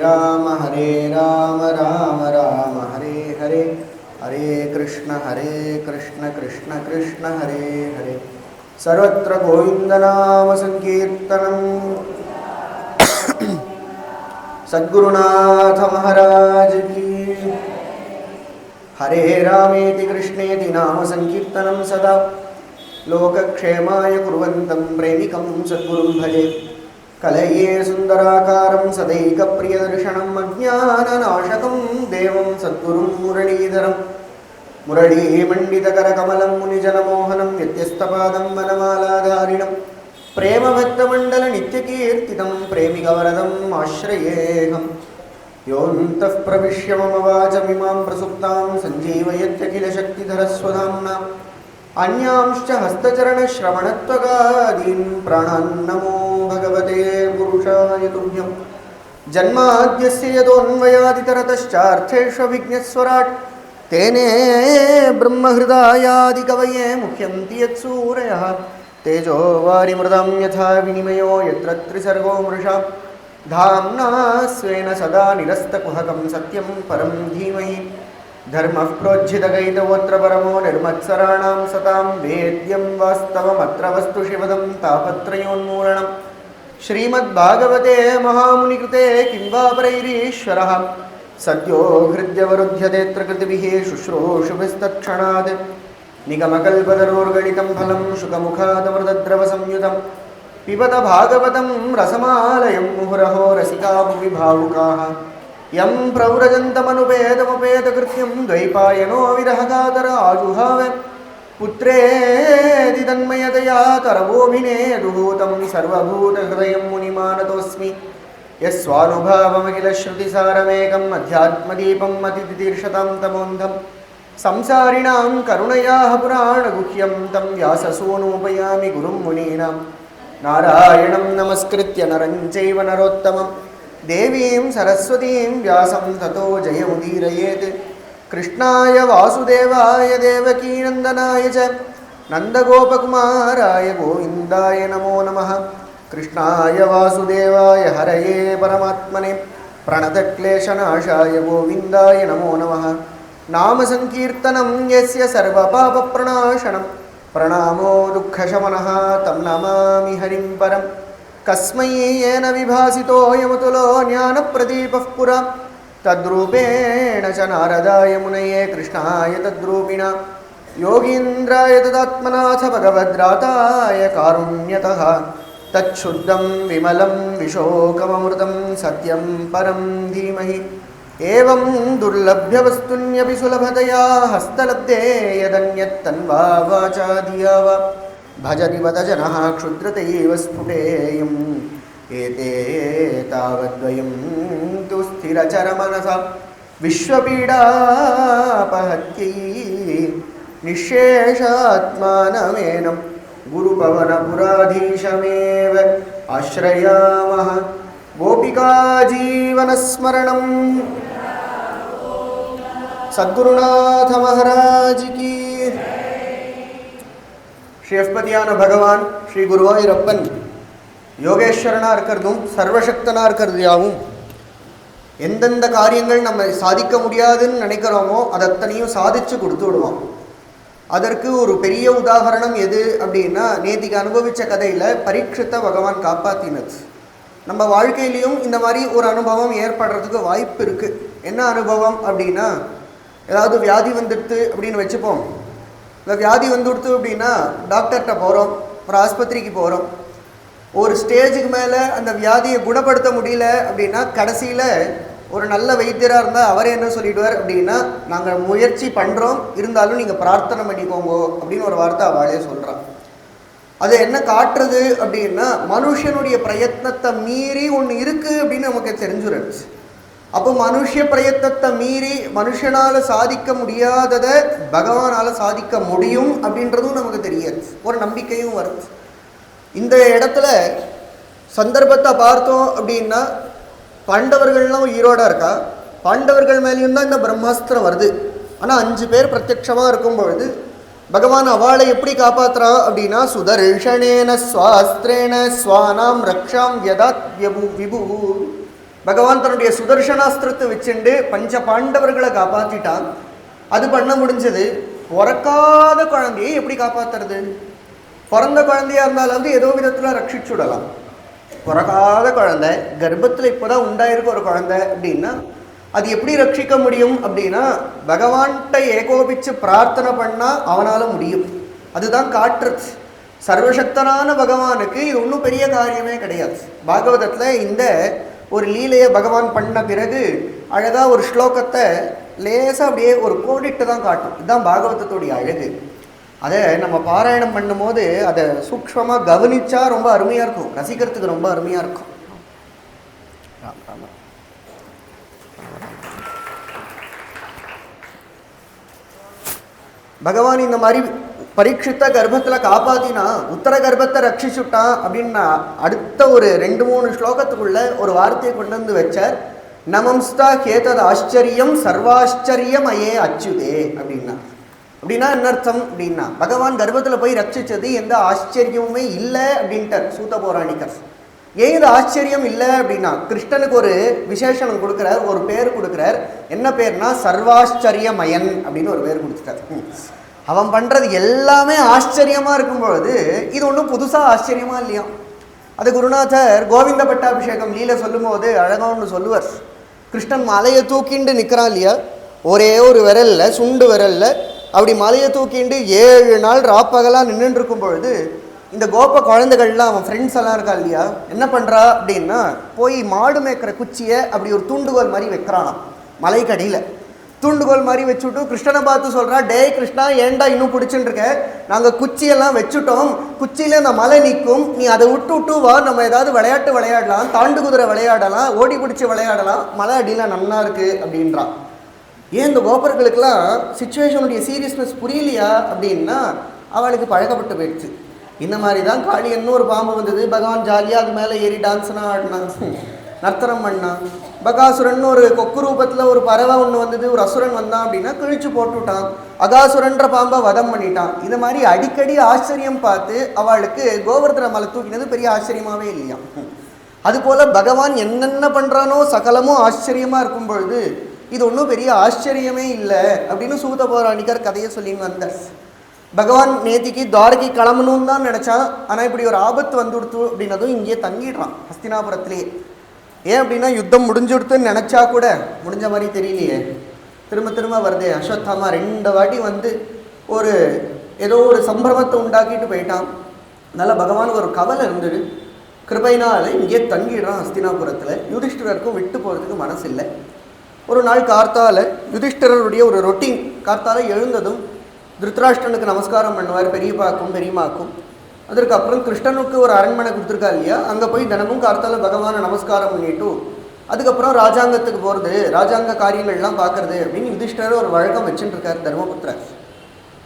राम राम राम हरे हरे हरे कृष्ण कृष्ण कृष्ण हरे हरे सर्वत्र गोविंदनाम संकीर्तनम सद्गुरुनाथ महाराज की हरे रामेति कृष्णेति नाम संकीर्तनम सदा लोकक्षेमाय कुर्वन्तं प्रेमिकं सद्गुरुं भजे कलये सुन्दराकारं सदैकप्रियदर्शनम् अज्ञाननाशकं देवं सद्गुरुं मुरलीधरं मुरलीमण्डितकरकमलं मुनिजनमोहनं व्यत्यस्तपादं वनमालाधारिणं प्रेमभक्तमण्डलनित्यकीर्तितं प्रेमिकवरदम् आश्रयेऽहम् योऽन्तः प्रविश्य मम वाचमिमां प्रसुप्तां सञ्जीवयत्यखिलशक्तिधरस्वधाम्ना अन्यांश्च हस्तचरणश्रवणत्वगादीन् प्राणान् नमो भगवते पुरुषाय तुभ्यं जन्माद्यस्य यतोऽन्वयादितरतश्चार्थेष्वभिज्ञस्वराट् तेने ब्रह्महृदायादिकवये मुह्यन्ति यत्सूरयः तेजो वारिमृदं यथा विनिमयो यत्र त्रिसर्गो मृषा धाम्ना स्वेन सदा निरस्तकुहकं सत्यं परं धीमहि धर्मः प्रोज्झितकैतवोऽत्र परमो निर्मत्सराणां सतां वेद्यं वास्तवमत्र वस्तु शिवदं तापत्रयोन्मूलनं श्रीमद्भागवते महामुनिकृते किं वा परैरीश्वरः सद्यो हृद्यवरुध्यतेऽत्र कृतिभिः शुश्रूषुभिस्तत्क्षणात् निगमकल्पतरोर्गलितं फलं शुकमुखादमृतद्रवसंयुतं पिबत भागवतं रसमालयं मुहुरहो रसिका भुवि भावुकाः यं प्रव्रजन्तमनुपेदमुपेतकृत्यं द्वैपायनो विरहकातर आजुहाव पुत्रेति तन्मयतया करवोऽभिनेदुः सर्वभूतहृदयं मुनिमानतोऽस्मि यस्वानुभावमखिलश्रुतिसारमेकम् अध्यात्मदीपम् अतितितीर्षतां तमोन्धं संसारिणां करुणयाः पुराणगुह्यं तं व्याससूनोपयामि गुरुं मुनीनां नारायणं नमस्कृत्य नरं चैव नरोत्तमं देवीं सरस्वतीं व्यासं ततो जयमुदीरयेत् कृष्णाय वासुदेवाय देवकीनन्दनाय च नन्दगोपकुमाराय गोविन्दाय नमो नमः कृष्णाय वासुदेवाय हरये परमात्मने प्रणतक्लेशनाशाय गोविन्दाय नमो नमः नामसङ्कीर्तनं यस्य सर्वपापप्रणाशनं प्रणामो दुःखशमनः तं नमामि हरिं परं कस्मै येन विभासितो यमतुलो ज्ञानप्रदीपः पुरा तद्रूपेण च नारदाय मुनये कृष्णाय तद्रूपिणा योगीन्द्राय तदात्मनाथ भगवद्राताय कारुण्यतः तच्छुद्धं विमलं विशोकममृतं सत्यं परं धीमहि एवं दुर्लभ्यवस्तुन्यपि सुलभतया हस्तलब्धे यदन्यत्तन्वा वाचा धिया वा भजति वद जनः क्षुद्रतैव स्फुटेयम् एते तावद्वयं तु स्थिरचरमनसा विश्वपीडापहत्यै निःशेषात्मानमेनं गुरुपवनपुराधीशमेव आश्रयामः गोपिका जीवनस्मरणं सद्गुरुनाथ महाराज की ஸ்ரீஸ்பதியான பகவான் ஸ்ரீ குருவாயூரப்பன் யோகேஸ்வரனாக இருக்கிறதும் சர்வசக்தனாக இருக்கிறதையாவும் எந்தெந்த காரியங்கள் நம்ம சாதிக்க முடியாதுன்னு நினைக்கிறோமோ அதத்தனையும் சாதித்து கொடுத்து விடுவோம். அதற்கு ஒரு பெரிய உதாரணம் எது அப்படின்னா, நேத்திக்கு அனுபவித்த கதையில் பரீட்சித்த பகவான் காப்பாற்றினது. நம்ம வாழ்க்கையிலையும் இந்த மாதிரி ஒரு அனுபவம் ஏற்படுறதுக்கு வாய்ப்பு இருக்குது. என்ன அனுபவம் அப்படின்னா, ஏதாவது வியாதி வந்துடுது அப்படின்னு வச்சுப்போம். இந்த வியாதி வந்துடுத்து அப்படின்னா டாக்டர்கிட்ட போகிறோம், ஒரு ஆஸ்பத்திரிக்கு போகிறோம். ஒரு ஸ்டேஜுக்கு மேலே அந்த வியாதியை குணப்படுத்த முடியல அப்படின்னா கடைசியில் ஒரு நல்ல வைத்தியராக இருந்தால் அவரே என்ன சொல்லிடுவார் அப்படின்னா, நாங்கள் முயற்சி பண்ணுறோம், இருந்தாலும் நீங்கள் பிரார்த்தனை பண்ணிக்கோங்க அப்படின்னு ஒரு வார்த்தை அவளே சொல்கிறான். அது என்ன காட்டுறது அப்படின்னா, மனுஷனுடைய பிரயத்னத்தை மீறி ஒன்று இருக்குது அப்படின்னு நமக்கு தெரிஞ்சுருச்சு. அப்போ மனுஷ பிரயத்னத்தை மீறி மனுஷனால் சாதிக்க முடியாததை பகவானால் சாதிக்க முடியும் அப்படின்றதும் நமக்கு தெரியாது, ஒரு நம்பிக்கையும் வருது. இந்த இடத்துல சந்தர்ப்பத்தை பார்த்தோம் அப்படின்னா, பாண்டவர்கள்லாம் உயிரோட இருக்கா, பாண்டவர்கள் மேலேயும் தான் இந்த பிரம்மாஸ்திரம் வருது. ஆனால் 5 பேர் பிரத்யட்சமாக இருக்கும் பொழுது பகவான் அவளை எப்படி காப்பாற்றுறா அப்படின்னா, சுதர்ஷனேன ஸ்வாஸ்திரேன ஸ்வானாம் ரக்ஷாம் யதாத் விபு. பகவான் தன்னுடைய சுதர்சனாஸ்திரத்தை வச்சுண்டு பஞ்ச பாண்டவர்களை காப்பாற்றிட்டான். அது பண்ண முடிஞ்சது. பிறக்காத குழந்தையை எப்படி காப்பாற்றுறது? பிறந்த குழந்தையா இருந்தாலும் ஏதோ விதத்தில் ரட்சிச்சுடலாம். பிறக்காத குழந்தை, கர்ப்பத்தில் இப்போதான் உண்டாயிருக்க ஒரு குழந்தை அப்படின்னா அது எப்படி ரட்சிக்க முடியும் அப்படின்னா பகவான்கிட்ட ஏகோபிச்சு பிரார்த்தனை பண்ணால் அவனால் முடியும். அதுதான் காட்டுறது. சர்வசக்தனான பகவானுக்கு இது ஒன்றும் பெரிய காரியமே கிடையாது. பாகவதத்தில் இந்த ஒரு லீலையை பகவான் பண்ண பிறகு அழகாக ஒரு ஸ்லோகத்தை லேசாக அப்படியே ஒரு கோடிட்டு தான் காட்டும். இதுதான் பாகவதத்துடைய அழகு. அதை நம்ம பாராயணம் பண்ணும்போது அதை சூக்ஷ்மமாக கவனிச்சா ரொம்ப அருமையாக இருக்கும், ரசிக்கிறதுக்கு ரொம்ப அருமையாக இருக்கும். பகவான் இந்த மாதிரி பரீட்சித்த கர்ப்பத்தில் காப்பாத்தினா, உத்தர கர்ப்பத்தை ரட்சிச்சுட்டான் அப்படின்னா அடுத்த ஒரு 2-3 ஸ்லோகத்துக்குள்ள ஒரு வார்த்தையை கொண்டு வந்து வச்சார். நமம்ஸ்தா கேதது ஆச்சரியம் சர்வாச்சரியம் அயே அச்சுதே அப்படின்னா. அப்படின்னா என்ன அர்த்தம் அப்படின்னா பகவான் கர்ப்பத்தில் போய் ரட்சிச்சது எந்த ஆச்சரியமுமே இல்லை அப்படின்ட்டார் சூத பௌராணிகர். ஏன் இது ஆச்சரியம் இல்லை அப்படின்னா கிருஷ்ணனுக்கு ஒரு விசேஷனம் கொடுக்குறார், ஒரு பேர் கொடுக்குறார். என்ன பேர்னா சர்வாச்சரியமயன் அப்படின்னு ஒரு பேர் கொடுத்துட்டார். அவன் பண்ணுறது எல்லாமே ஆச்சரியமாக இருக்கும் பொழுது இது ஒன்றும் புதுசாக ஆச்சரியமாக இல்லையா? அது குருநாதர் கோவிந்த பட்டாபிஷேகம் லீலை சொல்லும் போது அழகாக ஒன்று சொல்லுவார். கிருஷ்ணன் மலையை தூக்கிண்டு நிற்கிறான் இல்லையா, ஒரே ஒரு விரலில், சுண்டு விரலில் அப்படி மலையை தூக்கிண்டு 7 நாள் ராப்பகலாக நின்றுட்டு இருக்கும் பொழுது இந்த கோப குழந்தைகள்லாம் அவன் ஃப்ரெண்ட்ஸ் எல்லாம் இருக்கா இல்லையா, என்ன பண்ணுறா அப்படின்னா போய் மாடு மேய்க்கிற குச்சியை அப்படி ஒரு தூண்டுகோல் மாதிரி வைக்கிறானாம் மலைக்கடியில். தூண்டுகோல் மாதிரி வச்சுட்டு கிருஷ்ணனை பார்த்து சொல்கிறா, டே கிருஷ்ணா ஏண்டா இன்னும் பிடிச்சுட்டு இருக்க, நாங்கள் குச்சியெல்லாம் வச்சுட்டோம், குச்சியில் அந்த மலை நிற்கும், நீ அதை விட்டு வா, நம்ம ஏதாவது விளையாட்டு விளையாடலாம், தாண்டு குதிரை விளையாடலாம், ஓடி பிடிச்சி விளையாடலாம், மலை அடியில் நன்னா இருக்குது அப்படின்றான். ஏன் இந்த கோபர்களுக்கெல்லாம் சிச்சுவேஷனுடைய சீரியஸ்னஸ் புரியலையா அப்படின்னா அவளுக்கு பழக்கப்பட்டு போயிடுச்சு. இந்த மாதிரி தான் காளியன்னு ஒரு பாம்பு வந்தது, பகவான் ஜாலியாக அது மேலே ஏறி டான்ஸ்லாம் ஆடினான், நர்த்தனம் பண்ணான். பகாசுரன் ஒரு கொக்கு ரூபத்தில் ஒரு பறவை ஒன்று வந்தது, ஒரு அசுரன் வந்தான் அப்படின்னா கிழிச்சு போட்டுவிட்டான். அகாசுரன்ற பாம்பை வதம் பண்ணிட்டான். இது மாதிரி அடிக்கடி ஆச்சரியம் பார்த்து அவளுக்கு கோவர்தன மலை தூக்கினது பெரிய ஆச்சரியமாகவே இல்லையா. அதுபோல் பகவான் என்னென்ன பண்ணுறானோ சகலமும் ஆச்சரியமாக இருக்கும் பொழுது இது ஒன்றும் பெரிய ஆச்சரியமே இல்லை அப்படின்னு சூத பௌராணிகர் கதையை சொல்லின்னு வந்தார். பகவான் நேத்திக்கு துவாரகை கிளம்பணும்னு தான் நினச்சான். ஆனால் இப்படி ஒரு ஆபத்து வந்துடுத்து அப்படின்னதும் இங்கேயே தங்கிடுறான் ஹஸ்தினாபுரத்துலேயே. ஏன் அப்படின்னா யுத்தம் முடிஞ்சுடுத்துன்னு நினச்சா கூட முடிஞ்ச மாதிரி தெரியலையே, திரும்ப திரும்ப வருதே. அஸ்வத்தாமா 2 வாட்டி வந்து ஒரு ஏதோ ஒரு சம்பிரமத்தை உண்டாக்கிட்டு போயிட்டான். அதனால் பகவானுக்கு ஒரு கவலை இருந்தது. கிருபையினால் இங்கே தங்கிடுறான் ஹஸ்தினாபுரத்தில். யுதிஷ்டிரருக்கும் விட்டு போகிறதுக்கு மனசு இல்லை. ஒரு நாள் கார்த்தால யுதிஷ்டிரருடைய ஒரு ரொட்டீன், கார்த்தால எழுந்ததும் திருத்தராஷ்டிரனுக்கு நமஸ்காரம் பண்ணுவார், பெரியப்பாக்கும் பெரியமாக்கும். அதற்கப்புறம் கிருஷ்ணனுக்கு ஒரு அரண்மனை கொடுத்துருக்கா இல்லையா, அங்கே போய் தினமும் கார்த்தால பகவானை நமஸ்காரம் பண்ணிட்டு அதுக்கப்புறம் ராஜாங்கத்துக்கு போகிறது, ராஜாங்க காரியங்கள்லாம் பார்க்குறது அப்படின்னு யுதிஷ்டிரர் ஒரு வழக்கம் வச்சுட்டுருக்கார் தர்மபுத்திரர்.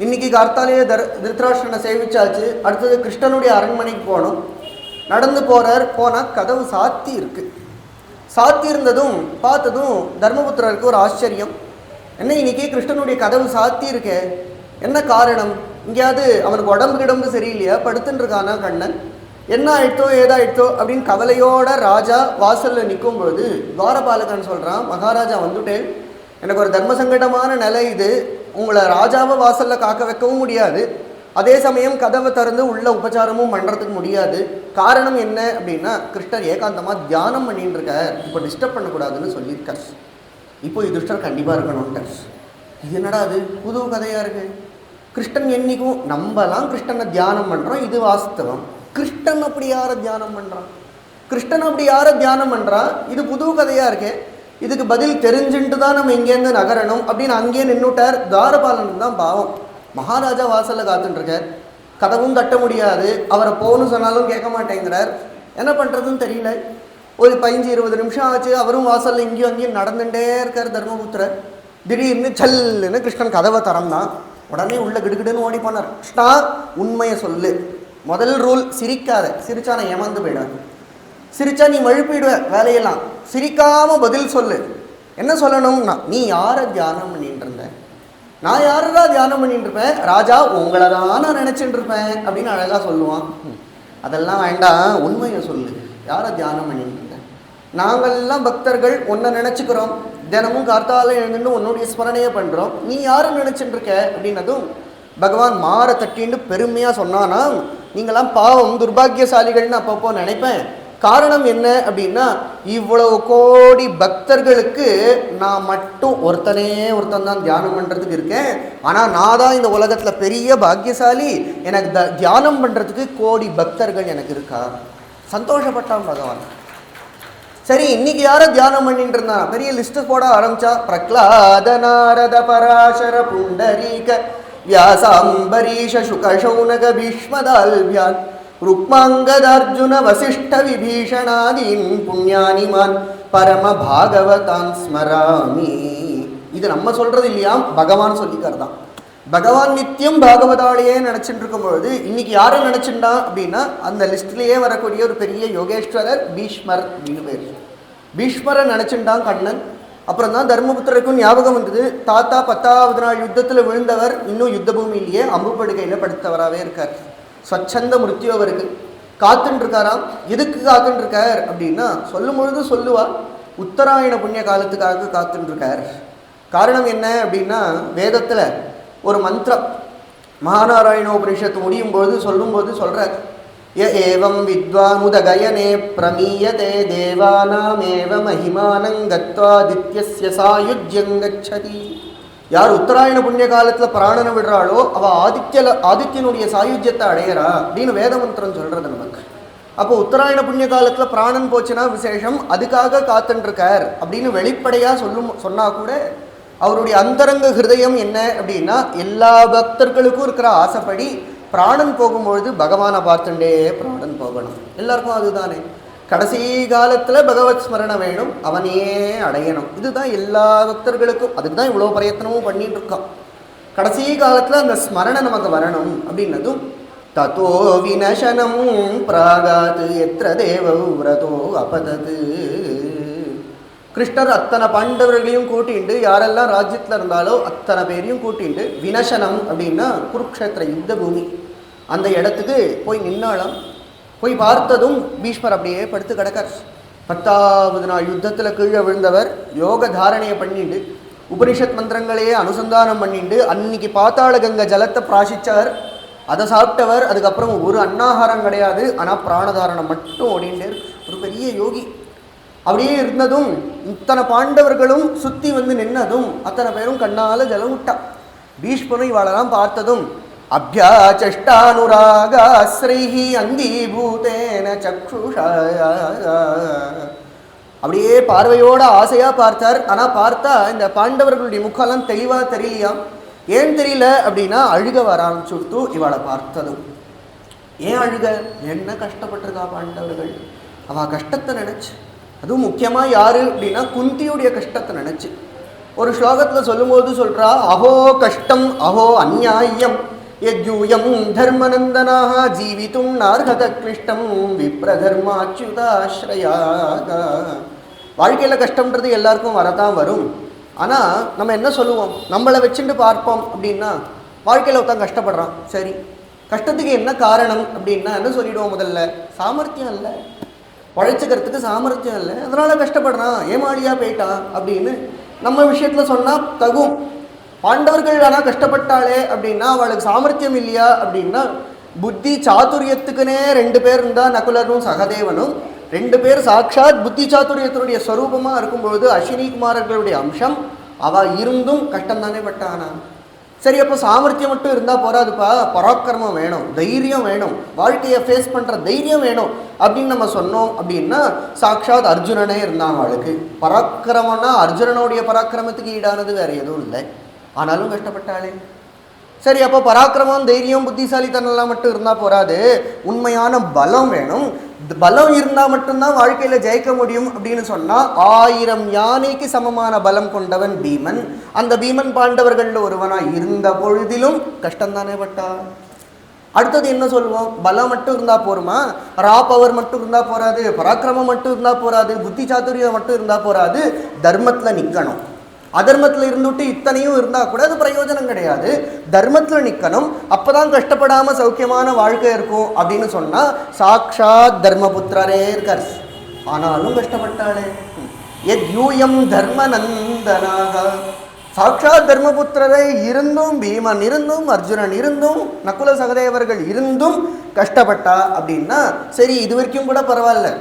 இன்றைக்கி கார்த்தாலேயே திருத்தராஷ்டிரனை சேவிச்சாச்சு. அடுத்தது கிருஷ்ணனுடைய அரண்மனைக்கு போகணும். நடந்து போனால் கதவு சாத்தி இருக்குது. சாத்தி இருந்ததும் பார்த்ததும் தர்மபுத்திரருக்கு ஒரு ஆச்சரியம். என்ன இன்னைக்கு கிருஷ்ணனுடைய கதவு சாத்தி இருக்கே, என்ன காரணம்? எங்கேயாவது அவனுக்கு உடம்பு சரியில்லையா, படுத்துன்னு இருக்கானா கண்ணன், என்ன ஆயிட்டோ ஏதாயிட்டோ அப்படின்னு கவலையோட ராஜா வாசலில் நிற்கும் பொழுது துவாரபாலகன் சொல்கிறான், மகாராஜா வந்துட்டேன், எனக்கு ஒரு தர்ம சங்கடமான நிலை இது, உங்களை ராஜாவை வாசலில் காக்க வைக்கவும் முடியாது, அதே சமயம் கதவை திறந்து உள்ள உபச்சாரமும் பண்ணுறதுக்கு முடியாது. காரணம் என்ன அப்படின்னா கிருஷ்ணர் ஏகாந்தமாக தியானம் பண்ணிட்டு இருக்கார், இப்போ டிஸ்டர்ப் பண்ணக்கூடாதுன்னு சொல்லியிருக்கார். இப்போ யுதிஷ்டர் கண்டிப்பாக இருக்கணும்ட்டார். இது என்னடா அது புது கதையாக இருக்குது. கிருஷ்ணன் என்றைக்கும் நம்மலாம் கிருஷ்ணனை தியானம் பண்ணுறோம், இது வாஸ்தவம். கிருஷ்ணன் அப்படி யாரை தியானம் பண்ணுறான், கிருஷ்ணன் அப்படி யாரை தியானம் பண்ணுறான், இது புது கதையாக இருக்கே, இதுக்கு பதில் தெரிஞ்சுட்டு தான் நம்ம இங்கேருந்து நகரணும் அப்படின்னு அங்கேயே நின்றுட்டார். துவாரபாலன் தான் பாவம், மகாராஜா வாசலில் காத்துட்டுருக்கார், கதவும் தட்ட முடியாது, அவரை போகணும்னு சொன்னாலும் கேட்க மாட்டேங்கிறார். என்ன பண்ணுறதுன்னு தெரியல. ஒரு 15-20 நிமிஷம் ஆச்சு. அவரும் வாசலில் இங்கேயும் அங்கேயும் நடந்துகிட்டே இருக்கார் தர்மபுத்திரர். திடீர்னு சல்லுன்னு கிருஷ்ணன் கதவை திறந்தான். உடனே உள்ள கிடுகிடுன்னு ஓடி போனார். கிருஷ்ணா உண்மையை சொல்லு, முதல் ரூல் சிரிக்காத, சிரிச்சா நான் ஏமாந்து போயிடுவேன், சிரிச்சா நீ மழுப்பிடுவ வேலையெல்லாம், சிரிக்காமல் பதில் சொல்லு. என்ன சொல்லணும்னா நீ யாரை தியானம் பண்ணிட்டு இருந்த? நான் யாரா தியானம் பண்ணிட்டு இருப்பேன், ராஜா உங்களை தான் நான் நினச்சிட்டு இருப்பேன் அப்படின்னு அழகாக சொல்லுவான். அதெல்லாம் வேண்டாம், உண்மையை சொல்லு, யாரை தியானம் பண்ணிட்டு இருந்தேன்? நாங்கள்லாம் பக்தர்கள் உன்னை நினச்சிக்கிறோம், தினமும் கார்த்தால எழுந்துட்டு உன்னுடைய ஸ்மரணையை பண்ணுறோம், நீ யாரும் நினச்சிட்டு இருக்க அப்படின்னதும் பகவான் மாற தட்டின்னு பெருமையாக சொன்னானா, நீங்களாம் பாவம் துர்பாகியசாலிகள்னு அப்பப்போ நினைப்பேன். காரணம் என்ன அப்படின்னா, இவ்வளவு கோடி பக்தர்களுக்கு நான் மட்டும் ஒருத்தன் தான் தியானம் பண்ணுறதுக்கு இருக்கேன். ஆனால் நான் தான் இந்த உலகத்தில் பெரிய பாக்கியசாலி, எனக்கு தியானம் பண்ணுறதுக்கு கோடி பக்தர்கள் எனக்கு இருக்கா. சந்தோஷப்பட்டான் பகவான். சரி, இன்னைக்கு யாரை தியானம் பண்ணிட்டு இருந்தான், பெரிய லிஸ்ட்டு போட ஆரம்பிச்சா. பிரக்லாத நாரத பராசர புண்டரீக வியாசாம்பரீஷ சுகசௌனக பீஷ்மதால்வியான் ருக்மாங்கதார்ஜுன வசிஷ்ட விபீஷணாதீன் புண்ணியானிமான் பரம பாகவதான் ஸ்மராமி. இது நம்ம சொல்றது இல்லையா, பகவான் சொல்லிக்கிறதான். பகவான் நித்தியம் பாகவதாலேயே நினச்சிட்டு இருக்கும் பொழுது இன்னைக்கு யாரை நினச்சிண்டா அப்படின்னா, அந்த லிஸ்ட்லேயே வரக்கூடிய ஒரு பெரிய யோகேஸ்வரர் பீஷ்மர் அப்படின்னு பேர். பீஷ்மரை நினச்சிண்டான் கண்ணன். அப்புறம் தான் தர்மபுத்திரருக்கும் ஞாபகம் வந்தது, தாத்தா 10வது நாள் யுத்தத்தில் விழுந்தவர் இன்னும் யுத்த பூமியிலேயே அம்புப்படுகையில் படுத்தவராகவே இருக்கார். ஸ்வச்சந்த மிருத்யு அவருக்கு காத்துன்னு இருக்காராம். எதுக்கு காத்துன்னு இருக்கார் அப்படின்னா, சொல்லும் பொழுது சொல்லுவார், உத்தராயண புண்ணிய காலத்துக்காக காத்துன்னு இருக்கார். காரணம் என்ன அப்படின்னா, வேதத்தில் ஒரு மந்திரம் மகாநாராயணோபனிஷத்து முடியும் பொழுது சொல்லும்போது சொல்கிறார், ய ஏவம் வித்வானுதகயனே பிரமீயதே தேவானாமேவ மகிமானங்கத்வாதித்யஸ்ய சாயுஜ்யங்கச்சதி. யார் உத்தராயண புண்ணிய காலத்தில் பிராணனை விடுறாளோ அவள் ஆதித்யனுடைய சாயுஜ்யத்தை அடையிறா அப்படின்னு வேத மந்திரம் சொல்கிறது நமக்கு. அப்போ உத்தராயண புண்ணிய காலத்தில் பிராணன் போச்சுன்னா விசேஷம், அதுக்காக காத்துருக்கார் அப்படின்னு வெளிப்படையாக சொன்னால் கூட அவருடைய அந்தரங்க ஹிருதயம் என்ன அப்படின்னா, எல்லா பக்தர்களுக்கும் இருக்கிற ஆசைப்படி பிராணன் போகும்பொழுது பகவானை பார்த்துட்டே பிராணன் போகணும். எல்லாருக்கும் அதுதானே. கடைசி காலத்தில் பகவத் ஸ்மரணை வேணும், அவனையே அடையணும். இதுதான் எல்லா பக்தர்களுக்கும். அதுக்கு தான் இவ்வளோ பிரயத்தனமும் பண்ணிட்டு இருக்கோம். கடைசி காலத்தில் அந்த ஸ்மரணை நமக்கு வரணும் அப்படின்னதும் தத்தோ வினசனம் பிராகாது எத்திர தேவ விரதோ அபதது. கிருஷ்ணர் அத்தனை பாண்டவர்களையும் கூட்டிண்டு, யாரெல்லாம் ராஜ்யத்தில் இருந்தாலோ அத்தனை பேரையும் கூட்டிண்டு வினசனம் அப்படின்னா குருக்ஷேத்திர யுத்த பூமி, அந்த இடத்துக்கு போய் நின்னாலாம். போய் பார்த்ததும் பீஷ்மர் அப்படியே படுத்து கிடக்கார். 10வது நாள் யுத்தத்தில் கீழே விழுந்தவர் யோக தாரணையை பண்ணிட்டு உபனிஷத் மந்திரங்களையே அனுசந்தானம் பண்ணிட்டு அன்னைக்கு பாத்தாள கங்கை ஜலத்தை பிராசிச்சவர், அதை சாப்பிட்டவர். அதுக்கப்புறம் ஒரு அன்னாகாரம் கிடையாது, ஆனால் பிராணதாரணம் மட்டும் ஓடிண்டே ஒரு பெரிய யோகி. அப்படியே இருந்ததும் இத்தனை பாண்டவர்களும் சுற்றி வந்து நின்னதும் அத்தனை பேரும் கண்ணால் ஜலம் விட்டா. பீஷ்மனும் இவாளெல்லாம் பார்த்ததும் அபியாச்சஷ்டானுராகாஸ்ரீஹி அங்கீபூதேன சக்ஷுஷா, அப்படியே பார்வையோட ஆசையாக பார்த்தார். ஆனால் பார்த்தா இந்த பாண்டவர்களுடைய முக்கெல்லாம் தெளிவாக தெரியலையாம். ஏன் தெரியல அப்படின்னா, அழுக வர ஆரம்பிச்சுட்டு இவாளை பார்த்ததும். ஏன் அழுக? என்ன கஷ்டப்பட்டிருக்கா பாண்டவர்கள், அவள் கஷ்டத்தை நினச்சி. அதுவும் முக்கியமாக யார் அப்படின்னா குந்தியுடைய கஷ்டத்தை நினச்சி. ஒரு ஸ்லோகத்தில் சொல்லும்போது சொல்கிறா, அஹோ கஷ்டம் அஹோ அந்நியாயம் யஜ்ஜூயம் தர்மநந்தனாக ஜீவித்தும் நார்ஹத கிளிஷ்டம் விப்ரதர்மாச்சுதாஸ்ரயாக. வாழ்க்கையில் கஷ்டம்ன்றது எல்லாருக்கும் வரதான் வரும். ஆனால் நம்ம என்ன சொல்லுவோம், நம்மளை வச்சுட்டு பார்ப்போம் அப்படின்னா, வாழ்க்கையில் ஒருத்தன் கஷ்டப்படுறான், சரி கஷ்டத்துக்கு என்ன காரணம் அப்படின்னா என்ன சொல்லிவிடுவோம், முதல்ல சாமர்த்தியம் இல்லை, உழைச்சிக்கிறதுக்கு சாமர்த்தியம் இல்லை, அதனால் கஷ்டப்படுறான், ஏமாளியாக போயிட்டான் அப்படின்னு நம்ம விஷயத்தில் சொன்னால் தகும். பாண்டவர்கள் ஆனால் கஷ்டப்பட்டாளே அப்படின்னா அவளுக்கு சாமர்த்தியம் இல்லையா அப்படின்னா, புத்தி சாதுரியத்துக்குன்னே 2 பேர் இருந்தால் நகுலரும் சகதேவனும், 2 பேர் சாட்சாத் புத்தி சாதுரியத்தினுடைய ஸ்வரூபமாக இருக்கும்பொழுது அஸ்வினி குமாரர்களுடைய அம்சம் அவள் இருந்தும் கஷ்டம் தானே பட்டானா. சரி, அப்போ சாமர்த்தியம் மட்டும் இருந்தால் போராதுப்பா, பராக்கிரமம் வேணும், தைரியம் வேணும், வாழ்க்கையை ஃபேஸ் பண்ணுற தைரியம் வேணும் அப்படின்னு நம்ம சொன்னோம் அப்படின்னா, சாட்சாத் அர்ஜுனனே இருந்தான் அவளுக்கு. பராக்கிரமம்னா அர்ஜுனனுடைய பராக்கிரமத்துக்கு ஈடானது வேறு எதுவும் இல்லை, ஆனாலும் கஷ்டப்பட்டாளே. சரி, அப்போ பராக்கிரமம் தைரியம் புத்திசாலித்தனம்லாம் மட்டும் இருந்தால் போராது, உண்மையான பலம் வேணும். பலம் இருந்தால் மட்டும்தான் வாழ்க்கையில் ஜெயிக்க முடியும் அப்படின்னு சொன்னால், 1000 யானைக்கு சமமான பலம் கொண்டவன் பீமன். அந்த பீமன் பாண்டவர்களில் ஒருவனாக இருந்த பொழுதிலும் கஷ்டம்தானே பட்டா. அடுத்தது என்ன சொல்லுவோம், பலம் மட்டும் இருந்தால் போருமா, ரா பவர் மட்டும் இருந்தால் போராது, பராக்கிரமம் மட்டும் இருந்தால் போராது, புத்தி சாதுரியம் மட்டும் இருந்தால் போராது, தர்மத்தில் நிற்கணும். அதர்மத்தில் இருந்துட்டு இத்தனையும் இருந்தால் கூட அது பிரயோஜனம் கிடையாது. தர்மத்தில் நிற்கணும், அப்போ தான் கஷ்டப்படாமல் சௌக்கியமான வாழ்க்கை இருக்கும் அப்படின்னு சொன்னால் சாக்ஷாத் தர்மபுத்திரரே இருக்கார். ஆனாலும் கஷ்டப்பட்டாளே. எத் யூயம் தர்மநந்தனாக, சாட்சாத் தர்மபுத்திரரை இருந்தும், பீமன் இருந்தும், அர்ஜுனன் இருந்தும், நகுல சகதேவர்கள் இருந்தும் கஷ்டப்பட்டா அப்படின்னா சரி, இது வரைக்கும் கூட பரவாயில்ல.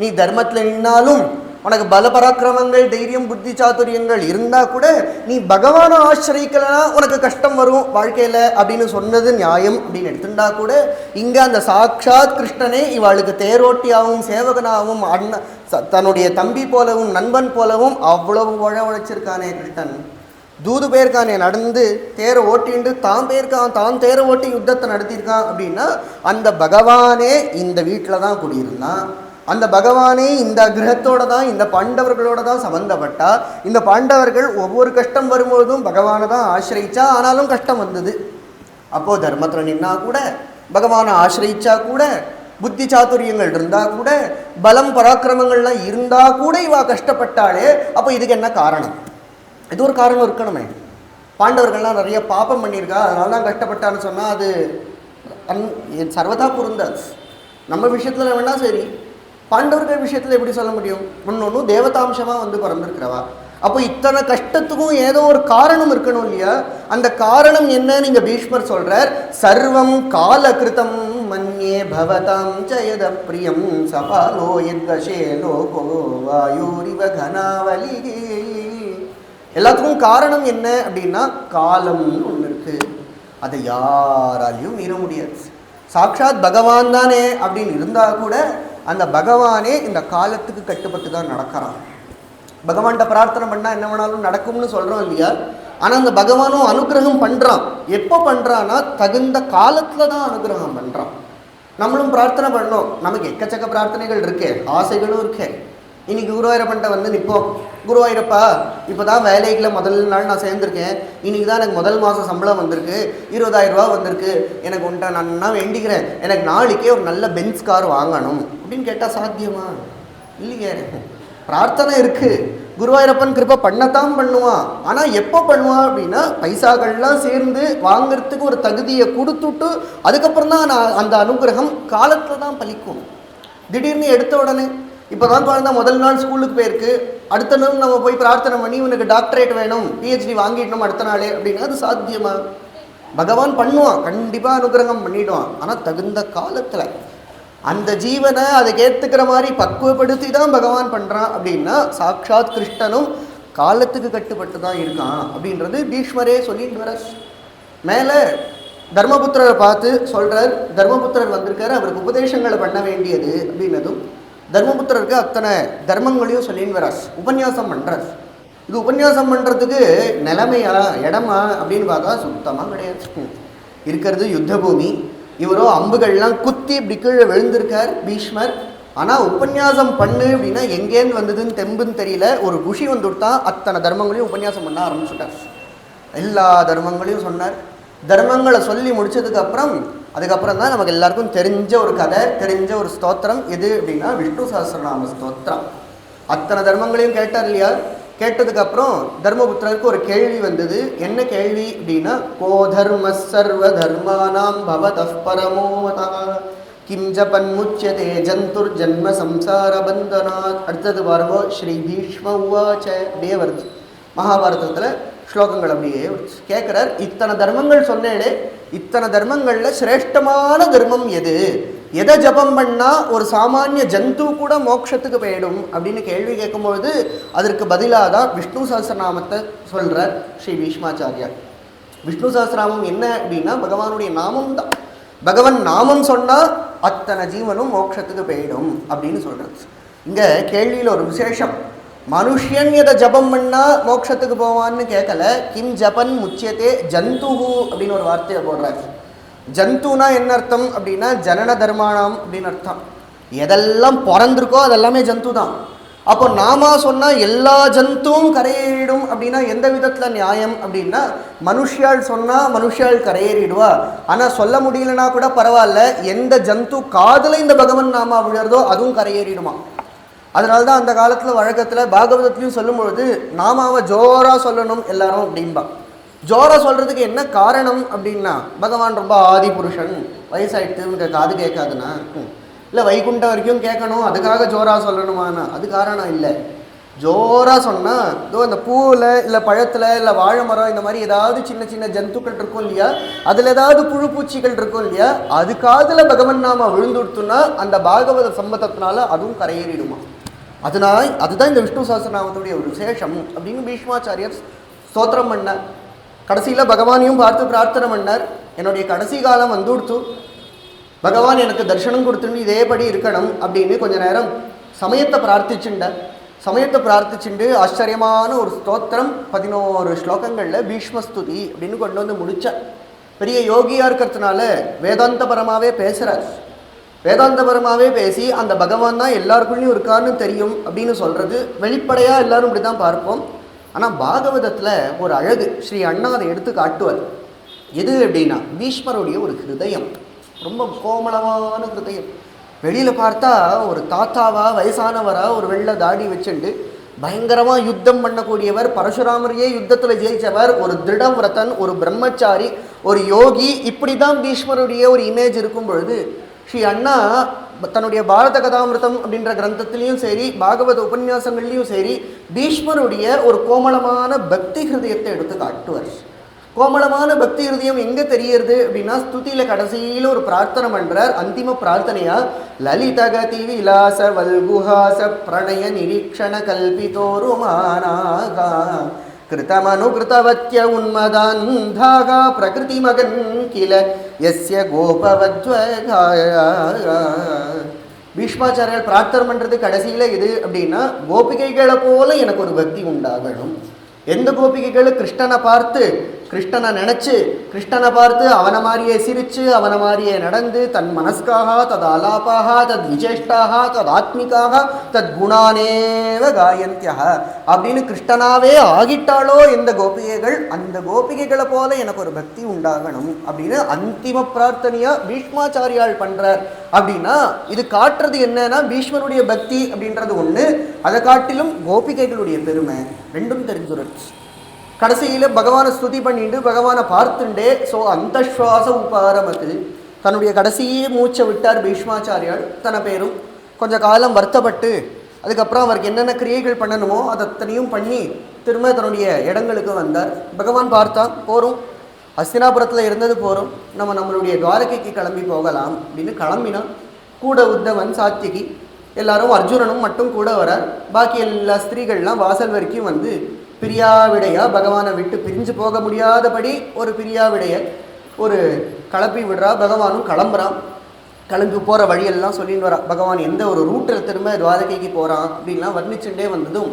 நீ தர்மத்தில் நின்னாலும் உனக்கு பல பராக்கிரமங்கள், தைரியம், புத்தி சாதுரியங்கள் இருந்தால் கூட நீ பகவானை ஆசிரியிக்கலனா உனக்கு கஷ்டம் வரும் வாழ்க்கையில் அப்படின்னு சொன்னது நியாயம் அப்படின்னு எடுத்துட்டா கூட, இங்கே அந்த சாட்சாத் கிருஷ்ணனே இவளுக்கு தேரோட்டியாகவும் சேவகனாகவும் தன்னுடைய தம்பி போலவும் நண்பன் போலவும் அவ்வளவு உழைச்சிருக்கானே கிருஷ்ணன். தூது பேருக்கானே நடந்து தேரை ஓட்டிண்டு தான் பேருக்கான், தான் தேரை ஓட்டி யுத்தத்தை நடத்தியிருக்கான் அப்படின்னா அந்த பகவானே இந்த வீட்டில் தான் குடியிருந்தான். அந்த பகவானே இந்த கிரகத்தோட தான், இந்த பாண்டவர்களோட தான் சம்பந்தப்பட்டா. இந்த பாண்டவர்கள் ஒவ்வொரு கஷ்டம் வரும்போதும் பகவானை தான் ஆசிரியிச்சா, ஆனாலும் கஷ்டம் வந்தது. அப்போது தர்மத்தில் நின்னா கூட, பகவானை ஆசிரியிச்சா கூட, புத்தி சாதுரியங்கள் இருந்தால் கூட, பலம் பராக்கிரமங்கள்லாம் இருந்தால் கூட இவா கஷ்டப்பட்டாலே. அப்போ இதுக்கு என்ன காரணம்? இது ஒரு காரணம் இருக்கணுமே. பாண்டவர்கள்லாம் நிறைய பாப்பம் பண்ணியிருக்கா, அதனால தான் கஷ்டப்பட்டான்னு சொன்னால் அது சர்வதா பொருந்தாது. நம்ம விஷயத்தில் வேணால் சரி, பாண்டவர்கள் விஷயத்தில் எப்படி சொல்ல முடியும்? ஒன்று தேவதாம்சமாக வந்து பிறந்திருக்கிறவா. அப்போ இத்தனை கஷ்டத்துக்கும் ஏதோ ஒரு காரணம் இருக்கணும் இல்லையா? அந்த காரணம் என்ன? நீங்கள் பீஷ்மர் சொல்கிறார், சர்வம் காலகிருதம் மன்யே பவதாம் ஜயத பிரியம் சபாலோ எத்வசே லோகோ வாயூரிவ கனாவலி. எல்லாத்துக்கும் காரணம் என்ன அப்படின்னா காலம்னு ஒன்று இருக்குது. அதை யாராலையும் மீற முடியாது. சாட்சாத் பகவான் தானே அப்படின்னு இருந்தால் கூட அந்த பகவானே இந்த காலத்துக்கு கட்டுப்பட்டு தான் நடக்கிறான். பகவான்கிட்ட பிரார்த்தனை பண்ணால் என்ன வேணாலும் நடக்கும்னு சொல்கிறோம் இல்லையா? ஆனால் அந்த பகவானும் அனுகிரகம் பண்ணுறான். எப்போ பண்ணுறான்னா தகுந்த காலத்தில் தான் அனுகிரகம் பண்ணுறான். நம்மளும் பிரார்த்தனை பண்ணோம். நமக்கு எக்கச்சக்க பிரார்த்தனைகள் இருக்கே, ஆசைகளும் இருக்கே. இன்னைக்கு குருவாயூரப்பன்ட்ட வந்து நிற்போம், குருவாயூரப்பா இப்போ தான் வேலைக்குள்ள முதல் நாள் நான் சேர்ந்துருக்கேன், இன்றைக்கி தான் எனக்கு முதல் மாதம் சம்பளம் வந்திருக்கு, 20,000 ரூபா வந்திருக்கு, எனக்கு உன்ட்ட நான் வேண்டிக்கிறேன், எனக்கு நாளைக்கே ஒரு நல்ல பென்ஸ் கார் வாங்கணும் அப்படின்னு கேட்டால் சாத்தியமா? இல்லையே. பிரார்த்தனை இருக்குது, குருவாயூரப்பன் கிருப்பை பண்ணத்தான் பண்ணுவான். ஆனால் எப்போ பண்ணுவான் அப்படின்னா பைசாக்கள்லாம் சேர்ந்து வாங்கிறதுக்கு ஒரு தகுதியை கொடுத்துட்டு அதுக்கப்புறம் தான் அந்த அனுகிரகம் காலத்தில் தான் பலிக்கும். திடீர்னு எடுத்த உடனே இப்போ தான் குழந்தை முதல் நாள் ஸ்கூலுக்கு போயிருக்கு, அடுத்த நாள் நம்ம போய் பிரார்த்தனை பண்ணி உனக்கு டாக்டரேட் வேணும், பிஹெச்டி வாங்கிடணும் அடுத்த நாளே அப்படின்னா அது சாத்தியமா? பகவான் பண்ணுவான், கண்டிப்பாக அனுகிரகம் பண்ணிவிடுவான். ஆனால் தகுந்த காலத்தில் அந்த ஜீவனை அதை ஏற்றுக்கிற மாதிரி பக்குவப்படுத்தி தான் பகவான் பண்ணுறான். அப்படின்னா சாட்சாத் கிருஷ்ணனும் காலத்துக்கு கட்டுப்பட்டு தான் இருக்கான் அப்படின்றது பீஷ்மரே சொல்லிட்டு வர. மேலே தர்மபுத்திரரை பார்த்து சொல்கிறார், தர்மபுத்திரர் வந்திருக்காரு, அவருக்கு உபதேசங்களை பண்ண வேண்டியது அப்படின்னதும் தர்மபுத்திரருக்கு அத்தனை தர்மங்களையும் சொல்லின்னு வரார், உபன்யாசம் பண்ணுறார். இது உபன்யாசம் பண்ணுறதுக்கு நிலைமையா இடமா அப்படின்னு பார்த்தா சுத்தமாக கிடையாது. இருக்கிறது யுத்த பூமி. இவரோ அம்புகள்லாம் குத்தி இப்படி கீழே விழுந்திருக்கார் பீஷ்மர். ஆனால் உபன்யாசம் பண்ணு அப்படின்னா எங்கேருந்து வந்ததுன்னு தெம்புன்னு தெரியல, ஒரு குஷி வந்துவிட்டா அத்தனை தர்மங்களையும் உபன்யாசம் பண்ண ஆரம்பிச்சுட்டார். எல்லா தர்மங்களையும் சொன்னார். தர்மங்களை சொல்லி முடிச்சதுக்கப்புறம் அதுக்கப்புறம் தான் நமக்கு எல்லாருக்கும் தெரிஞ்ச ஒரு கதை, தெரிஞ்ச ஒரு ஸ்தோத்திரம் எது அப்படின்னா விஷ்ணு சஹஸ்ரநாம ஸ்தோத்திரம். அத்தனை தர்மங்களையும் கேட்டார் இல்லையா? கேட்டதுக்கப்புறம் தர்மபுத்திரருக்கு ஒரு கேள்வி வந்தது. என்ன கேள்வி அப்படின்னா, கோ தர்ம சர்வ தர்மானாம் பவதః பரமோமதா கிம் ஜபன்முச்யதே ஜந்துர் ஜன்ம சம்சார பந்தனாத். அடுத்தது பாருங்க, ஸ்ரீ பீஷ்ம உவாச்ச அப்படியே வருது. மகாபாரதத்தில் ஸ்லோகங்கள் அப்படியே கேட்குறார். இத்தனை தர்மங்கள் சொன்னேனே, இத்தனை தர்மங்களில் சிரேஷ்டமான தர்மம் எது? எதை ஜபம் பண்ணால் ஒரு சாமானிய ஜந்து கூட மோட்சத்துக்கு போயிடும் அப்படின்னு கேள்வி கேட்கும்பொழுது அதற்கு பதிலாக தான் விஷ்ணு சஹஸ்ரநாமத்தை சொல்கிறார் ஸ்ரீ பீஷ்மாச்சாரியா. விஷ்ணு சஹஸ்ரநாமம் என்ன அப்படின்னா பகவானுடைய நாமம் தான். பகவான் நாமம் சொன்னால் அத்தனை ஜீவனும் மோட்சத்துக்கு போயிடும் அப்படின்னு சொல்கிறது. இங்கே கேள்வியில் ஒரு விசேஷம். மனுஷன் எதை ஜபம் பண்ணால் மோட்சத்துக்கு போவான்னு கேட்கல, கிம் ஜபன் முச்சியத்தே ஜந்துஹு அப்படின்னு ஒரு வார்த்தையை போடுறாரு. ஜந்துனா என்ன அர்த்தம் அப்படின்னா ஜனன தர்மானம் அப்படின்னு அர்த்தம். எதெல்லாம் பிறந்திருக்கோ அதெல்லாமே ஜந்து தான். அப்போ நாம சொன்னால் எல்லா ஜந்துவும் கரையேறிடும் அப்படின்னா எந்த விதத்தில் நியாயம் அப்படின்னா, மனுஷியால் சொன்னால் மனுஷியால் கரையேறிடுவா, ஆனால் சொல்ல முடியலன்னா கூட பரவாயில்ல, எந்த ஜந்து காதில் இந்த பகவன் நாமா விழுறதோ அதுவும் கரையேறிடுமா. அதனால தான் அந்த காலத்தில் வழக்கத்தில் பாகவதத்துலையும் சொல்லும்பொழுது நாமாவை ஜோராக சொல்லணும் எல்லாரும் அப்படின்பா. ஜோராக சொல்கிறதுக்கு என்ன காரணம் அப்படின்னா, பகவான் ரொம்ப ஆதி புருஷன், வயசாயிட்டு காது கேட்காதுன்னா இல்லை வைகுண்டம் வரைக்கும் கேட்கணும் அதுக்காக ஜோரா சொல்லணுமானா அது காரணம் இல்லை. ஜோராக சொன்னால் இதோ இந்த பூவில் இல்லை பழத்தில் இல்லை வாழை மரம் இந்த மாதிரி ஏதாவது சின்ன சின்ன ஜந்துக்கள் இருக்கும் இல்லையா, அதில் ஏதாவது புழு பூச்சிகள் இருக்கும் இல்லையா, அது காதில் பகவன் நாம விழுந்துடுத்துனா அந்த பாகவத சம்பந்தத்தினால அதுவும் கரையேறிடுமா. அதுதான் இந்த விஷ்ணு சஹஸ்ரநாமத்துடைய ஒரு விசேஷம் அப்படின்னு பீஷ்மாச்சாரியர் ஸ்தோத்திரம் பண்ணார். கடைசியில் பகவானையும் பார்த்து பிரார்த்தனை பண்ணார், என்னுடைய கடைசி காலம் வந்துடுத்து, பகவான் எனக்கு தரிசனம் கொடுத்துன்னு இதேபடி இருக்கணும் அப்படின்னு கொஞ்ச நேரம் சமயத்தை பிரார்த்திச்சுண்டு ஆச்சரியமான ஒரு ஸ்தோத்திரம் 11 ஸ்லோகங்களில் பீஷ்மஸ்துதி அப்படின்னு கொண்டு வந்து முடித்தார். பெரிய யோகியாக இருக்கிறதுனால வேதாந்தபரமாகவே பேசுகிறார். வேதாந்தபரமாகவே பேசி அந்த பகவான் தான் எல்லாருக்குள்ளேயும் இருக்கான்னு தெரியும் அப்படின்னு சொல்கிறது வெளிப்படையாக எல்லாரும் இப்படி தான் பார்ப்போம். ஆனால் பாகவதத்தில் ஒரு அழகு ஸ்ரீ அண்ணா அதை எடுத்து காட்டுவார். எது அப்படின்னா பீஷ்மருடைய ஒரு ஹிருதயம், ரொம்ப கோமளமான ஹிருதயம். வெளியில் பார்த்தா ஒரு தாத்தாவா வயசானவரா ஒரு வெள்ளை தாடி வச்சுண்டு பயங்கரமாக யுத்தம் பண்ணக்கூடியவர், பரசுராமரையே யுத்தத்தில் ஜெயித்தவர், ஒரு திருடவிரதன், ஒரு பிரம்மச்சாரி, ஒரு யோகி, இப்படி தான் பீஷ்மருடைய ஒரு இமேஜ் இருக்கும் பொழுது ஸ்ரீ அண்ணா தன்னுடைய பாரத கதாமிருதம் அப்படின்ற கிரந்தத்திலையும் சரி பாகவத உபன்யாசங்கள்லையும் சரி பீஷ்மருடைய ஒரு கோமளமான பக்தி ஹிருதயத்தை எடுத்து காட்டுவார். கோமளமான பக்தி ஹிருதயம் எங்கே தெரியுது அப்படின்னா ஸ்துதியில் கடைசியில் ஒரு பிரார்த்தனை பண்ணுறார். அந்திம பிரார்த்தனையா லலிதகதி விலாச வல்குஹாச பிரணய நிரீக்ஷண கல்பிதோருமானாகா கிருதமனுகிருதவத்ய உன்மதாந்தாகா பிரகிருதி மகன் கில யஸ்ய கோபவத்வகாயா. பீஷ்மாச்சாரியர் பிரார்த்தனை பண்ணுறது கடைசியில் எது அப்படின்னா கோபிகைகளை போல எனக்கு ஒரு பக்தி உண்டாகணும். எந்த கோபிகைகளும் கிருஷ்ணனை பார்த்து கிருஷ்ணனை நினச்சி கிருஷ்ணனை பார்த்து அவனை மாதிரியே சிரித்து அவனை மாதிரியே நடந்து தன் மனஸ்காக தத் ஆலாபாக தத் விசேஷ்டாக தத் ஆத்மிகாக தத் குணானேவ காயந்தியா அப்படின்னு கிருஷ்ணனாவே ஆகிட்டாலோ எந்த கோபிகைகள், அந்த கோபிகைகளை போல எனக்கு ஒரு பக்தி உண்டாகணும் அப்படின்னு அந்திம பிரார்த்தனையாக பீஷ்மாச்சாரியால் பண்ணுறார். அப்படின்னா இது காட்டுறது என்னன்னா பீஷ்மருடைய பக்தி அப்படின்றது ஒன்று, அதை காட்டிலும் கோபிகைகளுடைய பெருமை ரெண்டும் தெரிஞ்சுருச்சு. கடைசியில் பகவானை ஸ்துதி பண்ணிட்டு பகவானை பார்த்துட்டே அந்த சுவாச உபாரமத்து தன்னுடைய கடைசியே மூச்சை விட்டார் பீஷ்மாச்சாரியால். தன பேரும் கொஞ்ச காலம் வருத்தப்பட்டு அதுக்கப்புறம் அவருக்கு என்னென்ன கிரியைகள் பண்ணணுமோ அதை அத்தனையும் பண்ணி திரும்ப தன்னுடைய இடங்களுக்கு வந்தார். பகவான் பார்த்தா போகிறோம், ஹஸ்தினாபுரத்தில் இருந்தது போகிறோம், நம்மளுடைய துவாரகைக்கு கிளம்பி போகலாம் அப்படின்னு கிளம்பினா கூட உத்தவன் சாத்தியகி எல்லாரும் அர்ஜுனனும் மட்டும் கூட வரார். பாக்கி எல்லா ஸ்திரீகள்லாம் வாசல் வரைக்கும் வந்து பிரியாவிடையா பகவானை விட்டு பிரிஞ்சு போக முடியாதபடி ஒரு பிரியாவிடைய ஒரு கிளப்பி விடுறா. பகவானும் கிளம்புறான். கிளம்பி போகிற வழியெல்லாம் சொல்லின்னு வரா. பகவான் எந்த ஒரு ரூட்டில் திரும்ப துவாரகைக்கு போகிறான் அப்படின்லாம் வர்ணிச்சுட்டே வந்ததும்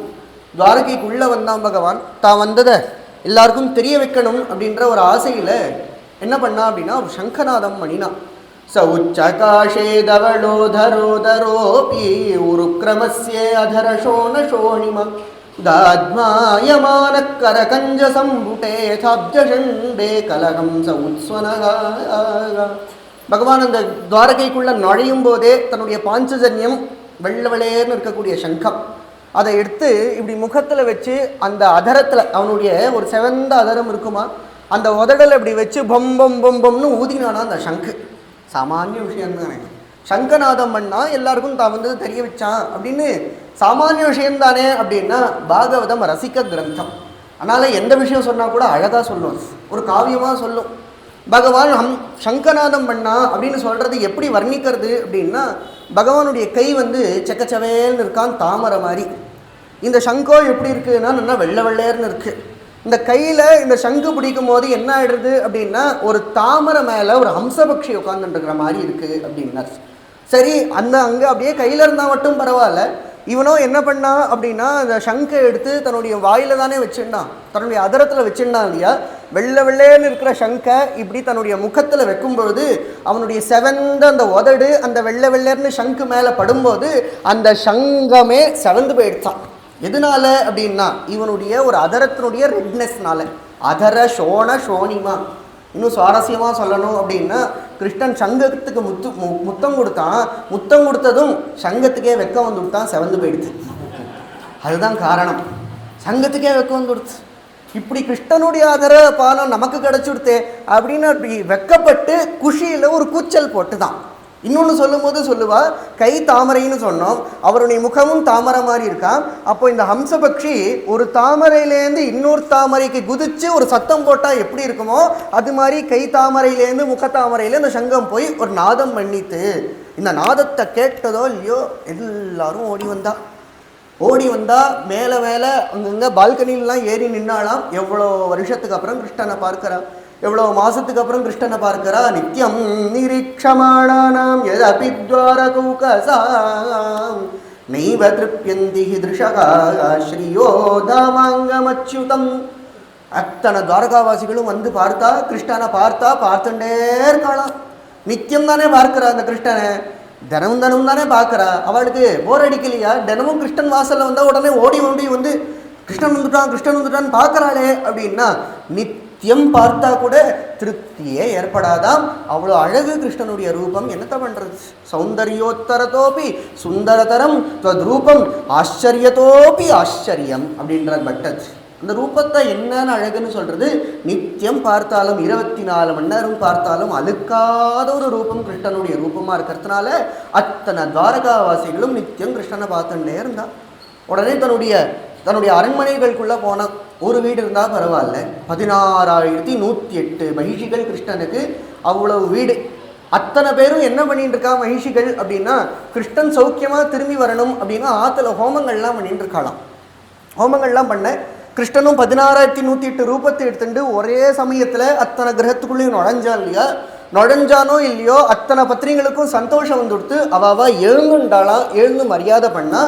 துவாரகைக்குள்ளே வந்தான் பகவான். தான் வந்ததை எல்லாருக்கும் தெரிய வைக்கணும் அப்படின்ற ஒரு ஆசையில் என்ன பண்ணா அப்படின்னா ஒரு சங்கநாதம் பண்ணினான். ச உச்சகாஷே தவளோதரோதரோபி உருக்ரமஸ்யே அதரசோண சோணிமா தாத்மாயமான கரகஞ்ச சம்புட்டே சாப்ஜண்டே கலகம் ச உத்ஸ்வனகா. பகவான் அந்த துவாரகைக்குள்ளே நுழையும் போதே தன்னுடைய பாஞ்சஜன்யம் வெள்ளவெளேர்னு இருக்கக்கூடிய சங்கம் அதை எடுத்து இப்படி முகத்தில் வச்சு அந்த அதரத்தில் அவனுடைய ஒரு செவந்த அதரம் இருக்குமா அந்த உதடலை இப்படி வச்சு பொம்பம் பொம்பம்னு ஊதினானா அந்த சங்கு. சாமானிய விஷயம் தானே, சங்கநாதம் பண்ணால் எல்லாருக்கும் தான் வந்தது தெரிய வச்சான் அப்படின்னு சாமானிய விஷயம்தானே அப்படின்னா பாகவதம் ரசிக்க கிரந்தம். அதனால் எந்த விஷயம் சொன்னால் கூட அழகாக சொல்லும், ஒரு காவியமாக சொல்லும். பகவான் சங்கநாதம் பண்ணா அப்படின்னு சொல்கிறது எப்படி வர்ணிக்கிறது அப்படின்னா பகவானுடைய கை வந்து செக்கச்சவேல்னு இருக்கான் தாமரை மாதிரி. இந்த சங்கோ எப்படி இருக்குதுன்னா நல்லா வெள்ளை வெள்ளையர்னு இருக்குது. இந்த கையில் இந்த சங்கு பிடிக்கும் போது என்ன ஆகிடுது அப்படின்னா ஒரு தாமரை மேலே ஒரு ஹம்சபக்ஷி உட்காந்துட்டுருக்கிற மாதிரி இருக்குது அப்படின்னா சரி. அங்கே அப்படியே கையில் இருந்தால் மட்டும் பரவாயில்ல, இவனோ என்ன பண்ணா அப்படின்னா அந்த சங்கை எடுத்து தன்னுடைய வாயில் தானே வச்சுருந்தான், தன்னுடைய அதரத்தில் வச்சுருந்தான் இல்லையா. வெள்ளை வெள்ளைன்னு இருக்கிற சங்கை இப்படி தன்னுடைய முகத்தில் வைக்கும் பொழுது அவனுடைய செவந்த அந்த உதடு அந்த வெள்ளை வெள்ளைன்னு சங்கு மேலே படும்போது அந்த சங்கமே செவந்து போயிடுச்சான். எதனால அப்படின்னா இவனுடைய ஒரு அதரத்தினுடைய ரெட்னஸ்னால. அதர சோண சோனிமா. இன்னும் சுவாரஸ்யமாக சொல்லணும் அப்படின்னா கிருஷ்ணன் சங்கத்துக்கு முத்தம் கொடுத்தான். முத்தம் கொடுத்ததும் சங்கத்துக்கே வெக்கம் வந்து கொடுத்தான், செவந்து போயிடுச்சு. அதுதான் காரணம், சங்கத்துக்கே வெக்கம் வந்து கொடுத்து. இப்படி கிருஷ்ணனுடைய அதர பானம் நமக்கு கிடச்சி கொடுத்தே அப்படின்னு அப்படி வெக்கப்பட்டு குஷியில் ஒரு கூச்சல் போட்டு தான் இன்னொன்று சொல்லும்போது சொல்லுவா கை தாமரைன்னு சொன்னோம், அவருடைய முகமும் தாமரை மாதிரி இருக்கான். அப்போ இந்த ஹம்சபக்ஷி ஒரு தாமரையிலேருந்து இன்னொரு தாமரைக்கு குதிச்சு ஒரு சத்தம் போட்டால் எப்படி இருக்குமோ அது மாதிரி கை தாமரையிலேருந்து முகத்தாமரையில் இந்த சங்கம் போய் ஒரு நாதம் பண்ணித்து. இந்த நாதத்தை கேட்டதோ இல்லையோ எல்லாரும் ஓடி வந்தா மேலே மேலே அங்கங்கே பால்கனிலாம் ஏறி நின்னாலாம். எவ்வளோ வருஷத்துக்கு அப்புறம் கிருஷ்ணனை பார்க்கிறா, எவ்வளோ மாதத்துக்கு அப்புறம் கிருஷ்ணனை பார்க்கிறா. நித்தியம் நிரீட்சமாணானாம் யதபி துவாரகௌகசாம் நைவ திருப்யந்தி திருஷகா ஸ்ரீயோ தாமாங்கமச்சுதம். அத்தனை துவாரகாவாசிகளும் வந்து பார்த்தா கிருஷ்ணனை பார்த்துட்டே இருக்காளாம். நித்தியம் தானே பார்க்கிறா அந்த கிருஷ்ணனை, தினமும் தானே பார்க்குறா. அவளுக்கு போர் அடிக்கலையா? தினமும் கிருஷ்ணன் வாசலில் வந்தால் உடனே ஓடி வந்து கிருஷ்ணன் வந்துட்டான்னு பார்க்குறாளே அப்படின்னா நித்தியம் பார்த்தா கூட திருப்தியே ஏற்படாதாம். அவ்வளோ அழகு கிருஷ்ணனுடைய ரூபம். என்னத்த பண்ணுறது? சௌந்தர்யோத்தரத்தோப்பி சுந்தரதரம் ரூபம் ஆச்சரியத்தோப்பி ஆச்சரியம் அப்படின்ற பட்டத். அந்த ரூபத்தை என்னன்னு அழகுன்னு சொல்கிறது, நித்தியம் பார்த்தாலும் 24 மணி நேரம் பார்த்தாலும் அழுக்காத ஒரு ரூபம் கிருஷ்ணனுடைய ரூபமாக இருக்கிறதுனால அத்தனை துவாரகாவாசிகளும் நித்தியம் கிருஷ்ணனை பார்த்துட்டே இருந்தான். உடனே தன்னுடைய அரண்மனைகளுக்குள்ளே போனான். ஒரு வீடு இருந்தால் பரவாயில்ல, 16,108 மகிஷிகள் கிருஷ்ணனுக்கு, அவ்வளவு வீடு. அத்தனை பேரும் என்ன பண்ணிட்டு இருக்கா மகிஷிகள் அப்படின்னா, கிருஷ்ணன் சௌக்கியமாக திரும்பி வரணும் அப்படின்னா ஆற்றுல ஹோமங்கள்லாம் பண்ணிட்டு இருக்காளாம். ஹோமங்கள்லாம் பண்ண கிருஷ்ணனும் 16,108 ரூபத்தை எடுத்துட்டு ஒரே சமயத்தில் அத்தனை கிரகத்துக்குள்ளேயும் நுழைஞ்சானோ இல்லையோ அத்தனை பத்னிகளுக்கும் சந்தோஷம் வந்துடுத்து. அவ எழுந்துண்டாளாம். எழுந்து மரியாதை பண்ணா.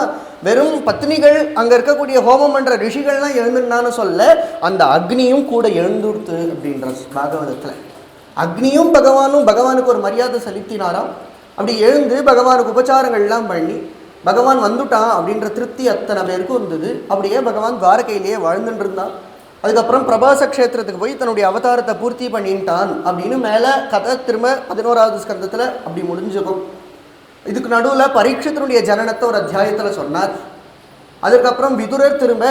வெறும் பத்னிகள் அங்கே இருக்கக்கூடிய ஹோமம் பண்ணுற ரிஷிகள்லாம் எழுந்துட்டான்னு சொல்ல, அந்த அக்னியும் கூட எழுந்துடுத்து அப்படின்ற பாகவதத்தில். அக்னியும் பகவானுக்கு ஒரு மரியாதை செலுத்தினாராம். அப்படி எழுந்து பகவானுக்கு உபச்சாரங்கள்லாம் பண்ணி பகவான் வந்துட்டான் அப்படின்ற திருப்தி அத்தனை பேருக்கும் இருந்தது. அப்படியே பகவான் துவாரகையிலேயே வாழ்ந்துட்டு இருந்தான். அதுக்கப்புறம் பிரபாச க்ஷேத்திரத்துக்கு போய் தன்னுடைய அவதாரத்தை பூர்த்தி பண்ணிட்டான் அப்படின்னு மேலே கதை திரும்ப 11வது ஸ்கந்தத்தில் அப்படி முடிஞ்சுக்கும். இதுக்கு நடுவில் பரீட்சித்தினுடைய ஜனனத்தை ஒரு அத்தியாயத்தில் சொன்னார். அதுக்கப்புறம் விதுரர் திரும்ப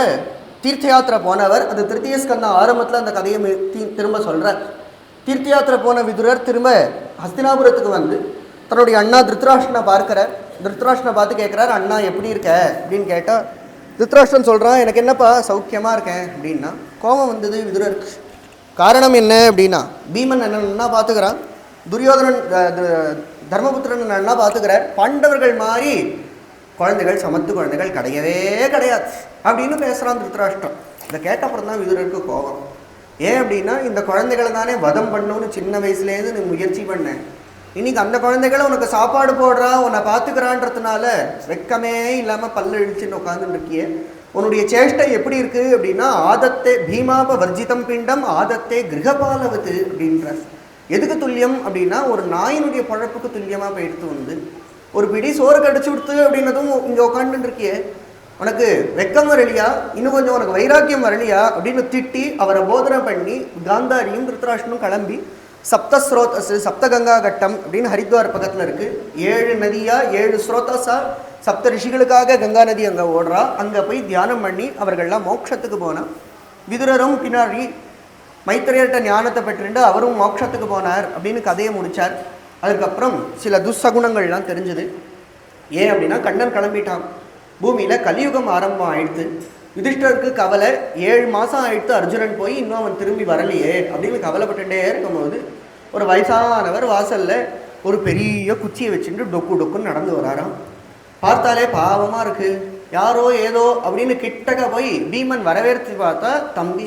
தீர்த்த யாத்திரை போனவர். அது திருத்திய ஸ்கந்தம் ஆரம்பத்தில் அந்த கதையை திரும்ப சொல்கிறார். தீர்த்த யாத்திரை போன விதுரர் திரும்ப ஹஸ்தினாபுரத்துக்கு வந்து தன்னுடைய அண்ணா திருத்தராஷ்டிரனை பார்க்கிறார். திருத்தராஷ்டிரனை பார்த்து கேட்குறாரு, அண்ணா எப்படி இருக்க அப்படின்னு கேட்டால் திருத்தராஷ்டிரன் சொல்கிறான், எனக்கு என்னப்பா சௌக்கியமாக இருக்கேன் அப்படின்னா. கோபம் வந்தது விதுரருக்கு. காரணம் என்ன அப்படின்னா, பீமன் என்னன்னா பார்த்துக்கிறான், துரியோதனன் தர்மபுத்திரன் என்ன பார்த்துக்கிறார். பாண்டவர்கள் மாதிரி குழந்தைகள் சமத்து குழந்தைகள் கிடையவே கிடையாது அப்படின்னு பேசுகிறான் திருத்தராஷ்டிரம். இதை கேட்டப்புறம் தான் விதுரருக்கு கோபம். ஏன் அப்படின்னா, இந்த குழந்தைகளை தானே வதம் பண்ணணும்னு சின்ன வயசுலேருந்து நீ முயற்சி பண்ணேன். இன்னைக்கு அந்த குழந்தைகளை உனக்கு சாப்பாடு போடுறா, உன்னை பார்த்துக்கிறான்றதுனால வெக்கமே இல்லாமல் பல்லு இழிச்சுன்னு உட்காந்துட்டு இருக்கியே. உன்னுடைய சேஷ்டை எப்படி இருக்குது அப்படின்னா, ஆதத்தே பீமாப வர்ஜிதம் பிண்டம் ஆதத்தே கிரகபாலவத்து அப்படின்ற. எதுக்கு துல்லியம் அப்படின்னா, ஒரு நாயினுடைய பழப்புக்கு துல்லியமாக போயிடுத்து வந்து ஒரு பிடி சோறு கடிச்சு கொடுத்து அப்படின்னதும் இங்கே உட்காந்துட்டு இருக்கியே, உனக்கு வெக்கம் வரலையா, இன்னும் கொஞ்சம் உனக்கு வைராக்கியம் வரலையா அப்படின்னு திட்டி அவரை போதனை பண்ணி காந்தாரியும் திருத்தராஷ்டிரனும் கிளம்பி சப்தஸ்ரோதஸ் சப்தகங்கா கட்டம் அப்படின்னு ஹரித்வார் பக்கத்தில் இருக்குது. 7 நதியா 7 ஸ்ரோதஸா 7 ரிஷிகளுக்காக கங்கா நதி அங்கே ஓடுறா. அங்கே போய் தியானம் பண்ணி அவர்கள்லாம் மோட்சத்துக்கு போனான். விதுரரும் பின்னாடி மைத்திரேயர்கிட்ட ஞானத்தை பெற்றுண்டு அவரும் மோட்சத்துக்கு போனார் அப்படின்னு கதையை முடித்தார். அதுக்கப்புறம் சில துஸ்ஸகுணங்கள்லாம் தெரிஞ்சுது. ஏன் அப்படின்னா, கண்ணன் கிளம்பிட்டான். பூமியில் கலியுகம் ஆரம்பம் ஆயிடுத்து. யுதிஷ்டருக்கு கவலை. 7 மாதம் ஆயிடுத்து அர்ஜுனன் போய் இன்னும் அவன் திரும்பி வரலையே அப்படின்னு கவலைப்பட்டுட்டே இருக்கும்போது ஒரு வயசானவர் வாசலில் ஒரு பெரிய குச்சியை வச்சுட்டு டொக்குன்னு நடந்து வராராம். பார்த்தாலே பாவமாக இருக்குது. யாரோ ஏதோ அப்படின்னு கிட்டக்க போய் பீமன் வரவேற்று பார்த்தா தம்பி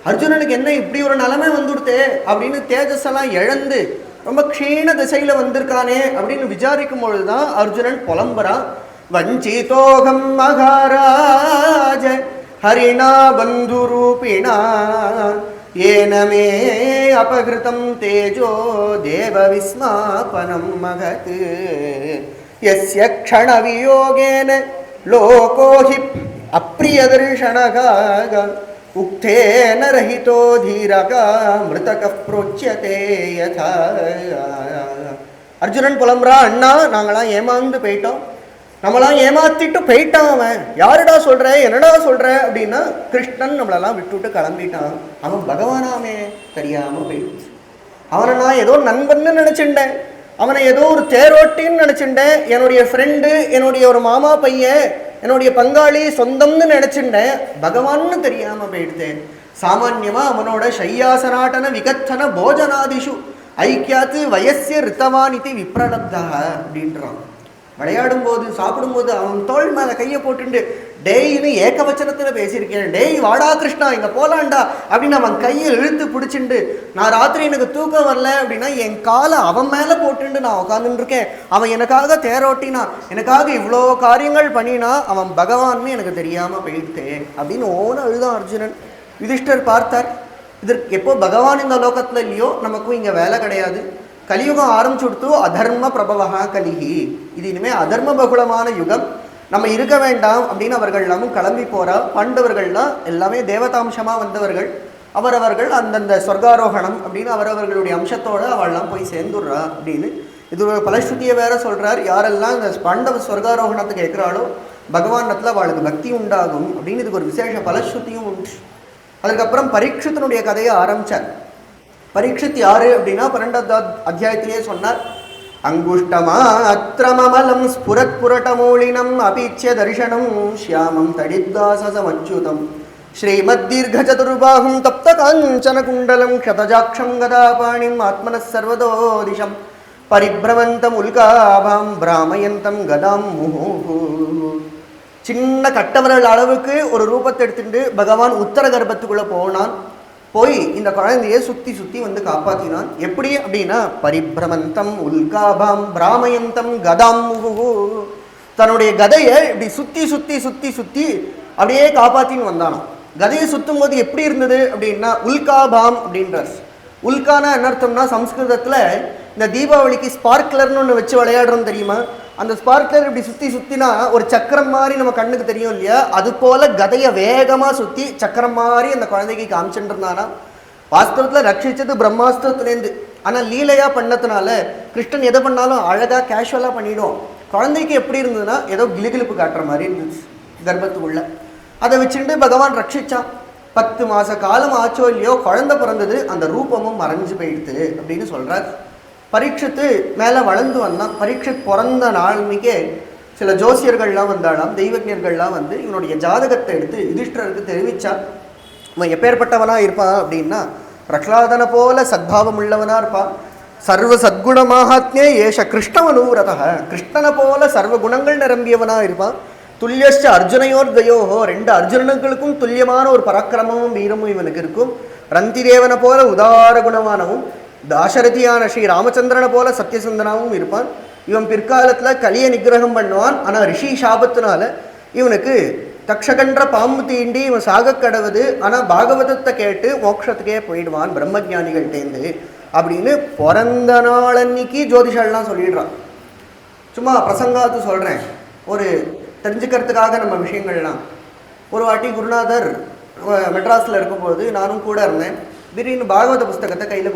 அர்ஜுனனுக்கு என்ன இப்படி ஒரு நிலைமை வந்துடுத்தே அப்படின்னு தேஜஸெல்லாம் இழந்து ரொம்ப க்ஷீண திசையில் வந்திருக்கானே அப்படின்னு விசாரிக்கும் பொழுது தான் அர்ஜுனன் புலம்புறான். வஞ்சிதோகம் மகாராஜ ஹரிணா பந்துரூபிணா ஏனமே அபகிருதம் தேஜோ தேவ விஸ்மாபனம் மகத் யஸ்ய க்ஷண வியோகேன லோகோஹி அப்ரியதர்ஷனகா உக்தேன ரஹிதோ தீரகா மிருதக ப்ரோச்யதே யதா. அர்ஜுனன் புலம்புறா, அண்ணா நாங்களாம் ஏமாந்து போயிட்டோம், நம்மளாம் ஏமாத்திட்டு போயிட்டான். அவன் யாருடா சொல்கிற, என்னடா சொல்கிற அப்படின்னா, கிருஷ்ணன் நம்மளெல்லாம் விட்டுவிட்டு கிளம்பிட்டான். அவன் பகவானாமே தெரியாமல் போயிடுச்சு. அவனை நான் ஏதோ நண்பன்னு நினச்சிட்டேன். அவனை ஏதோ ஒரு தேரோட்டின்னு நினச்சிட்டேன், என்னுடைய ஃப்ரெண்டு, என்னுடைய ஒரு மாமா பையன், என்னுடைய பங்காளி, சொந்தம்னு நினச்சிட்டேன், பகவான்னு தெரியாமல் போயிடுத்தேன். சாமான்யமாக அவனோட ஷையாசனாட்டன விகத்தன போஜனாதிஷு ஐக்கியாத்து வயசிய ரித்தவான் இது விப்ரலப்தா அப்படின்றான். விளையாடும் போது சாப்பிடும்போது அவன் தோல் மேலே கையை போட்டுண்டு டேய்னு ஏகவச்சனத்தில் பேசியிருக்கேன், டேய் வாடா கிருஷ்ணா இங்கே போலாண்டா அப்படின்னு அவன் கையை இழுத்து பிடிச்சிண்டு, நான் ராத்திரி எனக்கு தூக்கம் வரல அப்படின்னா என் காலை அவன் மேலே போட்டுண்டு நான் உட்காந்துட்டு இருக்கேன், அவன் எனக்காக தேரோட்டினா, எனக்காக இவ்வளோ காரியங்கள் பண்ணினா, அவன் பகவான்னு எனக்கு தெரியாமல் போயிட்டேன் அப்படின்னு ஓன அழுதான் அர்ஜுனன். யுதிஷ்டர் பார்த்தார், இதற்கு எப்போ பகவான் இந்த லோகத்தில் இல்லையோ நமக்கும் இங்கே வேலை கிடையாது, கலியுகம் ஆரம்பிச்சு கொடுத்தோ அதர்ம பிரபவகா கலிகி, இது இனிமேல் அதர்ம பகுலமான யுகம், நம்ம இருக்க வேண்டாம் அப்படின்னு அவர்கள் எல்லாமும் கிளம்பி போகிறா. பாண்டவர்கள்லாம் எல்லாமே தேவதாம்சமாக வந்தவர்கள், அவரவர்கள் அந்தந்த சொர்க்காரோகணம் அப்படின்னு அவரவர்களுடைய அம்சத்தோடு அவள்லாம் போய் சேர்ந்துடுறா அப்படின்னு இது ஒரு பலஸ்ருதியை வேற சொல்கிறார். யாரெல்லாம் இந்த பாண்டவ சொர்க்காரோகணத்தை கேட்குறாளோ பகவானத்தில் அவளுக்கு பக்தி உண்டாகும் அப்படின்னு இதுக்கு ஒரு விசேஷ பலஸ்ருதியும் உண்டு. அதுக்கப்புறம் பரீட்சித்தினுடைய கதையை ஆரம்பித்தார். பரீட்சித் யாரு அப்படின்னா 12வது அத்தியாயத்திலேயே சொன்னார், அங்குஷ்டமாத்திரமமலம் ஸ்புரத் புரட்டமூலினம் அபீட்சிய தரிசனம் ஷியாமம் தடித்தாசமச்சுதம் ஸ்ரீமத் தீர்க்க சதுர்பாகும் தப்த காஞ்சன குண்டலம் க்ஷதஜாட்சம் கதாபாணிம் ஆத்மனः சர்வதோதிஷம் பரிப்ரமந்தம் உல்காபாம் பிராமயந்தம் கதாம் முஹு. சின்ன கட்டவரல் அளவுக்கு ஒரு ரூபத்தை எடுத்துட்டு பகவான் உத்தர கர்ப்பத்துக்குள்ளே போனான். போய் இந்த குழந்தையை சுற்றி சுற்றி வந்து காப்பாற்றினான். எப்படி அப்படின்னா பரிப்ரமந்தம் உல்காபாம் பிராமயந்தம் கதாம் முஹு, தன்னுடைய கதையை இப்படி சுற்றி சுற்றி சுற்றி சுற்றி அப்படியே காப்பாற்றின்னு வந்தானான். கதையை சுற்றும் போது எப்படி இருந்தது அப்படின்னா உல்காபாம் அப்படின்றார். உல்கானா என்ன அர்த்தம்னா சம்ஸ்கிருதத்தில் இந்த தீபாவளிக்கு ஸ்பார்க்லர்னு ஒன்று வச்சு விளையாடுறோம் தெரியுமா, அந்த ஸ்பார்க்லர் இப்படி சுற்றி சுற்றினா ஒரு சக்கரம் மாதிரி நம்ம கண்ணுக்கு தெரியும் இல்லையா, அது போல் கதையை வேகமாக சுற்றி சக்கரம் மாதிரி அந்த குழந்தைக்கு காமிச்சுட்டு இருந்தானா. வாஸ்தவத்தில் ரட்சித்தது பிரம்மாஸ்திரத்துலேருந்து, ஆனால் லீலையாக பண்ணதுனால கிருஷ்ணன் எதை பண்ணாலும் அழகாக கேஷுவலாக பண்ணிவிடும். குழந்தைக்கு எப்படி இருந்ததுன்னா ஏதோ கிளுகிழுப்பு காட்டுற மாதிரி இருந்துச்சு கர்ப்பத்துக்குள்ளே. அதை வச்சுட்டு பகவான் ரட்சித்தான். 10 மாத காலம் ஆச்சோ இல்லையோ குழந்தை பிறந்தது, அந்த ரூபமும் மறைஞ்சு போயிடுது அப்படின்னு சொல்கிறார். பரீட்சித்து மேலே வளர்ந்து வந்தான். பரீட்சித் பிறந்த நாள்மிக்கே சில ஜோசியர்கள்லாம் வந்தாலாம், தெய்வஜர்கள்லாம் வந்து இவனுடைய ஜாதகத்தை எடுத்து யுதிஷ்டருக்கு தெரிவித்தா. இவன் எப்பேற்பட்டவனாக இருப்பான் அப்படின்னா பிரகலாதனை போல சத்பாவம் உள்ளவனாக இருப்பான். சர்வ சத்குணமாகாத்மே ஏஷ கிருஷ்ணவனூரத, கிருஷ்ணனை போல சர்வ குணங்கள் நிரம்பியவனாக இருப்பான். துல்லியஸ்ட அர்ஜுனையோர் தயோஹோ, 2 அர்ஜுனனுங்களுக்கும் துல்லியமான ஒரு பராக்கிரமமும் வீரமும் இவனுக்கு இருக்கும். ரந்தி தேவனை போல உதார குணமானவும், தாசரதியான ஸ்ரீ ராமச்சந்திரனை போல சத்தியசந்தனாவும் இருப்பான். இவன் பிற்காலத்தில் கலியை நிகிரகம் பண்ணுவான். ஆனால் ரிஷி சாபத்தினால இவனுக்கு தக்ஷகன்ற பாம்பு தீண்டி இவன் சாக கடவுது. ஆனால் பாகவதத்தை கேட்டு மோட்சத்துக்கே போயிடுவான் பிரம்மஜானிகள்டேந்து அப்படின்னு பிறந்த நாள் அன்னைக்கு ஜோதிஷாலாம் சொல்லிடுறான். சும்மா பிரசங்காத்து சொல்கிறேன், ஒரு தெரிஞ்சுக்கிறதுக்காக நம்ம விஷயங்கள்லாம். ஒரு வாட்டி குருநாதர் மெட்ராஸில் இருக்கும்போது நானும் கூட இருந்தேன். திடீர்னு பாகவத புஸ்தகத்தை கையில்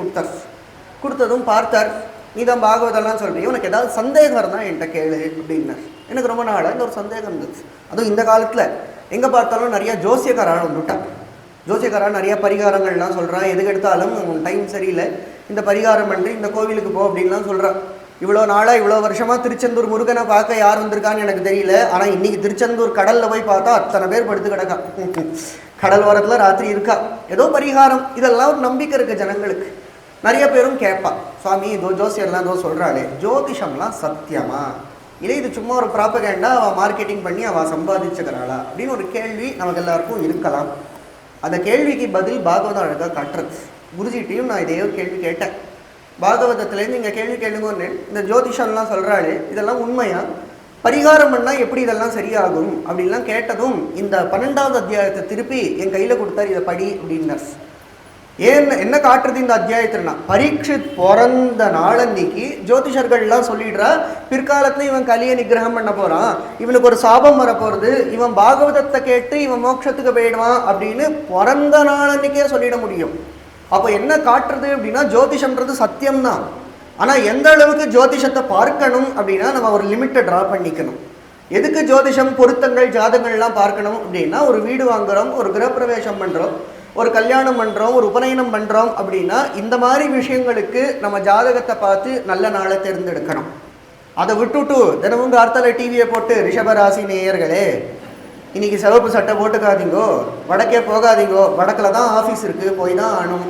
கொடுத்ததும் பார்த்தார், நீ தான் பாகவதெல்லாம் சொல்கிறீங்க, உனக்கு ஏதாவது சந்தேகம் இருந்தால் என்கிட்ட கேளு அப்படின்னார். எனக்கு ரொம்ப நாளாக இந்த ஒரு சந்தேகம் இருந்துச்சு. அதுவும் இந்த காலத்தில் எங்கே பார்த்தாலும் நிறையா ஜோசியக்காரால் வந்துவிட்டான். ஜோசியக்காரால் நிறையா பரிகாரங்கள்லாம் சொல்கிறான். எதுக்கு எடுத்தாலும் டைம் சரியில்லை, இந்த பரிகாரம் பண்ணி இந்த கோவிலுக்கு போ அப்படின்லாம் சொல்கிறான். இவ்வளோ நாளாக இவ்வளோ வருஷமாக திருச்செந்தூர் முருகனை பார்க்க யார் வந்திருக்கான்னு எனக்கு தெரியல. ஆனால் இன்றைக்கி திருச்செந்தூர் கடலில் போய் பார்த்தா அத்தனை பேர் படுத்து கிடக்கா, கடல் ஓரத்தில் ராத்திரி இருக்கா, ஏதோ பரிகாரம். இதெல்லாம் ஒரு நம்பிக்கை இருக்குது ஜனங்களுக்கு. நிறைய பேரும் கேட்பா, சுவாமி இதோ ஜோசியர்லாம் ஏதோ சொல்கிறாளே, ஜோதிஷம்லாம் சத்தியமா இல்லை இது சும்மா ஒரு ப்ராப்பகேண்டா அவள் மார்க்கெட்டிங் பண்ணி அவள் சம்பாதிச்சுக்கிறாளா அப்படின்னு ஒரு கேள்வி நமக்கு எல்லாருக்கும் இருக்கலாம். அந்த கேள்விக்கு பதில் பாகவதம் அழகாக காட்டுறது. குருஜிட்டையும் நான் இதையோ கேள்வி கேட்டேன், பாகவதத்துலேருந்து நீங்கள் கேள்வி கேளுங்கன்னு, இந்த ஜோதிஷம்லாம் சொல்கிறாளே இதெல்லாம் உண்மையா, பரிகாரம் பண்ணால் எப்படி இதெல்லாம் சரியாகும் அப்படின்லாம் கேட்டதும் இந்த 12வது அத்தியாயத்தை திருப்பி என் கையில் கொடுத்தார், இதை படி அப்படின்னார். ஏன் என்ன காட்டுறது இந்த அத்தியாயத்தில்னா, பரீட்சித் பிறந்த நாளன்னைக்கு ஜோதிஷர்கள்லாம் சொல்லிடுறா பிற்காலத்தில் இவன் கலியை நிகிரகம் பண்ண போகிறான், இவனுக்கு ஒரு சாபம் வரப்போகிறது, இவன் பாகவதத்தை கேட்டு இவன் மோட்சத்துக்கு போயிடுவான் அப்படின்னு பிறந்த நாளன்னைக்கே சொல்லிட முடியும். அப்போ என்ன காட்டுறது அப்படின்னா ஜோதிஷம்ன்றது சத்தியம்தான். ஆனால் எந்த அளவுக்கு ஜோதிஷத்தை பார்க்கணும் அப்படின்னா நம்ம ஒரு லிமிட்டை ட்ரா பண்ணிக்கணும். எதுக்கு ஜோதிஷம் பொருத்தங்கள் ஜாதகங்கள்லாம் பார்க்கணும் அப்படின்னா, ஒரு வீடு வாங்குகிறோம், ஒரு கிரகப்பிரவேசம் பண்ணுறோம், ஒரு கல்யாணம் பண்ணுறோம், ஒரு உபநயனம் பண்ணுறோம் அப்படின்னா இந்த மாதிரி விஷயங்களுக்கு நம்ம ஜாதகத்தை பார்த்து நல்ல நாளை தேர்ந்தெடுக்கணும். அதை விட்டுட்டு தினமும் கார்த்தால டிவியை போட்டு ரிஷபராசி நேயர்களே இன்னைக்கு சிவப்பு சட்டை போட்டுக்காதீங்கோ, வடக்கே போகாதீங்கோ, வடக்கில் தான் ஆஃபீஸ் இருக்குது, போய் தான் ஆனும்,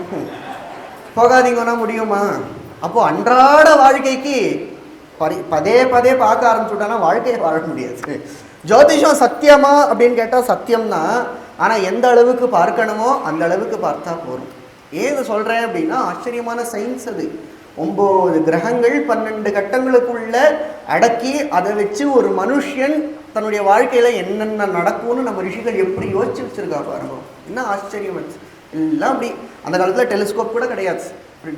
போகாதீங்கன்னா முடியுமா? அப்போது அன்றாட வாழ்க்கைக்கு பதே பதே பார்க்க ஆரம்பிச்சுட்டானா வாழ்க்கையை வாழ முடியாது. ஜோதிஷம் சத்தியமா அப்படின்னு கேட்டால் சத்தியம்தான். ஆனால் எந்த அளவுக்கு பார்க்கணுமோ அந்த அளவுக்கு பார்த்தா போகும். ஏன் சொல்கிறேன் அப்படின்னா ஆச்சரியமான சயின்ஸ் அது. 9 கிரகங்கள் 12 கட்டங்களுக்குள்ள அடக்கி அதை வச்சு ஒரு மனுஷன் தன்னுடைய வாழ்க்கையில் என்னென்ன நடக்கும்னு நம்ம ரிஷிகள் எப்படி யோசிச்சு வச்சுருக்கா பாருங்க. என்ன ஆச்சரியம் வச்சு எல்லாம் அப்படி. அந்த காலத்தில் டெலிஸ்கோப் கூட கிடையாது.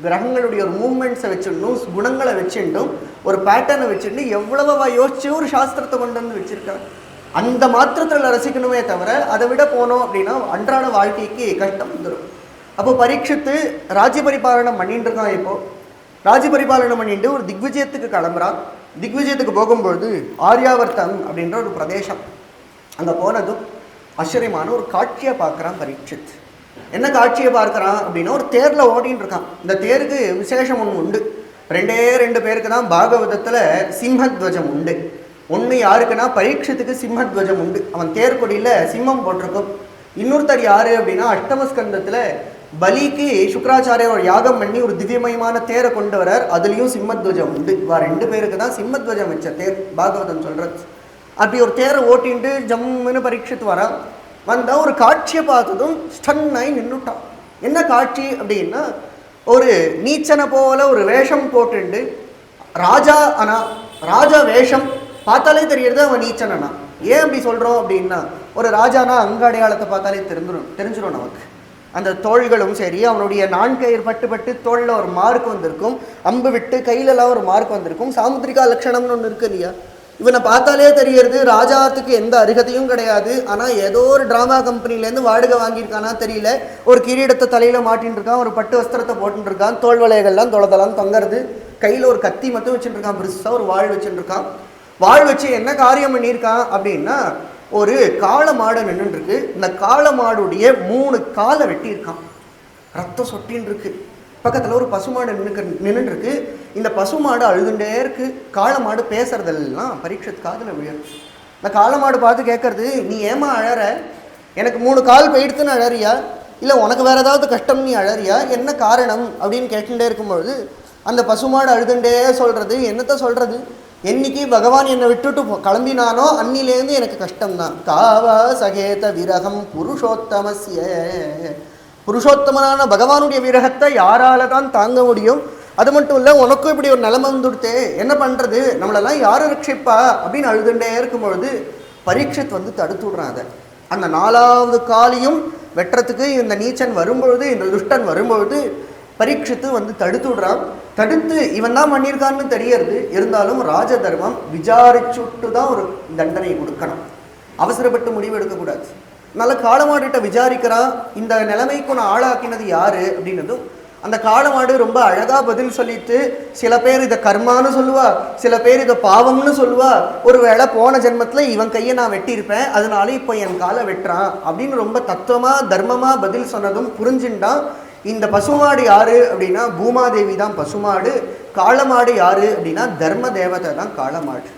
கிரகங்களுடைய ஒரு மூமெண்ட்ஸை வச்சுட்டும் குணங்களை வச்சுட்டும் ஒரு பேட்டர்னை வச்சுட்டு எவ்வளவா யோசிச்சு ஒரு சாஸ்திரத்தை கொண்டு வந்து வச்சுருக்காங்க. அந்த மாத்திரத்தில் ரசிக்கணுமே தவிர அதை விட போனோம் அப்படின்னா அன்றாட வாழ்க்கைக்கு கஷ்டம் வந்துடும். அப்போ பரீட்சித்து ராஜ்ய பரிபாலனம் பண்ணிட்டு இருக்கான். இப்போது ராஜ்ய பரிபாலனம் பண்ணிட்டு ஒரு திக்விஜயத்துக்கு கிளம்புறான். திக்விஜயத்துக்கு போகும்பொழுது ஆர்யாவர்த்தம் அப்படின்ற ஒரு பிரதேசம். அங்கே போனதும் ஆச்சரியமான ஒரு காட்சியை பார்க்குறான் பரீட்சித். என்ன காட்சியை பார்க்குறான் அப்படின்னா ஒரு தேரில் ஓடின்னு இருக்கான். இந்த தேருக்கு விசேஷம் ஒன்று உண்டு. 2 பேருக்கு தான் பாகவதத்தில் சிம்மத்வஜம் உண்டு. ஒன்று யாருக்குன்னா பரீட்சத்துக்கு சிம்மத்வஜம் உண்டு. அவன் தேர்கொடியில் சிம்மம் போட்டிருக்கும். இன்னொருத்தர் யார் அப்படின்னா அஷ்டமஸ்கந்தத்தில் பலிக்கு சுக்கராச்சாரியர் யாகம் பண்ணி ஒரு திவ்யமயமான தேரை கொண்டு வரார். அதுலேயும் சிம்மத்வஜம் உண்டு. 2 பேருக்கு தான் சிம்மத்வஜம் வச்ச தேர் பாகவதம் சொல்கிறது. அப்படி ஒரு தேரை ஓட்டின்ட்டு ஜம்முன்னு பரீட்சித்து வரான். வந்தால் ஒரு காட்சியை பார்த்ததும் ஸ்டன்னாகி நின்றுட்டான். என்ன காட்சி அப்படின்னா ஒரு நீச்சனை போல ஒரு வேஷம் போட்டுண்டு ராஜா. ஆனால் ராஜா வேஷம் பார்த்தாலே தெரியுறது அவன் நீச்சனா. ஏன் அப்படி சொல்கிறோம் அப்படின்னா ஒரு ராஜானா அங்க அடையாளத்தை பார்த்தாலே தெரிஞ்சிடும் நமக்கு. அந்த தோள்களும் சரி, அவனுடைய நான்கயிறு பட்டு தோளில் ஒரு மார்க் வந்திருக்கும், அம்பு விட்டு கையிலலாம் ஒரு மார்க் வந்திருக்கும், சாமுத்திரிகா லட்சணம்னு ஒன்று இருக்கு இல்லையா. இவனை பார்த்தாலே தெரியறது ராஜாத்துக்கு எந்த அருகதையும் கிடையாது. ஆனால் ஏதோ ஒரு ட்ராமா கம்பெனிலேருந்து வாடகை வாங்கியிருக்கானா தெரியல, ஒரு கிரீடத்தை தலையில் மாட்டின்னு இருக்கான், ஒரு பட்டு வஸ்திரத்தை போட்டுன்னு இருக்கான், தோல் வளையங்கள்லாம் தொலைதெல்லாம் தொங்கிறது, கையில் ஒரு கத்தி மட்டும் வச்சுட்டு இருக்கான், பெருசாக ஒரு வாழ் வச்சுட்டு இருக்கான். வாழ் வச்சு என்ன காரியம் பண்ணியிருக்கான் அப்படின்னா ஒரு காளை மாடு நின்றுருக்கு. இந்த காளை மாடுடைய 3 காலை வெட்டியிருக்கான், ரத்தம் சொட்டின்னு இருக்கு. பக்கத்தில் ஒரு பசுமாடு நின்றுருக்கு. இந்த பசுமாடு அழுதுண்டே இருக்கு. காளை மாடு பேசுறதெல்லாம் பரீட்சத் காதில் விழுது. இந்த காளை மாடு பார்த்து கேட்கறது, நீ ஏமா அழற? எனக்கு 3 கால் போயிடுத்துன்னு அழறியா, இல்லை உனக்கு வேற ஏதாவது கஷ்டம் நீ அழறியா, என்ன காரணம் அப்படின்னு கேட்டுட்டே இருக்கும்பொழுது அந்த பசுமாடு அழுதுண்டே சொல்றது, என்னத்த சொல்றது, என்னைக்கு பகவான் என்னை விட்டுட்டு கிளம்பினானோ அன்னிலேருந்து எனக்கு கஷ்டம்தான். காவா சகேத விரகம் புருஷோத்தமஸ்ய, புருஷோத்தமனான பகவானுடைய விரகத்தை யாரால தான் தாங்க முடியும்? அது மட்டும் இல்லை, உனக்கும் இப்படி ஒரு நிலைமை வந்துடுத்தே, என்ன பண்ணுறது, நம்மளெல்லாம் யாரை ரட்சிப்பா அப்படின்னு அழுதுண்டே இருக்கும்பொழுது பரீட்சித் தடுத்து விடுறான். அதை அந்த 4வது காலையும் வெட்டுறதுக்கு இந்த நீச்சன் வரும்பொழுது, இந்த துஷ்டன் வரும்பொழுது பரீட்சித்து தடுத்து விடுறான். தடுத்து இவன் தான் பண்ணியிருக்கான்னு தெரியறது. இருந்தாலும் ராஜ தர்மம் விசாரிச்சுட்டு தான் ஒரு தண்டனை கொடுக்கணும். அவசரப்பட்டு முடிவு எடுக்கக்கூடாது. நல்ல காளமாடுகிட்ட விசாரிக்கிறான், இந்த நிலைமைக்கு நான் ஆளாக்கினது யாரு அப்படின்னதும் அந்த காளமாடு ரொம்ப அழகா பதில் சொல்லிட்டு, சில பேர் இதை கர்மான்னு சொல்லுவா, சில பேர் இதை பாவம்னு சொல்லுவா, ஒரு வேளை போன ஜென்மத்துல இவன் கையை நான் வெட்டியிருப்பேன், அதனால இப்போ என் காலை வெட்டுறான் அப்படின்னு ரொம்ப தத்துவமா தர்மமா பதில் சொன்னதும் புரிஞ்சுட்டான். இந்த பசுமாடு யாரு அப்படின்னா பூமாதேவி தான் பசுமாடு. காளமாடு யாரு அப்படின்னா தர்ம தேவதை தான் காளமாடு.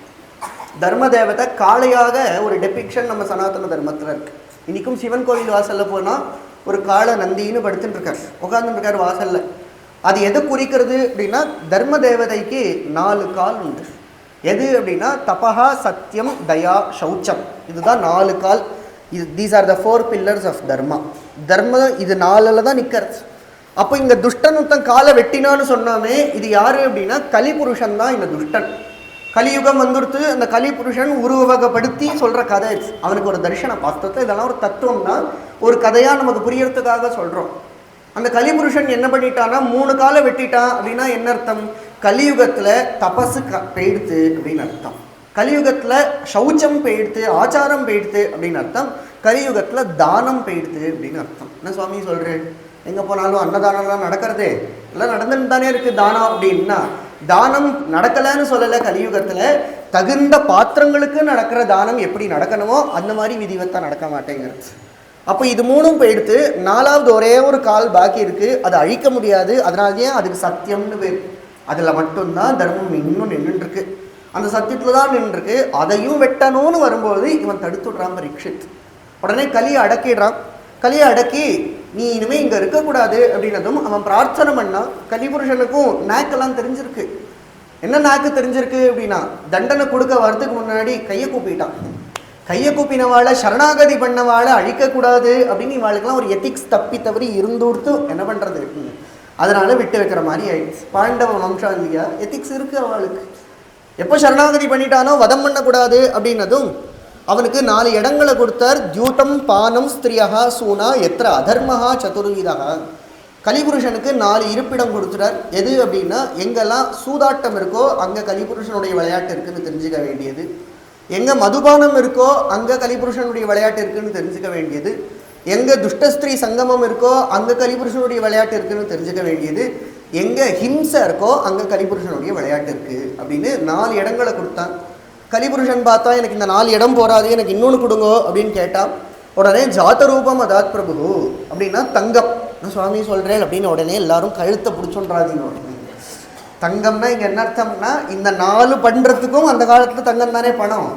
தர்ம தேவதை காளையாக ஒரு டெபிக்ஷன் நம்ம சனாதன தர்மத்தில் இருக்கு. இன்னைக்கும் சிவன் கோவில் வாசல்ல போனால் ஒரு காளை நந்தின்னு படுத்துட்டு இருக்கார், உட்கார்ந்துட்டு இருக்கார் வாசல்ல. அது எது குறிக்கிறது அப்படின்னா தர்ம தேவதைக்கு 4 கால் உண்டு. எது அப்படின்னா தபஹா, சத்தியம், தயா, சௌச்சம், இதுதான் 4 கால். These are the 4 pillars of dharma. தர்மம் இது 4ல் தான் நிற்கிறது. அப்போ இங்கே துஷ்டன் காலை வெட்டினான்னு சொன்னாமே, இது யாரு அப்படின்னா கலிபுருஷன் தான். இந்த துஷ்டன் கலியுகம் வந்துடுத்து. அந்த கலிபுருஷன் உருவகப்படுத்தி சொல்கிற கதை. அவனுக்கு ஒரு தரிசனம், வாஸ்தவத்தை இதெல்லாம் ஒரு தத்துவம் தான், ஒரு கதையாக நமக்கு புரியறதுக்காக சொல்கிறோம். அந்த கலிபுருஷன் என்ன பண்ணிட்டான்னா 3 காலை வெட்டிட்டான் அப்படின்னா என்ன அர்த்தம்? கலியுகத்தில் தபசு பெய்டுத்து அப்படின்னு அர்த்தம். கலியுகத்தில் சௌச்சம் பெய்டுத்து, ஆச்சாரம் பெய்டுத்து அப்படின்னு அர்த்தம். கலியுகத்தில் தானம் பெய்டுத்து அப்படின்னு அர்த்தம். என்ன சுவாமி சொல்கிறேன்? எங்கே போனாலும் அன்னதானம்லாம் நடக்கிறதே, எல்லாம் நடந்துன்னு தானே இருக்குது. தானம் அப்படின்னா தானம் நடக்கலைன்னு சொல்லலை. கலியுகத்தில் தகுந்த பாத்திரங்களுக்கு நடக்கிற தானம் எப்படி நடக்கணுமோ அந்த மாதிரி விதிவத்தான் நடக்க மாட்டேங்கிறது. அப்போ இது மூணும் போயிடுத்து, நாலாவது ஒரே ஒரு கால் பாக்கி இருக்குது, அதை அழிக்க முடியாது. அதனாலேயே அதுக்கு சத்தியம்னு பேர். அதில் மட்டும்தான் தர்மம் இன்னும் நின்றுருக்கு, அந்த சத்தியத்தில் தான் நின்றுருக்கு. அதையும் வெட்டணும்னு வரும்போது இவன் தடுத்துடுறான் பரீட்சித். உடனே கலியை அடக்கிடுறான். கலியை அடக்கி நீ இனிமேல் இங்கே இருக்கக்கூடாது அப்படின்னதும் அவன் பிரார்த்தனை பண்ணான். கலிபுருஷனுக்கும் நாக்கெல்லாம் தெரிஞ்சிருக்கு. என்ன நாக்கு தெரிஞ்சிருக்கு அப்படின்னா, தண்டனை கொடுக்க வரதுக்கு முன்னாடி கையை கூப்பிட்டான். கையை கூப்பினவாளை சரணாகதி பண்ணவாளை அழிக்கக்கூடாது அப்படின்னு இவாளுக்கெல்லாம் ஒரு எத்திக்ஸ் தப்பி தவறி இருந்துடுத்து என்ன பண்ணுறது, அதனால விட்டு வைக்கிற மாதிரி ஆயிடுச்சு. பாண்டவ வம்சம் இல்லையா, எத்திக்ஸ் இருக்குது அவளுக்கு. எப்போ சரணாகதி பண்ணிட்டானோ வதம் பண்ணக்கூடாது அப்படின்னதும் அவனுக்கு 4 இடங்களை கொடுத்தார். தியூட்டம் பானம் ஸ்திரியா சூனா எத்திர அதர்மஹா சதுர்விதா. கலிபுருஷனுக்கு 4 இருப்பிடம் கொடுத்துட்டார். எது அப்படின்னா, எங்கெல்லாம் சூதாட்டம் இருக்கோ அங்கே கலிபுருஷனுடைய விளையாட்டு இருக்குன்னு தெரிஞ்சுக்க வேண்டியது, எங்கே மதுபானம் இருக்கோ அங்கே கலிபுருஷனுடைய விளையாட்டு இருக்குன்னு தெரிஞ்சுக்க வேண்டியது, எங்கே துஷ்டஸ்திரீ சங்கமம் இருக்கோ அங்கே கலிபுருஷனுடைய விளையாட்டு இருக்குன்னு தெரிஞ்சுக்க வேண்டியது, எங்கே ஹிம்சை இருக்கோ அங்கே கலிபுருஷனுடைய விளையாட்டு இருக்குது அப்படின்னு 4 இடங்களை கொடுத்தான். கலிபுருஷன் பார்த்தா எனக்கு இந்த 4 இடம் போகாது, எனக்கு இன்னொன்று கொடுங்கோ அப்படின்னு கேட்டான். உடனே ஜாத்தரூபம் அதாத் பிரபு அப்படின்னா தங்கம், நான் சுவாமி சொல்கிறேன் அப்படின்னு உடனே எல்லாரும் கழுத்தை பிடிச்சோன்றாதீங்க. தங்கம்னா இங்கே என்ன அர்த்தம்னா, இந்த 4 பண்ணுறதுக்கும் அந்த காலத்தில் தங்கம் தானே பணம்.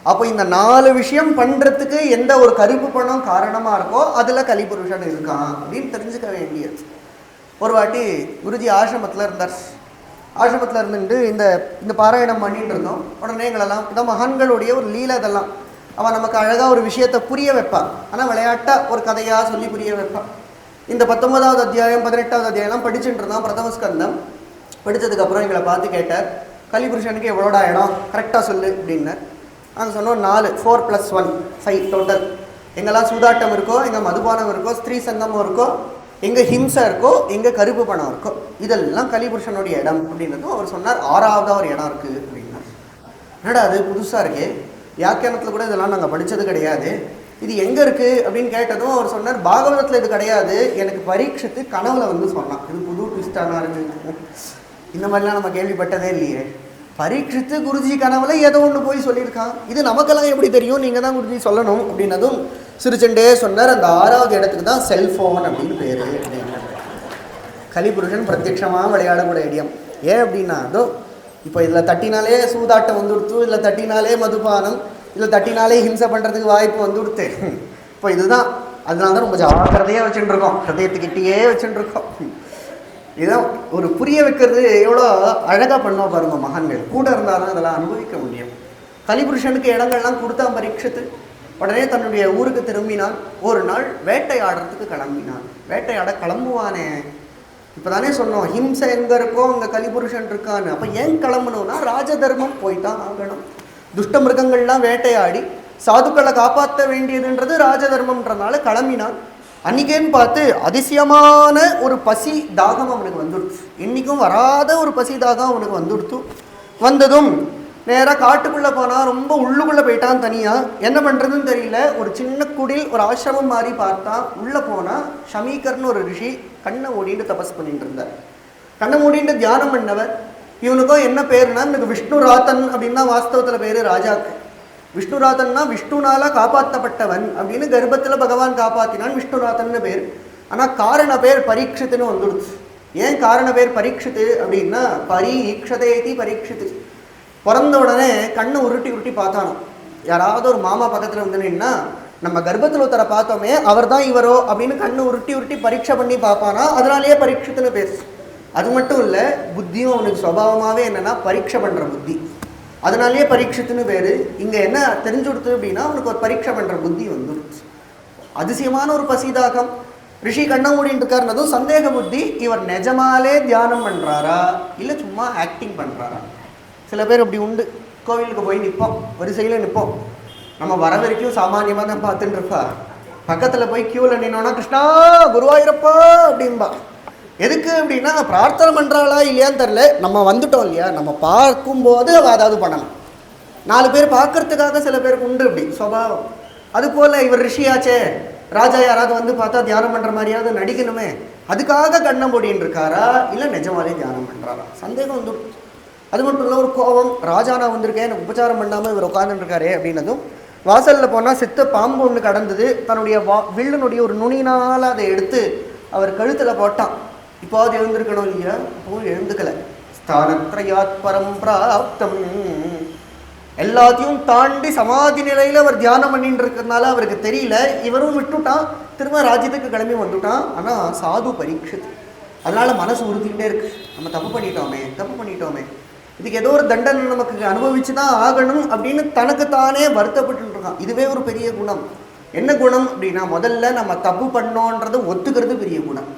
அப்போ இந்த 4 விஷயம் பண்ணுறதுக்கு எந்த ஒரு கருப்பு பணம் காரணமாக இருக்கோ அதில் கலிபுருஷன் இருக்கான் அப்படின்னு தெரிஞ்சுக்க வேண்டியது. ஒரு வாட்டி குருஜி ஆசிரமத்தில் இருந்தார். ஆசிரமத்தில் இருந்துட்டு இந்த பாராயணம் பண்ணிட்டு இருந்தோம். உடனே எங்களெல்லாம் இதான் மகான்களுடைய ஒரு லீலை. அதெல்லாம் அவன் நமக்கு அழகாக ஒரு விஷயத்தை புரிய வைப்பான். ஆனால் விளையாட்டாக ஒரு கதையாக சொல்லி புரிய வைப்பான். இந்த 19வது அத்தியாயம் 18வது அத்தியாயம்லாம் படிச்சுட்டு இருந்தான், பிரதம ஸ்கந்தம். படித்ததுக்கப்புறம் எங்களை பார்த்து கேட்டார், கலிபுருஷனுக்கு எவ்வளோடா இடம் கரெக்டாக சொல்லு அப்படின்னார். நாங்கள் சொன்னோம் 4, 4 + 1 5 டோட்டல். எங்கெல்லாம் சூதாட்டம் இருக்கோ, எங்கே மதுபானம் இருக்கோ, ஸ்திரீ சங்கமம் இருக்கோ, எங்கே ஹிம்சை இருக்கோ, எங்கே கருப்பு பணம் இருக்கோ, இதெல்லாம் கலிபுருஷனுடைய இடம் அப்படின்னதும் அவர் சொன்னார் 6வது ஒரு இடம் இருக்குது அப்படின்னார். என்னடா அது புதுசாக இருக்கே, வியாக்கியானத்தில் கூட இதெல்லாம் நாங்கள் படித்தது கிடையாது, இது எங்கே இருக்குது அப்படின்னு கேட்டதும் அவர் சொன்னார் பாகவதத்தில் இது கிடையாது, எனக்கு பரீட்சித்து கனவுல வந்து சொன்னான். இது புது ட்விஸ்டானா இருக்கு, இந்த மாதிரிலாம் நம்ம கேள்விப்பட்டதே இல்லையே. பரீட்சித்து குருஜி கனவுல ஏதோ ஒன்று போய் சொல்லியிருக்கான், இது நமக்கெல்லாம் எப்படி தெரியும், நீங்கள் தான் குருஜி சொல்லணும் அப்படின்னதும் சிரிச்சண்டே சொன்னார், அந்த 6வது இடத்துக்கு தான் செல்ஃபோன் அப்படின்னு பேர் அப்படின்னு. கலிபுருஷன் பிரத்யட்சமாக விளையாடக்கூடிய இடம். ஏன் அப்படின்னா, அதோ இப்போ இதில் தட்டினாலே சூதாட்டம் வந்துடுத்து, இதில் தட்டினாலே மதுபானம், இதில் தட்டினாலே ஹிம்சை பண்ணுறதுக்கு வாய்ப்பு வந்துடுத்து. இப்போ இதுதான், அதனால தான் ரொம்ப ஜாக்கிரதையாக வச்சுட்டுருக்கோம், ஹதயத்துக்கிட்டேயே வச்சுட்டுருக்கோம். இதான் ஒரு புரிய வைக்கிறது எவ்வளோ அழகாக பண்ணோம் பாருங்க மகான்கள். கூட இருந்தால் தான் அதெல்லாம் அனுபவிக்க முடியும். கலிபுருஷனுக்கு இடங்கள்லாம் கொடுத்தான் பரீட்சித்து. உடனே தன்னுடைய ஊருக்கு திரும்பினான். ஒரு நாள் வேட்டையாடுறதுக்கு கிளம்பினான். வேட்டையாட கிளம்புவானே, இப்போ தானே சொன்னோம் ஹிம்சை எங்கே இருக்கோ அங்கே கலிபுருஷன் இருக்கான்னு. அப்போ ஏன் கிளம்பணும்னா ராஜதர்மம் போய்தான் ஆகணும். துஷ்ட மிருகங்கள்லாம் வேட்டையாடி சாதுக்களை காப்பாற்ற வேண்டியதுன்றது ராஜதர்மம்ன்றனால கிளம்பினான். அன்றைக்கேன்னு பார்த்து அதிசயமான ஒரு பசி தாகம் அவனுக்கு வந்துடுச்சு. இன்றைக்கும் வராத ஒரு பசி தாகம் அவனுக்கு வந்துடுத்து. வந்ததும் நேராக காட்டுக்குள்ளே போனால், ரொம்ப உள்ளுக்குள்ளே போயிட்டான் தனியாக. என்ன பண்ணுறதுன்னு தெரியல. ஒரு சின்ன குடில், ஒரு ஆசிரமம் மாதிரி பார்த்தான். உள்ளே போனால் ஷமீகர்னு ஒரு ரிஷி கண்ணை மூடிட்டு தபஸ் பண்ணிட்டு இருந்தார். கண்ணை மூடிட்டு தியானம் பண்ணவர். இவனுக்கும் என்ன பேருனா, எனக்கு விஷ்ணுராதன் அப்படின்னு தான் வாஸ்தவத்தில் பேர் ராஜாக்கு. விஷ்ணுராதன்னா விஷ்ணுனால காப்பாற்றப்பட்டவன் அப்படின்னு கர்ப்பத்தில் பகவான் காப்பாற்றினான், விஷ்ணுராதன்னு பேர். ஆனால் காரண பேர் பரீட்சித்துன்னு வந்துடுச்சு. ஏன் காரண பேர் பரீட்சித்து அப்படின்னா, பரீட்சதேதி பரீட்சித்து. பிறந்த உடனே கண்ணை உருட்டி உருட்டி பார்த்தானோ. யாராவது ஒரு மாமா பக்கத்தில் வந்துன்னா, நம்ம கர்ப்பத்தில் ஒருத்தரை பார்த்தோமே அவர் தான் இவரோ அப்படின்னு கண்ணை உருட்டி உருட்டி பரீட்சை பண்ணி பார்ப்பானா, அதனாலேயே பரீட்சித்துன்னு பேர். அது மட்டும் இல்லை, புத்தியும் அவனுக்கு சுபாவமாகவே என்னென்னா பரீட்சை பண்ணுற புத்தி, அதனாலேயே பரீட்சித்துன்னு பேர். இங்கே என்ன தெரிஞ்சு கொடுத்து அப்படின்னா, அவனுக்கு ஒரு பரீட்சை பண்ணுற புத்தி வந்துடுச்சு. அதிசயமான ஒரு பசிதாகம். ரிஷி கண்ணை மூடின்னு இருக்காருனதும் சந்தேக புத்தி, இவர் நிஜமாலே தியானம் பண்ணுறாரா இல்லை சும்மா ஆக்டிங் பண்ணுறாரா. சில பேர் அப்படி உண்டு. கோவிலுக்கு போய் நிற்போம், வரிசையில் நிற்போம், நம்ம வர வரைக்கும் சாமானியமாக தான் பார்த்துட்டு இருப்பா. பக்கத்தில் போய் க்யூவில் நின்னோன்னா கிருஷ்ணா குருவாயூரப்பா அப்படின்பா. எதுக்கு அப்படின்னா, பிரார்த்தனை பண்ணுறாளா இல்லையான்னு தெரில, நம்ம வந்துட்டோம் இல்லையா, நம்ம பார்க்கும்போது அவள் அதாவது பண்ணலாம். 4 பேர் பார்க்கறதுக்காக சில பேருக்கு உண்டு அப்படி சுபாவம். அதுபோல் இவர் ரிஷியாச்சே, ராஜா யாராவது வந்து பார்த்தா தியானம் பண்ணுற மாதிரியாவது நடிக்கணுமே, அதுக்காக கண்ணை மூடின்னு இருக்காரா இல்லை நிஜமாலே தியானம் பண்ணுறாரா, சந்தேகம் வந்துடும். அது மட்டும் இல்லை, ஒரு கோபம், ராஜா நான் வந்திருக்கேன் எனக்கு உபச்சாரம் பண்ணாமல் இவர் உட்காந்துருக்காரே அப்படின்னதும் வாசலில் போனால் செத்த பாம்பு ஒன்று கடந்தது. தன்னுடைய வில்லுனுடைய ஒரு நுனினால் அதை எடுத்து அவர் கழுத்தில் போட்டான். இப்போது எழுந்திருக்கணும் இல்லையா? அப்போது எழுந்துக்கலை. ஸ்தானத்ரயாத் பரம் பிராப்தம், எல்லாத்தையும் தாண்டி சமாதி நிலையில் அவர் தியானம் பண்ணிட்டு இருக்கிறதுனால அவருக்கு தெரியல. இவரும் விட்டுட்டான், திரும்ப ராஜ்யத்துக்கு கிளம்பி வந்துட்டான். ஆனால் சாது பரீட்சித், அதனால மனசு உறுத்திக்கிட்டே இருக்கு, நம்ம தப்பு பண்ணிட்டோமே, இதுக்கு ஏதோ ஒரு தண்டனை நமக்கு அனுபவிச்சு தான் ஆகணும் அப்படின்னு தனக்குத்தானே வருத்தப்பட்டு இருக்கான். இதுவே ஒரு பெரிய குணம். என்ன குணம் அப்படின்னா, முதல்ல நம்ம தப்பு பண்ணோன்றதை ஒத்துக்கிறது பெரிய குணம்.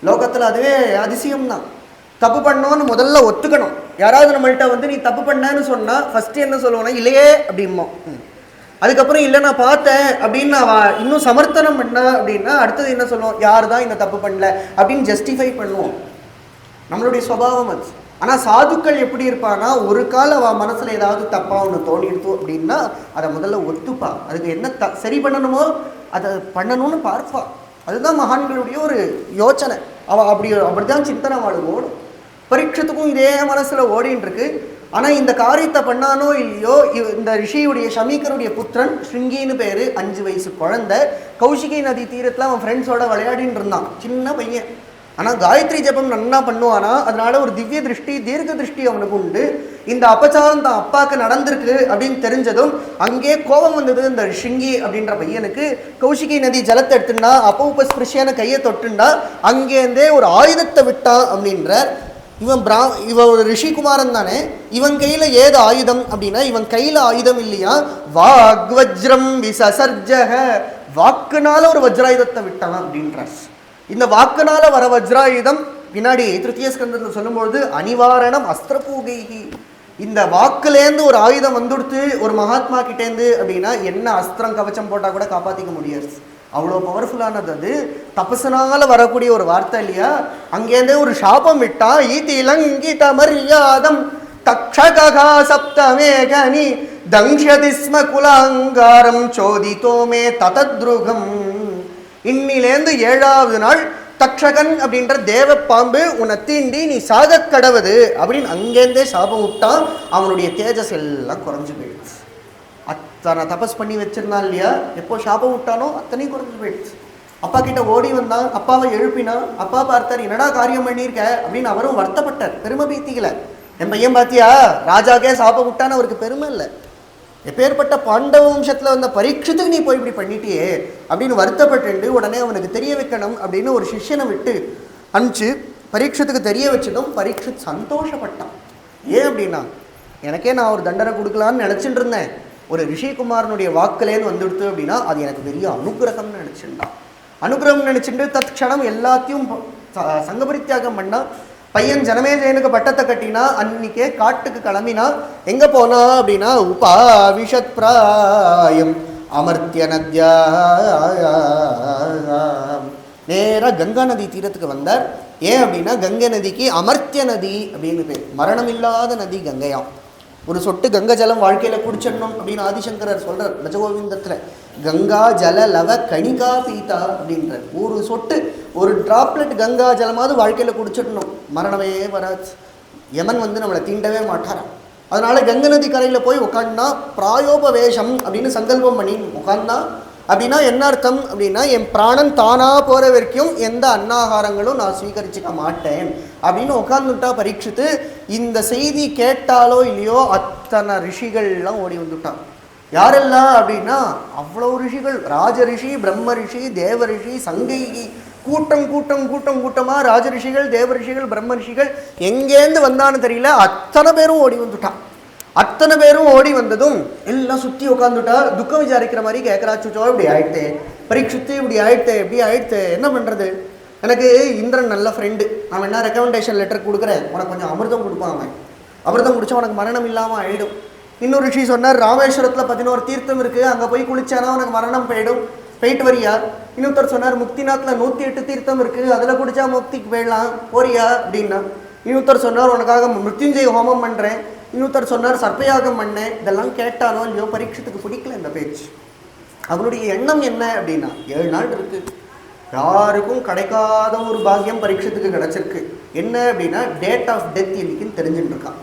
லோகத்தில் அதுவே அதிசயம்தான். தப்பு பண்ணோன்னு முதல்ல ஒத்துக்கணும். யாராவது நம்மள்கிட்ட வந்து நீ தப்பு பண்ணேன்னு சொன்னால் ஃபஸ்ட்டு என்ன சொல்லுவோன்னா, இல்லையே அப்படிம்போம். அதுக்கப்புறம் இல்லை நான் பார்த்தேன் அப்படின்னு நான் இன்னும் சமர்த்தனம் பண்ண அப்படின்னா அடுத்தது என்ன சொல்லுவோம், யார் தான் இந்த தப்பு பண்ணல அப்படின்னு ஜஸ்டிஃபை பண்ணுவோம். நம்மளுடைய சுபாவம் அது. ஆனால் சாதுக்கள் எப்படி இருப்பான்னா, ஒரு கால மனசில் ஏதாவது தப்பாக ஒன்று தோணிடுத்து அப்படின்னா அதை முதல்ல ஒத்துப்பா, அதுக்கு என்ன சரி பண்ணணுமோ அதை பண்ணணும்னு பார்ப்பா. அதுதான் மகான்களுடைய ஒரு யோசனை. அப்படிதான் சிந்தனை வாழ்வு ஓடும். பரீட்சத்துக்கும் இதே மனசில் ஓடின்னு இருக்கு. ஆனால் இந்த காரியத்தை பண்ணானோ இல்லையோ, இந்த ரிஷியுடைய ஷமீக்கருடைய புத்திரன் ஸ்ருங்கின்னு பேர், 5 வயசு குழந்தை, கௌஷிகை நதி தீரத்தில் அவன் ஃப்ரெண்ட்ஸோட விளையாடின்னு இருந்தான், சின்ன பையன். ஆனால் காயத்ரி ஜபம் நன்னா பண்ணுவானா, அதனால ஒரு திவ்ய திருஷ்டி, தீர்க்க திருஷ்டி அவனுக்கு உண்டு. இந்த அபச்சாரம் தான் அப்பாவுக்கு நடந்திருக்கு அப்படின்னு தெரிஞ்சதும் அங்கே கோபம் வந்தது இந்த ஷிங்கி அப்படின்ற பையனுக்கு. கௌஷிகை நதி ஜலத்தை எடுத்துட்டா, அப்போ ஸ்பிருஷியான கையை தொட்டுண்டா, அங்கேருந்தே ஒரு ஆயுதத்தை விட்டான் அப்படின்ற. இவன் ஒரு ரிஷிகுமாரன் தானே, இவன் கையில் ஏது ஆயுதம் அப்படின்னா, இவன் கையில் ஆயுதம் இல்லையா, வாக்வஜ்ரம் விசசர்ஜக, வாக்குனால ஒரு வஜ்ராயுதத்தை விட்டான் அப்படின்றார். இந்த வாக்குனால வர வஜ்ராயுதம் பின்னாடி திருத்திய ஸ்கந்தத்தில் சொல்லும்பொழுது அனிவாரணம் அஸ்திரபூகைகி, இந்த வாக்குலேருந்து ஒரு ஆயுதம் வந்துடுத்து ஒரு மகாத்மா கிட்டேருந்து அப்படின்னா என்ன அஸ்திரம் கவச்சம் போட்டால் கூட காப்பாற்றிக்க முடியாது. அவ்வளோ பவர்ஃபுல்லானது அது. தபசுனால வரக்கூடிய ஒரு வார்த்தை இல்லையா. அங்கேருந்தே ஒரு சாபம் விட்டா, ஈதி லங்கித மரியாதம் தக்ஷகா சப்தமேகனி தங்ஷதி ஸ்ம குலாங்காரம் சோதித்தோமே ததத்ருகம். இன்னிலேருந்து 7வது நாள் தக்ஷகன் அப்படின்ற தேவ பாம்பு உன்னை தீண்டி நீ சாக கடவுது அப்படின்னு அங்கேருந்தே சாபம் விட்டான். அவனுடைய தேஜஸ் எல்லாம் குறைஞ்சு போயிடுச்சு. அத்தனை தபஸ் பண்ணி வச்சிருந்தான் இல்லையா, எப்போ சாபம் விட்டானோ அத்தனையும் குறைஞ்சு போயிடுச்சு. அப்பா கிட்ட ஓடி வந்தான், அப்பாவை எழுப்பினான். அப்பா பார்த்தார், என்னடா காரியம் பண்ணியிருக்க அப்படின்னு. அவரும் வருத்தப்பட்டார், பெருமை பீத்திக்கல. என் பையன் பார்த்தியா ராஜாக்கே சாபம் விட்டான்னு அவருக்கு பெருமை இல்லை. எப்பேற்பட்ட பாண்டவ வம்சத்தில் வந்த பரீட்சத்துக்கு நீ போய் இப்படி பண்ணிட்டியே அப்படின்னு வருத்தப்பட்டு உடனே அவனுக்கு தெரிய வைக்கணும் அப்படின்னு ஒரு சிஷ்யனை விட்டு அனுப்பிச்சு பரீட்சத்துக்கு தெரிய வச்சதும் பரீட்சித் சந்தோஷப்பட்டான். ஏன் அப்படின்னா, எனக்கே நான் ஒரு தண்டனை கொடுக்கலான்னு நினச்சிட்டு இருந்தேன், ஒரு ரிஷிகுமாரனுடைய வாக்குலேன்னு வந்துடுத்து அப்படின்னா அது எனக்கு பெரிய அனுகிரகம்னு நினச்சிட்டான். அனுகிரகம் நினச்சிட்டு தத் க்ஷணம் எல்லாத்தையும் சங்கபரித்தியாகம் பண்ணால். பையன் ஜனமேஜயனுக்கு பட்டத்தை கட்டினா, அன்னைக்கே காட்டுக்கு கிளம்பினா. எங்கே போனா அப்படின்னா, உபாவிஷத் பிராயம் அமர்த்திய நத்யா, நேராக கங்கா நதி தீரத்துக்கு வந்தார். ஏன் அப்படின்னா, கங்கை நதிக்கு அமர்த்திய நதி அப்படின்னு பேர், மரணம் இல்லாத நதி கங்கையாம். ஒரு சொட்டு கங்கை ஜலம் வாழ்க்கையில் குடிச்சிடணும் அப்படின்னு ஆதிசங்கரர் சொல்கிறார் பஜகோவிந்தத்தில். கங்கா ஜல லவ கணிகா பீதா அப்படின்ற ஒரு சொட்டு, ஒரு டிராப்லெட் கங்கா ஜலமாவது வாழ்க்கையில் குடிச்சிடணும், மரணமே வராது, யமன் வந்து நம்மளை தீண்டவே மாட்டாராம். அதனால் கங்கை நதி கரையில் போய் உட்காந்துனா பிராயோபவேஷம் அப்படின்னு சங்கல்பம் பண்ணி உட்காந்தா அப்படின்னா என்ன அர்த்தம் அப்படின்னா, என் பிராணன் தானாக போகிற வரைக்கும் எந்த அன்னாகாரங்களும் நான் ஸ்வீகரிச்சிக்க மாட்டேன் அப்படின்னு உட்காந்துட்டா பரீட்சித்து. இந்த செய்தி கேட்டாலோ இல்லையோ அத்தனை ரிஷிகள்லாம் ஓடி வந்துட்டான். யாரெல்லாம் அப்படின்னா, அவ்வளோ ரிஷிகள், ராஜ ரிஷி, பிரம்ம ரிஷி, தேவ ரிஷி, சங்கைகி, கூட்டம் கூட்டம் கூட்டம் கூட்டமாக ராஜ ரிஷிகள், தேவ ரிஷிகள், பிரம்ம ரிஷிகள் எங்கேருந்து வந்தான்னு தெரியல, அத்தனை பேரும் ஓடி வந்துட்டான். அத்தனை பேரும் ஓடி வந்ததும் எல்லாம் சுற்றி உட்காந்துட்டா. துக்கம் விசாரிக்கிற மாதிரி கேட்குறா, சுச்சோ இப்படி ஆயிடுத்து, பரீட்சித்து இப்படி ஆயிடுத்து, எப்படி ஆயிடுத்து, என்ன பண்ணுறது, எனக்கு இந்திரன் நல்ல ஃப்ரெண்டு, அவன் என்ன ரெக்கமெண்டேஷன் லெட்டர் கொடுக்குறேன், உனக்கு கொஞ்சம் அமிர்தம் கொடுப்பான், அவன் அமிர்தம் குடித்தா உனக்கு மரணம் இல்லாமல் ஆகிடும். இன்னொரு ரிஷி சொன்னார், ராமேஸ்வரத்தில் 11 தீர்த்தம் இருக்குது, அங்கே போய் குளிச்சானா உனக்கு மரணம் போயிடும், போயிட்டு வரியா. இன்னொருத்தர் சொன்னார், முக்திநாத்தில் 108 தீர்த்தம் இருக்குது, அதில் குடித்தா முக்திக்கு போயிடலாம், போறியா அப்படின்னா. இன்னொருத்தர் சொன்னார், உனக்காக மிருத்யுஞ்சய ஹோமம் பண்ணுறேன். இன்னொருத்தர் சொன்னார், சர்ப்பயாகம் பண்ணேன். இதெல்லாம் கேட்டானோ இல்லையோ பரீட்சத்துக்கு பிடிக்கல இந்த பேச்சு. அவனுடைய எண்ணம் என்ன அப்படின்னா, 7 நாள் இருக்குது, யாருக்கும் கிடைக்காத ஒரு பாக்கியம் பரீட்சத்துக்கு கிடச்சிருக்கு. என்ன அப்படின்னா, டேட் ஆஃப் டெத் இன்னைக்குன்னு தெரிஞ்சுட்டு இருக்கான்.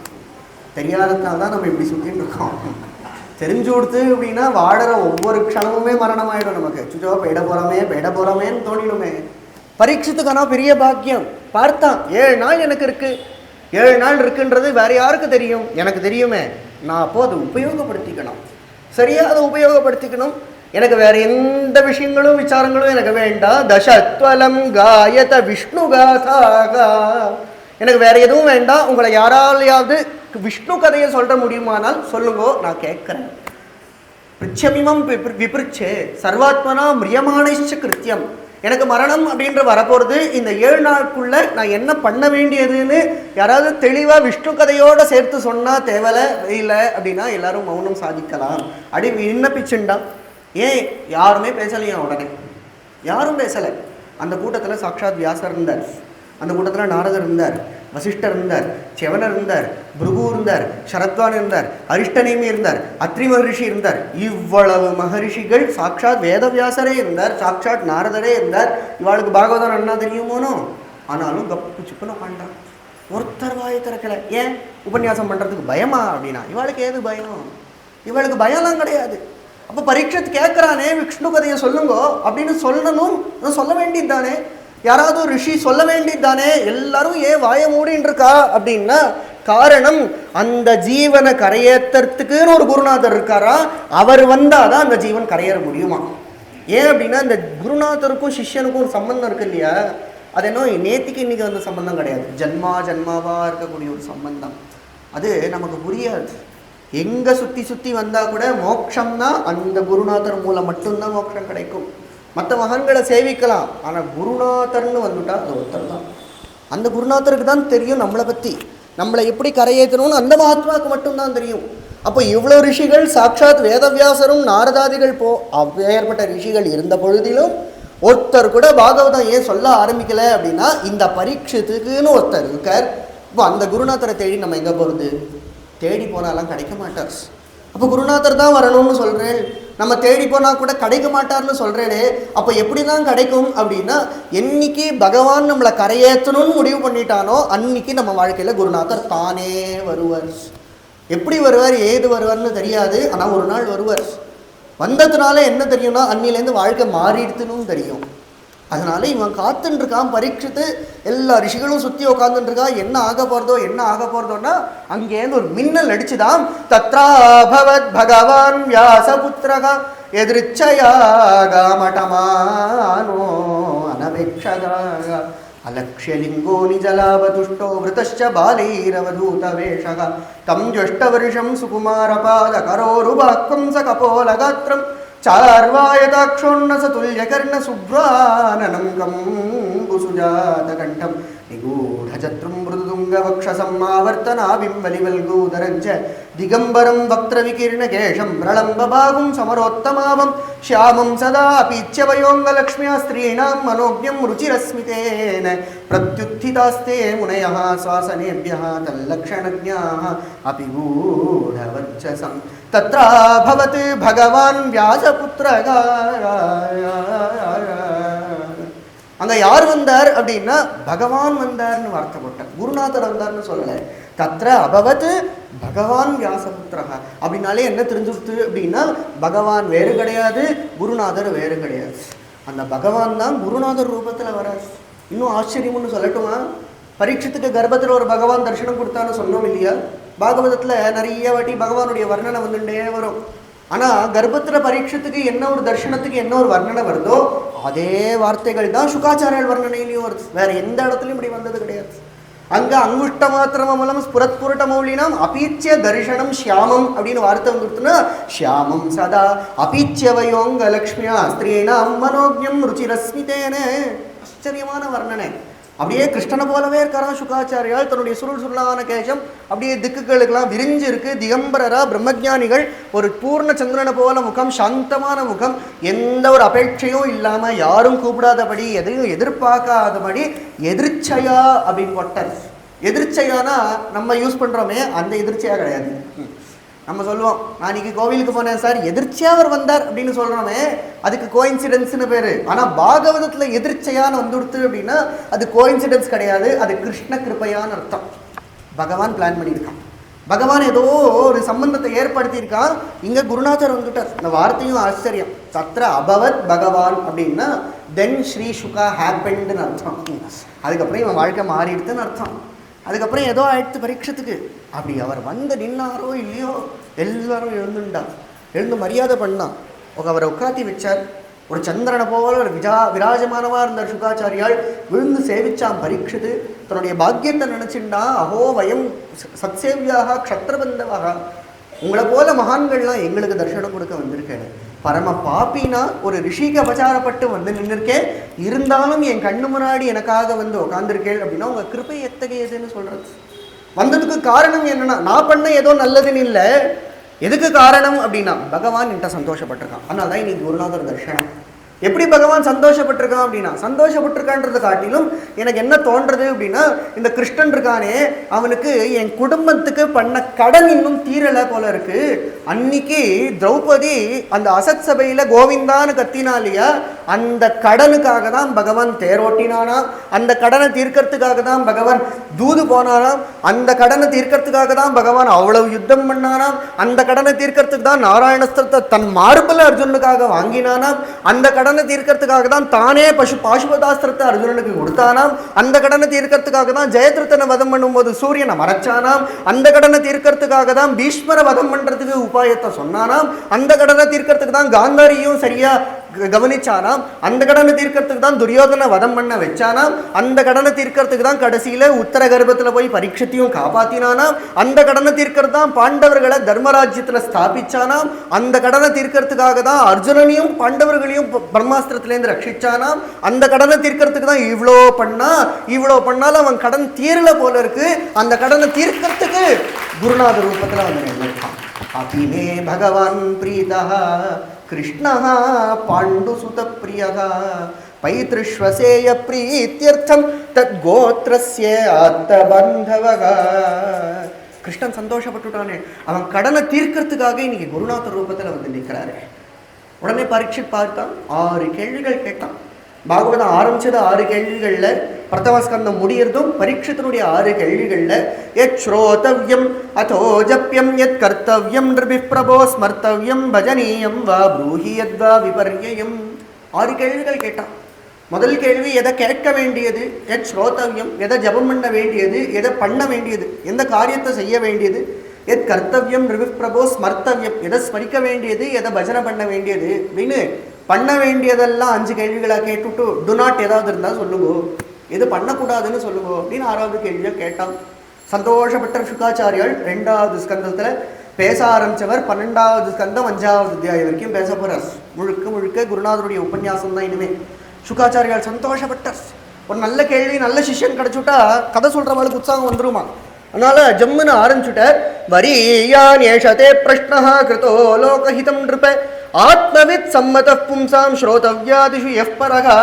தெரியாததுனால தான் நம்ம இப்படி சுற்றிட்டு இருக்கோம். தெரிஞ்சு கொடுத்து அப்படின்னா வாழற ஒவ்வொரு க்ஷணமுமே மரணம் ஆயிடும் நமக்கு. சுஜோ போயிட போகிறோமேன்னு தோணிடுமே. பரீட்சித்துக்கான பெரிய பாக்கியம் பார்த்தான். 7 நாள் எனக்கு இருக்கு. 7 நாள் இருக்குன்றது வேற யாருக்கு தெரியும்? எனக்கு தெரியுமே. நான் அப்போ அதை உபயோகப்படுத்திக்கணும், சரியா அதை உபயோகப்படுத்திக்கணும். எனக்கு வேற எந்த விஷயங்களும் விசாரங்களும் எனக்கு வேண்டாம். தசத்வலம் காயத விஷ்ணு காதாக, எனக்கு வேற எதுவும் வேண்டாம். உங்களை யாராலையாவது விஷ்ணு கதையை சொல்ற முடியுமானால் சொல்லுங்கோ, நான் கேட்கிறேன். பிரிச்சமிமம் விபிருச்சே சர்வாத்மனா மிரியமானிச்ச கிருத்தியம். எனக்கு மரணம் அப்படின்ற வரப்போகிறது. இந்த 7 நாளுக்குள்ள நான் என்ன பண்ண வேண்டியதுன்னு யாராவது தெளிவாக விஷ்ணு கதையோடு சேர்த்து சொன்னால் தேவலை இல்லை அப்படின்னா எல்லாரும் மௌனம் சாதிக்கலாம் அப்படி விண்ணப்பிச்சுண்டா. ஏன் யாருமே பேசலையா? உடனே யாரும் பேசலை. அந்த கூட்டத்தில் சாட்சாத் வியாசர் இருந்தார், அந்த கூட்டத்தில் நாரதர் இருந்தார், வசிஷ்டர் இருந்தார், செவனர் இருந்தார், பிருகு இருந்தார், சரத்வான் இருந்தார், அரிஷ்டநேமி இருந்தார், அத்ரி மகரிஷி இருந்தார். இவ்வளவு மகரிஷிகள், சாட்சாத் வேதவியாசரே இருந்தார், சாட்சாத் நாரதரே இருந்தார். இவாளுக்கு பாகவதம் என்ன தெரியுமோனோ, ஆனாலும் கப்பு சிப்புன்னு உட்காண்டான். ஒருத்தர் வாயை திறக்கலை. ஏன்? உபன்யாசம் பண்ணுறதுக்கு பயமா அப்படின்னா இவாளுக்கு ஏது பயம்? இவளுக்கு பயம்லாம் கிடையாது. அப்போ பரீட்சத்து கேட்குறானே விஷ்ணு கதையை சொல்லுங்கோ அப்படின்னு சொல்லணும், சொல்ல வேண்டியது தானே. யாராவது ஒரு ரிஷி சொல்ல வேண்டியது தானே. எல்லாரும் ஏன் வாய மூடின்னு இருக்கா அப்படின்னா காரணம், அந்த ஜீவனை கரையேற்றுறதுக்குன்னு ஒரு குருநாதர் இருக்காரா, அவர் வந்தாதான் அந்த ஜீவன் கரையேற முடியுமா. ஏன் அப்படின்னா இந்த குருநாதருக்கும் சிஷ்யனுக்கும் ஒரு சம்பந்தம் இருக்கு இல்லையா, அது என்ன நேத்திக்கு இன்னைக்கு வந்த சம்பந்தம் கிடையாது, ஜன்மாவா இருக்கக்கூடிய ஒரு சம்பந்தம். அது நமக்கு புரியாது. எங்கே சுற்றி வந்தால் கூட மோட்சம்னா அந்த குருநாதர் மூலம் மட்டும்தான் மோட்சம் கிடைக்கும். மற்ற மகன்களை சேவிக்கலாம், ஆனால் குருநாதர்னு வந்துட்டா அது ஒருத்தர் தான். அந்த குருநாதருக்கு தான் தெரியும் நம்மளை பற்றி, நம்மளை எப்படி கரையேற்றணும்னு அந்த மகாத்மாவுக்கு மட்டும்தான் தெரியும். அப்போ இவ்வளோ ரிஷிகள், சாட்சாத் வேதவியாசரும் நாரதாதிகள் அப்பேற்பட்ட ரிஷிகள் இருந்த பொழுதிலும் ஒருத்தர் கூட பாகவதம் ஏன் சொல்ல ஆரம்பிக்கலை அப்படின்னா இந்த பரீட்சத்துக்குன்னு ஒருத்தர் இருக்கார். இப்போ அந்த குருநாதரை தேடி நம்ம எங்கே போகிறது? தேடி போனாலாம் கிடைக்க மாட்டார். அப்போ குருநாதர் தான் வரணும்னு சொல்கிறேன், நம்ம தேடி போனால் கூட கிடைக்க மாட்டார்னு சொல்கிறேனே. அப்போ எப்படி தான் கிடைக்கும் அப்படின்னா, என்னைக்கு பகவான் நம்மளை கரையேற்றணும்னு முடிவு பண்ணிட்டானோ அன்னைக்கு நம்ம வாழ்க்கையில் குருநாதர் தானே வருவார். எப்படி வருவார், ஏது வருவார்னு தெரியாது, ஆனால் ஒரு நாள் வருவார். வந்ததுனால என்ன தெரியும்னா அன்னிலேருந்து வாழ்க்கை மாறிடுதுன்னு தெரியும். அதனால இவன் காத்துன்னு இருக்கான். பரீட்சித்து எல்லா ரிஷிகளும் சுற்றி உட்காந்துருக்கா. என்ன ஆக போகிறதோன்னா அங்கேருந்து ஒரு மின்னல் அடிச்சுதான். தத்ராபவத் பகவான் வியாசபுத்திரகா எதிர்ச்சயாகமடமானோ அனவேட்சகா அலக்ஷ்யலிங்கோ நிஜலாவதுஷ்டோ விருதश्च பாலைரவதூதவேஷக தம் ஜஷ்டவர்ஷம் சுகுமாரபாதகரோருபாக்கம் சகபோலகாத்ரம் चार्वायताक्षोन्नसतुल्यकर्णशुभ्राननं गम्बुसुजातकण्ठं निगूढचत्रुं मृदुदुङ्गवक्षसं आवर्तनाबिम्बलिवल्गूदरञ्च दिगम्बरं वक्त्रविकीर्णकेशं प्रलम्बबाहुं समरोत्तमावं श्यामं सदा पीच्यवयोङ्गलक्ष्म्या स्त्रीणां मनोज्ञं रुचिरस्मितेन प्रत्युत्थितास्ते मुनयः स्वासनेभ्यः तल्लक्षणज्ञाः अपि गूढवर्चसं तत्राभवत् भगवान् व्यासपुत्रः. அங்கே யார் வந்தார் அப்படின்னா பகவான் வந்தார்னு வார்த்தை போட்டார், குருநாதர் வந்தார்னு சொல்லலை. தத்ர அபவத் பகவான் வியாசபுத்திரகா அப்படின்னாலே என்ன தெரிஞ்சுடுத்து அப்படின்னா பகவான் வேறு கிடையாது, குருநாதர் வேறு கிடையாது. அந்த பகவான் தான் குருநாதர் ரூபத்தில் வரார். இன்னும் ஆச்சரியம்னு சொல்லட்டுமா, பரீட்சத்துக்கு கர்ப்பத்தில் ஒரு பகவான் தரிசனம் கொடுத்தான்னு சொன்னோம் இல்லையா. பாகவதத்தில் நிறைய வாட்டி பகவானுடைய வர்ணனை வந்துட்டே வரும். ஆனால் கர்ப்பத்தில் பரீட்சத்துக்கு என்ன ஒரு தர்சனத்துக்கு என்ன ஒரு வர்ணனை வருதோ அதே வார்த்தைகள் தான் சுகாச்சாரியர் வர்ணனையிலையும் வருது. வேற எந்த இடத்துலையும் இப்படி வந்தது கிடையாது. அங்கே அங்குஷ்ட மாத்திரமலம் ஸ்புரத்புருட்ட மௌலினம் அபீச்சிய தரிசனம் ஷியாமம் அப்படின்னு வார்த்தை வந்துடுத்துன்னா ஷியாமம் சதா அபீச்சிய வயோங்க லக்ஷ்மியா ஸ்திரீனாம் மனோஜ்யம் ருச்சிரஸ்மிதேன. ஆச்சரியமான வர்ணனை. அப்படியே கிருஷ்ணனை போலவே இருக்காராம் சுகாச்சாரியால். தன்னுடைய சுருளான கேசம் அப்படியே திக்குகளுக்கெல்லாம் விரிஞ்சு இருக்கு. திகம்பரரா பிரம்மஜானிகள், ஒரு பூர்ண சந்திரனை போல முகம், சாந்தமான முகம், எந்த ஒரு அபேட்சையும் இல்லாமல் யாரும் கூப்பிடாதபடி எதையும் எதிர்பார்க்காதபடி எதிர்ச்சையா அப்படின்னு போட்டார். எதிர்ச்சையானா நம்ம யூஸ் பண்ணுறோமே அந்த எதிர்ச்சையா கிடையாது. நம்ம சொல்லுவோம் நான் இன்னைக்கு கோவிலுக்கு போனேன் சார், எதிர்ச்சியாக அவர் வந்தார் அப்படின்னு சொல்கிறோமே அதுக்கு கோயின்சிடென்ஸ்னு பேர். ஆனால் பாகவதத்தில் எதிர்ச்சையான வந்துடுத்து அப்படின்னா அது கோயின்சிடென்ஸ் கிடையாது, அது கிருஷ்ண கிருப்பையான அர்த்தம். பகவான் பிளான் பண்ணியிருக்கான். பகவான் ஏதோ ஒரு சம்பந்தத்தை ஏற்படுத்தியிருக்கான். இங்கே குருநாதர் வந்துட்டார். இந்த வார்த்தையும் ஆச்சரியம். தத்ர அபவத் பகவான் அப்படின்னா தென் ஸ்ரீ சுகா ஹேப்பன்டுன்னு அர்த்தம். அதுக்கப்புறம் இவன் வாழ்க்கை மாறிடுதுன்னு அர்த்தம். அதுக்கப்புறம் ஏதோ ஆயிடுத்து பரீட்சத்துக்கு. அப்படி அவர் வந்து நின்னாரோ இல்லையோ எல்லாரும் எழுந்துட்டான். எழுந்து மரியாதை பண்ணான். அவரை உட்காத்தி வச்சார். ஒரு சந்திரனை போல ஒரு விராஜமானவா இருந்த சுகாச்சாரியால் விழுந்து சேவிச்சான் பரீட்சித்து. தன்னுடைய பாக்கியத்தை நினைச்சுண்டா, அஹோ வயம் சத்சேவியாக க்ஷத்ரபந்தவாக, உங்களை போல மகான்கள்லாம் எங்களுக்கு தர்சனம் கொடுக்க வந்திருக்கேன். பரம பாப்பினா ஒரு ரிஷிக்கு அபச்சாரப்பட்டு வந்து நின்றுருக்கேன், இருந்தாலும் என் கண்ணு முன்னாடி எனக்காக வந்து உட்காந்துருக்கேன் அப்படின்னா உங்கள் கிருபை எத்தகையதுன்னு சொல்கிறது. வந்ததுக்கு காரணம் என்னன்னா, நான் பண்ண ஏதோ நல்லதுன்னு இல்லை. எதுக்கு காரணம் அப்படின்னா பகவான் என்கிட்ட சந்தோஷப்பட்டிருக்கான். அதனால தான் இன்னைக்கு குருநாதர் தர்ஷனம். எப்படி பகவான் சந்தோஷப்பட்டிருக்கான் அப்படின்னா, சந்தோஷப்பட்டிருக்கான்றதை காட்டிலும் எனக்கு என்ன தோன்றது அப்படின்னா, இந்த கிருஷ்ணன் இருக்கானே அவனுக்கு என் குடும்பத்துக்கு பண்ண கடன் இன்னும் தீரலை போல இருக்கு. அன்னைக்கு திரௌபதி அந்த அசத் சபையில கோவிந்தான்னு கத்தினாலியா, அந்த கடனுக்காக தான் பகவான் தேரோட்டினானாம். அந்த கடனை தீர்க்கறதுக்காக தான் பகவான் தூது போனானாம். அந்த கடனை தீர்க்கறதுக்காக தான் பகவான் அவ்வளவு யுத்தம் பண்ணானாம். அந்த கடனை தீர்க்கறதுக்கு தான் நாராயணஸ்திரத்தை தன் மார்பல அர்ஜுனுக்காக வாங்கினானாம். அந்த கடனை தீர்க்கறதுக்காக தான் தானே பாசுபதாஸ்திரத்தை அர்ஜுனனுக்கு கொடுத்தானாம். அந்த கடனை தீர்க்கறதுக்காக தான் ஜெயத்ரதனை வதம் பண்ணும்போது சூரியனை மறைச்சானாம். அந்த கடனை தீர்க்கறதுக்காக தான் பீஷ்மரை வதம் பண்றதுக்கு உபாயத்தை சொன்னானாம். அந்த கடனை தீர்க்கறதுக்கு தான் காந்தாரியும் சரியா கவனிச்சானாம். அந்த கடனை தீர்க்கறதுக்கு தான் துரியோதனை வதம் பண்ண வச்சானாம். அந்த கடனை தீர்க்கறதுக்கு தான் கடைசியில உத்தர கர்ப்பத்தில் போய் பரீட்சத்தையும் காப்பாத்தினானாம். அந்த கடனை தீர்க்கறது தான் பாண்டவர்களை தர்மராஜ்யத்தில் ஸ்தாபிச்சானாம். அந்த கடனை தீர்க்கறதுக்காக தான் அர்ஜுனனையும் பாண்டவர்களையும் பிரம்மாஸ்திரத்திலேருந்து ரட்சிச்சானாம். அந்த கடனை தீர்க்கறதுக்கு தான் இவ்வளோ பண்ணாலும் அவன் கடன் தீரல போல இருக்கு. அந்த கடனை தீர்க்கறதுக்கு குருநாத ரூபத்தில் வந்து நின்றுட்டான். அபிமே பகவான் பிரீதா கிருஷ்ணः பாண்டுசுத பிரியः பைத்ருஷ்வசேய பிரீத்யர்த்தம் தத்கோத்ரஸ்ய ஆத்தபந்தவக. கிருஷ்ணன் சந்தோஷப்பட்டுட்டானே, அவன் கடனை தீர்க்கறதுக்காக இன்னைக்கு குருநாதர் ரூபத்தில் வந்து நிற்கிறாரு. உடனே பரீட்சித் பார்த்தான். 6 கேள்விகள் கேட்டான். பாகவதம் ஆரம்பிச்சது 6 கேள்விகளில், பிரதமஸ்கந்தம் முடியறதும் பரீட்சித்தினுடைய 6 கேள்விகளில் எத் ஸ்ரோதவ்யம் அதோ ஜப்யம் எத் கர்த்தவ்யம் நிருபிப் பிரபோ ஸ்மர்த்தவ்யம் பஜனீயம் வா ப்ரூஹி யத்வா விபர்யம். 6 கேள்விகள் கேட்டான். முதல் கேள்வி எதை கேட்க வேண்டியது, எத் ஸ்ரோதவ்யம் எதை ஜபம் பண்ண வேண்டியது, எதை பண்ண வேண்டியது, எந்த காரியத்தை செய்ய வேண்டியது, எத் கர்த்தவ்யம் நிருபிப் பிரபோ ஸ்மர்த்தவ்யம் எதை ஸ்மரிக்க வேண்டியது, எதை பஜனை பண்ண வேண்டியது அப்படின்னு பண்ண வேண்டியதெல்லாம் 5 கேள்விகளாக கேட்டுவிட்டு டு நாட் ஏதாவது இருந்தால் சொல்லுங்க, எது பண்ணக்கூடாதுன்னு சொல்லுங்க அப்படின்னு 6வது கேள்வியை கேட்டான். சந்தோஷப்பட்ட சுகாச்சாரியால் 2வது ஸ்கந்தத்தில் பேச ஆரம்பித்தவர் 12வது ஸ்கந்தம் 5வது அத்தியாயம் வரைக்கும் பேச போகிறார். முழுக்க குருநாதருடைய உபன்யாசம் தான் இனிமேல். சுகாச்சாரியால் சந்தோஷப்பட்டார். ஒரு நல்ல கேள்வி, நல்ல சிஷ்யன் கிடச்சுட்டா கதை சொல்கிறவங்களுக்கு உற்சாகம் வந்துருமா. அதனால ஜம்முன்னு ஆரம்பிச்சுட்டார். வரியான் ஏஷதே பிரஷ்னஹ கிருதோ லோகஹிதம் நிருப ஆத்மவித் சம்மத பும்சாம் ஸ்ரோதவ்யாதிஷு யஃப் பரகா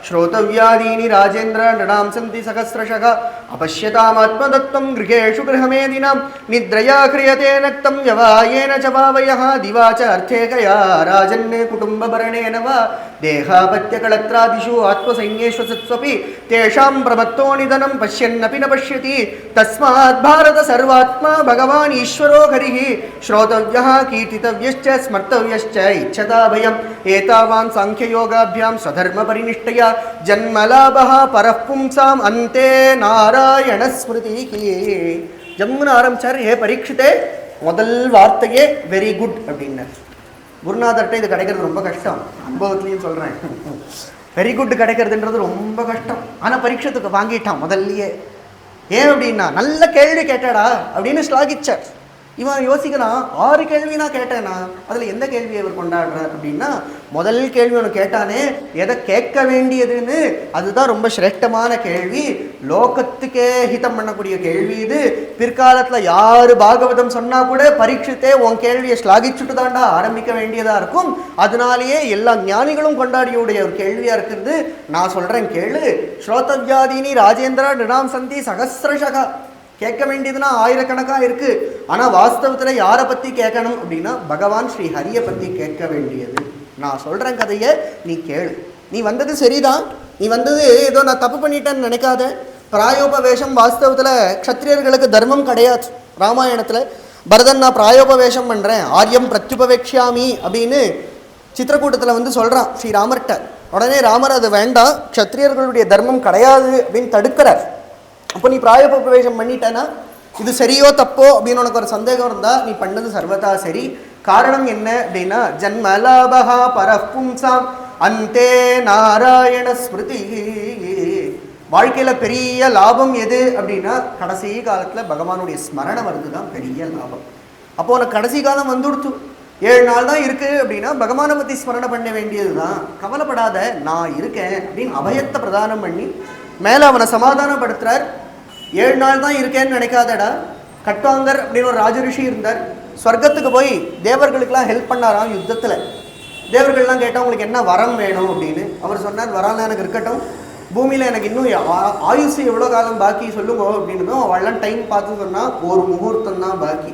ஸ்ரோதவ்யாதீனி ராஜேந்திர நடாம் சந்தி சகஸ்ரஷக அபஷ்யதாமாத்மதத்வம் கிருஹேஷு கிருஹமேதினாம் நித்ரயா கிரியதே நக்தம் யவாயேன ச வாவயஹ திவாச்ச அர்த்தேகயா ராஜன் குடும்பபரணேன வா தேகாபத்யகளத்ராதிஷு ஆத்மசைன்யேஷ்வசத்வபி தேஷாம் பிரமத்தோ நிதனம் பஷ்யன்னபி ந பஷ்யதி தஸ்மாத் பாரத சர்வாத்மா பகவான் ஈஸ்வரோ ஹரிஹ ஸ்ரோதவ்யஹ கீர்த்திதவ்யஸ்ச ஸ்மர்த்தவ்யஸ்ச இச்சதா பயம் ஏதாவான் சாங்கியயோகாभ्याम ஸ்வதர்ம பரிநிஷ்டயா ஜன்மலாபஹ பரஃ பும்சாம் அந்தே நாராயண ஸ்மிருதிஹி. ஜம்முன்னு ஆரம்பிச்சார். ஏ பரீட்சித்தே, முதல் வார்த்தையே வெரி குட் அப்படின்னார். குருநாதர்கிட்ட இது கிடைக்கிறது ரொம்ப கஷ்டம், அனுபவத்துலையும் சொல்கிறேன். வெரி குட் கிடைக்கிறதுன்றது ரொம்ப கஷ்டம். ஆனால் பரீட்சத்துக்கு வாங்கிட்டான் முதல்லையே. ஏன் அப்படின்னா நல்ல கேள்வி கேட்டாடா அப்படின்னு ஸ்லாகிச்சார். இவன் யோசிக்கிறான், 6 கேள்வி நான் கேட்டேனா, அதில் எந்த கேள்வியை இவர் கொண்டாடுறார் அப்படின்னா, முதல் கேள்வி ஒன்று கேட்டானே எதை கேட்க வேண்டியதுன்னு, அதுதான் ரொம்ப சிரேஷ்டமான கேள்வி. லோகத்துக்கே ஹிதம் பண்ணக்கூடிய கேள்வி இது. பிற்காலத்தில் யார் பாகவதம் சொன்னால் கூட பரீட்சித்தே உன் கேள்வியை ஸ்லாகிச்சுட்டு தாண்டா ஆரம்பிக்க வேண்டியதாக இருக்கும். அதனாலேயே எல்லா ஞானிகளும் கொண்டாடியுடைய ஒரு கேள்வியாக இருக்கிறது. நான் சொல்கிறேன் கேளு. ஸ்ரோதவ்யாதீனி ராஜேந்திரா நிடாம் சந்தி சகஸ்ரஷகா. கேட்க வேண்டியதுன்னா ஆயிரக்கணக்காக இருக்குது. ஆனால் வாஸ்தவத்தில் யாரை பற்றி கேட்கணும் அப்படின்னா பகவான் ஸ்ரீ ஹரியை பற்றி கேட்க வேண்டியது. நான் சொல்கிறேன் கதையை நீ கேளு. நீ வந்தது சரிதான், நீ வந்தது ஏதோ நான் தப்பு பண்ணிட்டேன்னு நினைக்காத. பிராயோபவேஷம் வாஸ்தவத்தில் க்ஷத்ரியர்களுக்கு தர்மம் கிடையாது. ராமாயணத்தில் பரதன் நான் பிராயோபவேஷம் பண்ணுறேன், ஆரியம் பிரத்யுபவேக்ஷாமி அப்படின்னு சித்திரக்கூட்டத்தில் வந்து சொல்கிறான் ஸ்ரீராமர்கிட்ட. உடனே ராமர் அது வேண்டாம், க்ஷத்ரியர்களுடைய தர்மம் கிடையாது அப்படின்னு தடுக்கிறார். அப்போ நீ பிராயோபவேஷம் பண்ணிட்டேன்னா இது சரியோ தப்போ அப்படின்னு உனக்கு ஒரு சந்தேகம் இருந்தால் நீ பண்ணது சர்வதா சரி. காரணம் என்ன அப்படின்னா ஜன்மலாபஹா பரப்பும்சாம் அந்தே நாராயண ஸ்மிருதி. வாழ்க்கையில் பெரிய லாபம் எது அப்படின்னா கடைசி காலத்தில் பகவானுடைய ஸ்மரணம் வருது தான் பெரிய லாபம். அப்போ உனக்கு கடைசி காலம் வந்துடுத்து, 7 நாள் தான் இருக்குது அப்படின்னா பகவானை பற்றி ஸ்மரணை பண்ண வேண்டியது தான். கவலைப்படாத, நான் இருக்கேன் அப்படின்னு அபயத்தை பிரதானம் பண்ணி மேலே அவனை சமாதானப்படுத்துகிறார். 7 நாள் தான் இருக்கேன்னு நினைக்காதடா. கட்வாங்கர் அப்படின்னு ஒரு ராஜரிஷி இருந்தார். ஸ்வர்க்கத்துக்கு போய் தேவர்களுக்கெல்லாம் ஹெல்ப் பண்ணாராம் யுத்தத்தில். தேவர்கள்லாம் கேட்டால் உங்களுக்கு என்ன வரம் வேணும் அப்படின்னு. அவர் சொன்னார், வராமல் எனக்கு இருக்கட்டும், பூமியில் எனக்கு இன்னும் ஆயுசு எவ்வளோ காலம் பாக்கி சொல்லுங்க அப்படின்னு. அவள்லாம் டைம் பார்த்து சொன்னால் ஒரு முகூர்த்தம் தான் பாக்கி.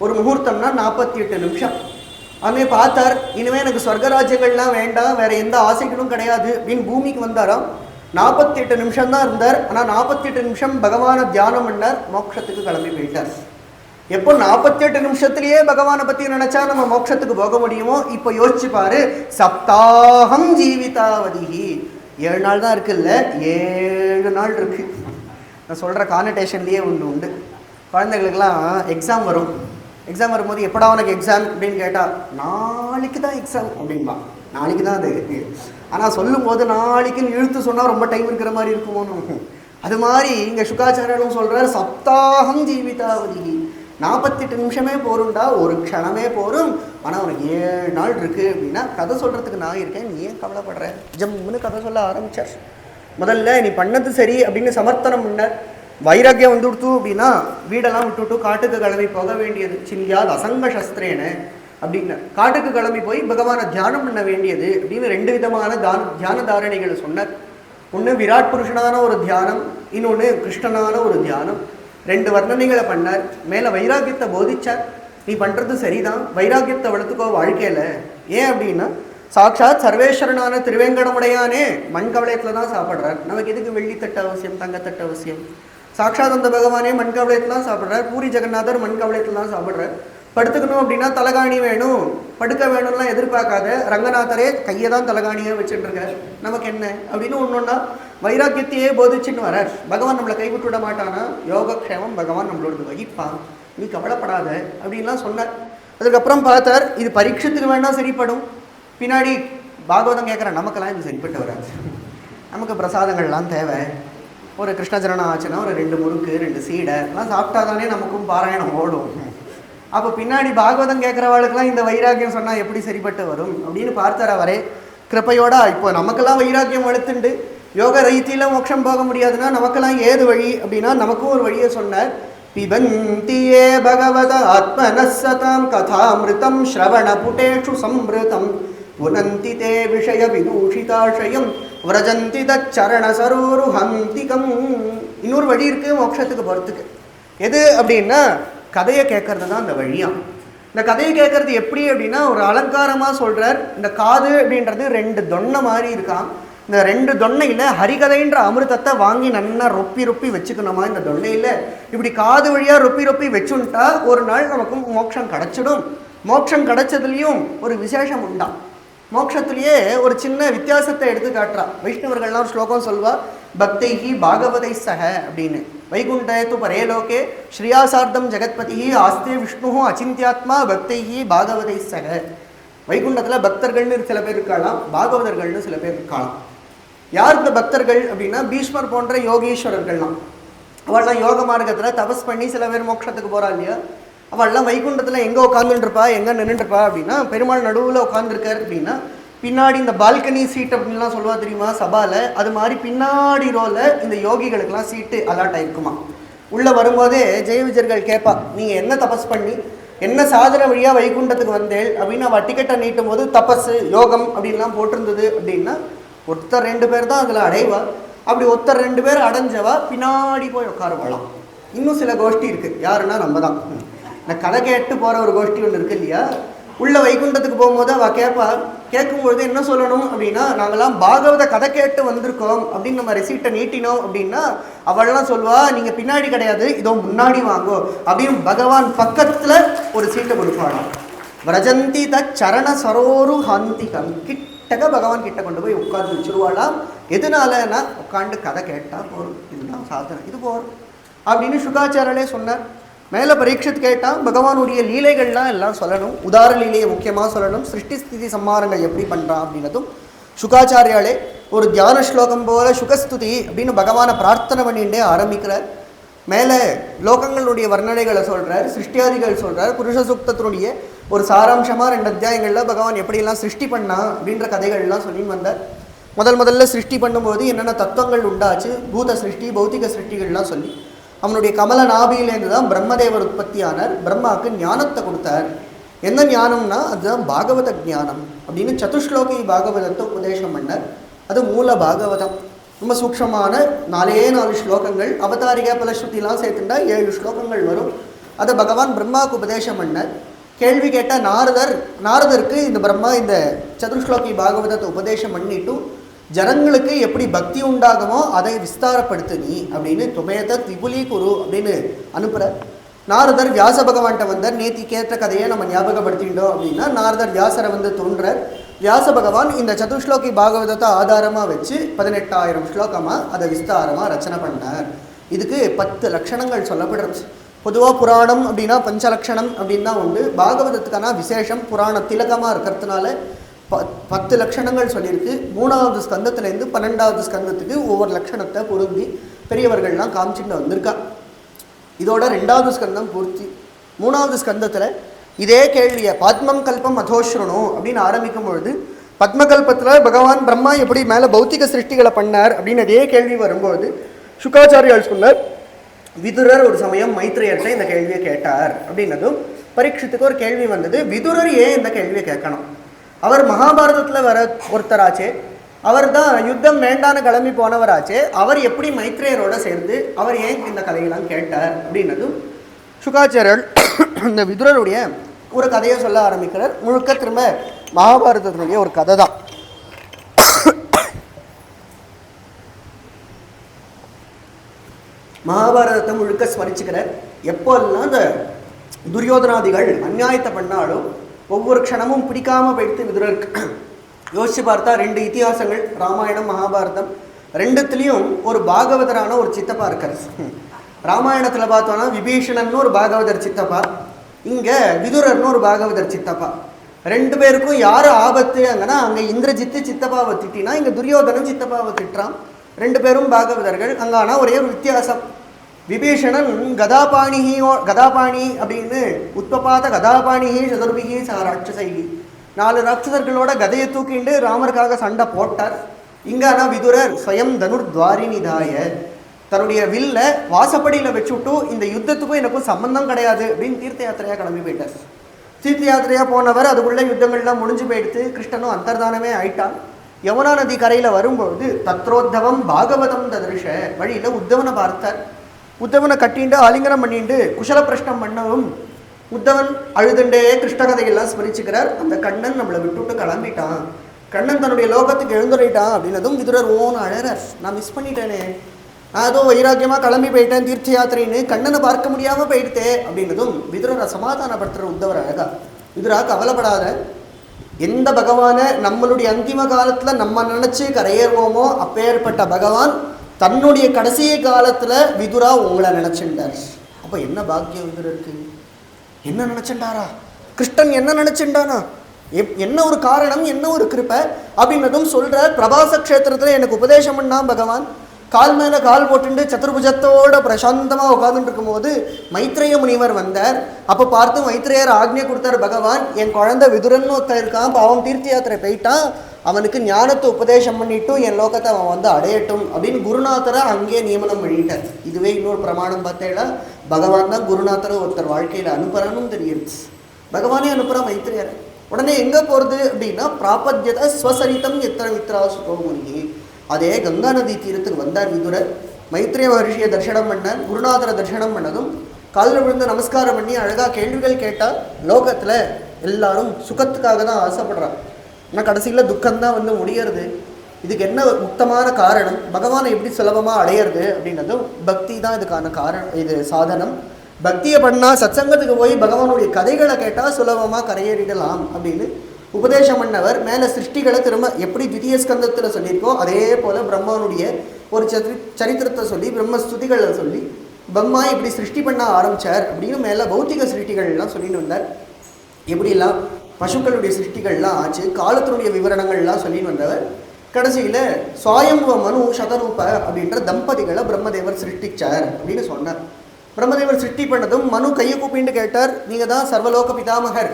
ஒரு முகூர்த்தம்னா 48 நிமிஷம். அவனே பார்த்தார், இனிமேல் எனக்கு சொர்க்கராஜ்யங்கள்லாம் வேண்டாம், வேறு எந்த ஆசைகளும் கிடையாது அப்படின்னு பூமிக்கு வந்தாராம். 48 நிமிஷம் தான் இருந்தார். ஆனால் 48 நிமிஷம் பகவானை தியானம் பண்ணார், மோட்சத்துக்கு கிளம்பி போயிட்டார். எப்போ 48 நிமிஷத்துலேயே பகவானை பற்றி நினச்சா நம்ம மோட்சத்துக்கு போக முடியுமோ? இப்போ யோசிச்சு பாரு, சப்தாகம் ஜீவிதாவதிஹி. 7 நாள் தான் இருக்குல்ல, 7 நாள் இருக்கு. நான் சொல்கிற கானடேஷன்லேயே ஒன்று உண்டு. குழந்தைகளுக்கெல்லாம் எக்ஸாம் வரும். எக்ஸாம் வரும்போது எப்படா உனக்கு எக்ஸாம் அப்படின்னு கேட்டால் நாளைக்கு தான் எக்ஸாம் அப்படின்பா. நாளைக்கு தான் அது. ஆனால் சொல்லும்போது நாளைக்குன்னு இழுத்து சொன்னால் ரொம்ப டைம் இருக்கிற மாதிரி இருக்குமோன்னு. அது மாதிரி இங்கே சுகாச்சாரியனும் சொல்கிறார், சப்தாகம் ஜீவிதாவதி. 48 நிமிஷமே போரும்டா, ஒரு க்ஷணமே போரும். ஆனால் உனக்கு 7 நாள் இருக்குது அப்படின்னா கதை சொல்கிறதுக்கு நான் இருக்கேன், நீ ஏன் கவலைப்படுற? ஜம்முன்னு கதை சொல்ல ஆரம்பிச்சார். முதல்ல நீ பண்ணது சரி அப்படின்னு சமர்த்தனம் பண்ண. வைராக்கியம் வந்துடுத்து அப்படின்னா வீடெல்லாம் விட்டுவிட்டு காட்டுக்கு கிளம்பி போக வேண்டியது. சிந்தியாது அசங்க சஸ்திரேன அப்படின்னு காட்டுக்கு கிளம்பி போய் பகவானை தியானம் பண்ண வேண்டியது அப்படின்னு 2 விதமான தியான தாரணைகளை சொன்னார். ஒன்று விராட் புருஷனான ஒரு தியானம், இன்னொன்று கிருஷ்ணனான ஒரு தியானம். 2 வர்ணனைகளை பண்ணார். மேலே வைராக்கியத்தை போதிச்சார். நீ பண்ணுறது சரிதான், வைராக்கியத்தை வளர்த்துக்கோ வாழ்க்கையில். ஏன் அப்படின்னா சாட்சாத் சர்வேஸ்வரனான திருவேங்கடமுடையானே மண் கவளையத்தில் தான் சாப்பிட்றார். நமக்கு எதுக்கு வெள்ளித்தட்டு அவசியம், தங்கத்தட்டு அவசியம்? சாட்சாத் அந்த பகவானே மண் கவளையத்தில் தான் சாப்பிட்றார். பூரி ஜெகநாதர் மண் கவளையத்தில் தான் சாப்பிட்றார். படுத்துக்கணும் அப்படின்னா தலகாணி வேணும், படுக்க வேணும்லாம் எதிர்பார்க்காத ரங்கநாதரே கையை தான் தலகாணியாக வச்சுட்டுருக்கார். நமக்கு என்ன அப்படின்னு ஒன்றா வைராக்கியத்தையே போதிச்சுன்னு வரார். பகவான் நம்மளை கைவிட்டு விட மாட்டானா? யோகக்ஷேமம் பகவான் நம்மளோட வகிப்பான், நீ கவலைப்படாத அப்படின்லாம் சொன்னார். அதுக்கப்புறம் பார்த்தார், இது பரீட்சத்துக்கு வேணால் சரிப்படும். பின்னாடி பாகவதம் கேட்குற நமக்கெல்லாம் இது சரிப்பட்டு வராது. நமக்கு பிரசாதங்கள்லாம் தேவை. ஒரு கிருஷ்ணஜரணம் ஆச்சுன்னா ஒரு 2 முறுக்கு 2 சீடை எல்லாம் சாப்பிட்டா தானே நமக்கும் பாராயணம் ஓடும். அப்போ பின்னாடி பாகவதம் கேட்குறவாளுக்கெல்லாம் இந்த வைராக்கியம் சொன்னால் எப்படி சரிப்பட்டு வரும் அப்படின்னு பார்த்தார் அவரே கிருப்பையோட. இப்போ நமக்கெல்லாம் வைராக்கியம் வளர்த்துண்டு யோக ரீதியில் மோட்சம் போக முடியாதுன்னா நமக்கெல்லாம் ஏது வழி அப்படின்னா நமக்கும் ஒரு வழியை சொன்னார். பிபந்தியே பகவத ஆத்மனசதாம் கதாமிருதம் ஸ்ரவண புட்டேஷு சம்ருதம் புனந்தி தே விஷய விதூஷிதாஷயம் விரஜந்தி தரண சரோருஹந்திகம். இன்னொரு வழி இருக்குது மோட்சத்துக்கு போகிறதுக்கு. எது அப்படின்னா கதையை கேட்கறது தான் அந்த வழியா. இந்த கதையை கேட்கறது எப்படி அப்படின்னா ஒரு அலங்காரமாக சொல்கிறார். இந்த காது அப்படின்றது 2 தொன்னை மாதிரி இருக்கான். இந்த 2 தொன்னையில் ஹரிகதைன்ற அமிர்தத்தை வாங்கி நல்லா ரொப்பி வச்சுக்கணுமா. இந்த தொன்னையில் இப்படி காது வழியாக ரொப்பி வச்சுட்டா ஒரு நாள் நமக்கு மோட்சம் கிடச்சிடும். மோட்சம் கிடைச்சதுலேயும் ஒரு விசேஷம் உண்டா. மோட்சத்துலேயே ஒரு சின்ன வித்தியாசத்தை எடுத்து காட்டுறா. வைஷ்ணவர்கள்லாம் ஒரு ஸ்லோகம் சொல்வா, பக்தைஹி பாகவதை சக அப்படின்னு. வைகுண்டேத்து பரேலோகே ஸ்ரீயாசார்த்தம் ஜெகத்பதி ஆஸ்தே விஷ்ணு அச்சிந்தியாத்மா பக்தைஹி பாகவதை சக. வைகுண்டத்தில் பக்தர்கள்னு சில பேர் இருக்கலாம், பாகவதர்கள்னு சில பேர் இருக்கலாம். யார் இந்த பக்தர்கள் அப்படின்னா பீஷ்மர் போன்ற யோகீஸ்வரர்கள்லாம். அவள்லாம் யோக மார்க்கத்தில் தபஸ் பண்ணி சில பேர் மோட்சத்துக்கு போகிறா இல்லையா. அவள்லாம் வைகுண்டத்தில் எங்கே உட்காந்துருப்பா, எங்கே நின்றுட்டுருப்பா அப்படின்னா பெருமாள் நடுவில் உட்காந்துருக்கார் அப்படின்னா பின்னாடி இந்த பால்கனி சீட் அப்படின்லாம் சொல்லுவா தெரியுமா சபாவில். அது மாதிரி பின்னாடி ரோவில் இந்த யோகிகளுக்கெல்லாம் சீட்டு அலாட் ஆகிருக்குமா. உள்ளே வரும்போதே ஜெய விஜயர்கள் கேட்பா, நீங்கள் என்ன தபஸ் பண்ணி என்ன சாதனை வழியாக வைகுண்டத்துக்கு வந்தேள் அப்படின்னு அவள் டிக்கெட்டை நீட்டும் போது தபஸ் யோகம் அப்படின்லாம் போட்டிருந்தது அப்படின்னா ஒருத்தர் 2 பேர் தான் அதில் அடைவா. அப்படி ஒருத்தர் 2 பேர் அடைஞ்சவா பின்னாடி போய் உட்காருவாளாம். இன்னும் சில கோஷ்டி இருக்குது. யாருன்னா நம்ம தான். இந்த கதை கேட்டு போகிற ஒரு கோஷ்டி ஒன்று இருக்குது இல்லையா. உள்ள வைகுண்டத்துக்கு போகும்போது அவள் கேட்பா. கேட்கும்பொழுது என்ன சொல்லணும் அப்படின்னா, நாங்களாம் பாகவத கதை கேட்டு வந்திருக்கோம் அப்படின்னு நம்ம ரெசிப்டை நீட்டினோம் அப்படின்னா அவள்லாம் சொல்வா, நீங்கள் பின்னாடி கிடையாது, இதோ முன்னாடி வாங்கோ அப்படின்னு பகவான் பக்கத்தில் ஒரு சீட்டை கொடுப்பாளாம். விரஜந்தி தரண சரோரு ஹந்திகம், கிட்டக்க பகவான் கிட்ட கொண்டு போய் உட்காந்து வச்சுருவாளாம். எதனாலன்னா உட்காந்து கதை கேட்டால் போகிறோம், இதுதான் சாதனை, இது போகிறோம் அப்படின்னு சுகாச்சாரலே சொன்னார். மேலே பரீட்சித் கேட்டால் பகவானுடைய லீலைகள்லாம் எல்லாம் சொல்லணும், உதார லீலையை முக்கியமாக சொல்லணும், சிருஷ்டி ஸ்திதி சம்மாரங்கள் எப்படி பண்ணுறான் அப்படின்னதும் சுகாச்சாரியாலே ஒரு தியான ஸ்லோகம் போல சுகஸ்துதி அப்படின்னு பகவானை பிரார்த்தனை பண்ணிகிட்டே ஆரம்பிக்கிறார். மேலே லோகங்களுடைய வர்ணனைகளை சொல்கிறார், சிருஷ்டியாதிகள் சொல்கிறார். புருஷ சூக்தத்தினுடைய ஒரு சாராம்சமாக 2 அத்தியாயங்களில் பகவான் எப்படியெல்லாம் சிருஷ்டி பண்ணா அப்படின்ற கதைகள்லாம் சொல்லின்னு வந்தார். முதல்ல சிருஷ்டி பண்ணும்போது என்னென்ன தத்துவங்கள் உண்டாச்சு, பூத சிருஷ்டி, பௌத்திக சிருஷ்டிகள்லாம் சொல்லி அவனுடைய கமல நாபியிலேருந்து தான் பிரம்மதேவர் உற்பத்தி ஆனார். பிரம்மாவுக்கு ஞானத்தை கொடுத்தார். என்ன ஞானம்னா அதுதான் பாகவத ஞானம் அப்படின்னு சதுஸ்லோகி பாகவதத்தை உபதேசம் பண்ணார். அது மூல பாகவதம். ரொம்ப சூக்ஷமான 4 ஸ்லோகங்கள், அவதாரிகா பலஸ்ருதிலாம் சேர்த்துட்டா 7 ஸ்லோகங்கள் வரும். அதை பகவான் பிரம்மாவுக்கு உபதேசம் பண்ணார். கேள்வி கேட்ட நாரதருக்கு இந்த பிரம்மா இந்த சதுஸ்லோகி பாகவதத்தை உபதேசம் பண்ணிட்டும் ஜனங்களுக்கு எப்படி பக்தி உண்டாகுமோ அதை விஸ்தாரப்படுத்து நீ அப்படின்னு துமேத திபுலி குரு அப்படின்னு அனுப்புகிற. நாரதர் வியாச பகவான்கிட்ட வந்தார். நேத்தி கேட்ட கதையை நம்ம ஞாபகப்படுத்திட்டோம் அப்படின்னா நாரதர் வியாசரை வந்து தோன்றார். வியாச பகவான் இந்த சதுஸ்லோகி பாகவதத்தை ஆதாரமாக வச்சு 18,000 ஸ்லோகமாக அதை விஸ்தாரமாக ரச்சனை பண்ணார். இதுக்கு 10 லட்சணங்கள் சொல்லப்படுறது. பொதுவாக புராணம் அப்படின்னா 5 லட்சணம் அப்படின்னு தான் உண்டு. பாகவதத்துக்கான விசேஷம் புராண திலகமாக இருக்கிறதுனால 10 லட்சணங்கள் சொல்லியிருக்கு. 3வது ஸ்கந்தத்துலேருந்து 12வது ஸ்கந்தத்துக்கு ஒவ்வொரு லட்சணத்தை பொருந்தி பெரியவர்கள்லாம் காமிச்சுட்டு வந்திருக்கா. இதோட 2வது ஸ்கந்தம் பூர்த்தி. 3வது ஸ்கந்தத்தில் இதே கேள்வியை பத்மம் கல்பம் அதோஷ்ரணம் அப்படின்னு ஆரம்பிக்கும் பொழுது பத்மகல்பத்தில் பகவான் பிரம்மா எப்படி மேலே பௌத்திக சிருஷ்டிகளை பண்ணார் அப்படின்னு அதே கேள்வி வரும்போது சுகாச்சாரியால் சொன்னார், விதுரர் ஒரு சமயம் மைத்ரேயர்கிட்ட இந்த கேள்வியை கேட்டார் அப்படின்னதும் பரீட்சித்துக்கு ஒரு கேள்வி வந்தது. விதுரர் ஏன் இந்த கேள்வியை கேட்கணும்? அவர் மகாபாரதத்தில் வர ஒருத்தராச்சே, அவர் தான் யுத்தம் வேண்டான்னு கிளம்பி போனவராச்சே, அவர் எப்படி மைத்ரேயரோட சேர்ந்து அவர் ஏன் இந்த கதையெல்லாம் கேட்டார் அப்படின்னதும் சுகாச்சாரியர் இந்த விதுரருடைய ஒரு கதையை சொல்ல ஆரம்பிக்கிறார். முழுக்க திரும்ப மகாபாரதத்தினுடைய ஒரு கதை தான். மகாபாரதத்தை முழுக்க ஸ்மரிச்சுக்கிறார். எப்போல்லாம் இந்த துரியோதனாதிகள் அநியாயத்தை பண்ணாலும் ஒவ்வொரு க்ஷணமும் பிடிக்காமல் போயிடுத்து விதுரருக்கு. யோசிச்சு பார்த்தா 2 இதிகாசங்கள், ராமாயணம் மகாபாரதம், 2த்துலேயும் ஒரு பாகவதரான ஒரு சித்தப்பா இருக்கார். ராமாயணத்தில் பார்த்தோன்னா விபீஷணன்னு ஒரு பாகவதர் சித்தப்பா, இங்கே விதுரர்னு ஒரு பாகவதர் சித்தப்பா. 2 பேருக்கும் யார் ஆபத்து அங்கன்னா அங்கே இந்திரஜித்து சித்தப்பாவை திட்டினா இங்கே துரியோதனும் சித்தப்பாவை திட்டுறான். 2 பேரும் பாகவதர்கள். அங்கே ஆனால் ஒரே ஒரு வித்தியாசம், விபீஷணன் கதாபாணி அப்படின்னு உத்பபாத கதாபாணிஹி சதுர்பிகி ராட்சசைகி 4 ராட்சசர்களோட கதையை தூக்கிண்டு ராமருக்காக சண்டை போட்டார். இங்கானா விதுரர் ஸ்வயம் தனுர்த்வாரிநிதாய தன்னுடைய வில்ல வாசப்படியில் வச்சுவிட்டு இந்த யுத்தத்துக்கும் எனக்கும் சம்பந்தம் கிடையாது அப்படின்னு தீர்த்த யாத்திரையாக கிளம்பி போயிட்டார். தீர்த்த யாத்திரையாக போனவர் அதுக்குள்ளே யுத்தங்கள்லாம் முடிஞ்சு போயிடுத்து. கிருஷ்ணனும் அந்தர்தானமே ஆயிட்டான். யமுனா நதி கரையில் வரும்பொழுது தத்ரோத்தவம் பாகவதம் ததிருஷ வழியில் உத்தவனை பார்த்தார். உத்தவனை கட்டிண்டு ஆலிங்கனம் பண்ணிட்டு குஷல பிரஷ்னம் பண்ணவும் உத்தவன் அழுதுண்டே கிருஷ்ண கதையெல்லாம் ஸ்மரிச்சுக்கிறார். அந்த கண்ணன் நம்மளை விட்டுவிட்டு கிளம்பிட்டான், கண்ணன் தன்னுடைய லோகத்துக்கு எழுந்துரைட்டான் அப்படின்னதும் விதுரர் ஓன்னு அழறார். நான் மிஸ் பண்ணிட்டேனே, நான் ஏதோ வைராக்கியமாக கிளம்பி போயிட்டேன் தீர்த்த யாத்திரைன்னு, கண்ணனை பார்க்க முடியாமல் போயிடுத்தே அப்படின்னதும் விதுரரை சமாதானப்படுத்துகிற உத்தவர் அழகா, விதுரா கவலைப்படாத, எந்த பகவானை நம்மளுடைய அந்திம காலத்தில் நம்ம நினச்சி கரையேறுவோமோ அப்பேற்பட்ட பகவான் தன்னுடைய கடைசி காலத்தில் விதுரா உங்களை நினச்சிண்டார். அப்போ என்ன பாக்கியம் விதுரருக்கு? என்ன நினச்சிண்டாரா? கிருஷ்ணன் என்ன நினச்சிண்டானா? என்ன ஒரு காரணம், என்ன ஒரு கிருப்பை அப்படின்னதும் சொல்கிற. பிரபாச க்ஷேத்திரத்தில் எனக்கு உபதேசம் பண்ணான் பகவான். கால் மேலே கால் போட்டுண்டு சதுர்புஜத்தோட பிரசாந்தமாக உட்காந்துட்டு இருக்கும்போது மைத்ரேய முனிவர் வந்தார். அப்போ பார்த்து மைத்ரேயர் ஆக்ஞை கொடுத்தார் பகவான், என் குழந்தை விதுரன்னு ஒருத்தன் இருக்கான், பாவம் தீர்த்த யாத்திரை போயிட்டான், அவனுக்கு ஞானத்தை உபதேசம் பண்ணிட்டும் என் லோகத்தை அவன் வந்து அடையட்டும் அப்படின்னு குருநாதரை அங்கேயே நியமனம் பண்ணிட்டார். இதுவே இன்னொரு பிரமாணம் பார்த்தேன்னா பகவான் தான் குருநாதரை ஒருத்தர் வாழ்க்கையில் அனுப்புறான்னு தெரியுது. பகவானே அனுப்புகிறா மைத்ரேயர். உடனே எங்கே போகிறது அப்படின்னா பிராபத்யத ஸ்வசரிதம் எத்தனை மித்ரா சுகோமுனி, அதே கங்கா நதி தீரத்துக்கு வந்தார் விதுரர். மைத்ரேய மகர்ஷியை தரிசனம் பண்ணார். குருநாதரை தரிசனம் பண்ணதும் காலில் விழுந்து நமஸ்காரம் பண்ணி அழகாக கேள்விகள் கேட்டால் லோகத்தில் எல்லாரும் சுகத்துக்காக தான் ஆசைப்படுறாங்க. ஆனால் கடைசியில் துக்கம்தான் வந்து முடியறது. இதுக்கு என்ன முக்கியமான காரணம், பகவானை எப்படி சுலபமாக அடையிறது அப்படின்னதும் பக்தி தான் இதுக்கான காரணம். இது சாதனம். பக்தியை பண்ணால் சத்சங்கத்துக்கு போய் பகவானுடைய கதைகளை கேட்டால் சுலபமாக கரையேறிடலாம் அப்படின்னு உபதேசம் பண்ணவர். மேலே சிருஷ்டிகளை திரும்ப எப்படி தித்திய ஸ்கந்தத்தில் சொல்லியிருக்கோ அதே போல் பிரம்மானுடைய ஒரு சரித்திரத்தை சொல்லி பிரம்மஸ்துதிகளை சொல்லி பிரம்மா இப்படி சிருஷ்டி பண்ண ஆரம்பித்தார் அப்படின்னு மேலே பௌத்திக சிருஷ்டிகள்லாம் சொல்லிட்டு வந்தார். எப்படிலாம் பசுக்களுடைய சிருஷ்டிகள்லாம் ஆச்சு, காலத்தினுடைய விவரணங்கள்லாம் சொல்லின்னு வந்தவர். கடைசியில் சுவாயம்புவ மனு சதரூப அப்படின்ற தம்பதிகளை பிரம்மதேவர் சிருஷ்டிச்சார் அப்படின்னு சொன்னார். பிரம்மதேவர் சிருஷ்டி பண்ணதும் மனு கையை கூப்பிட்டு கேட்டார், நீங்கள் தான் சர்வலோக பிதாமகர்,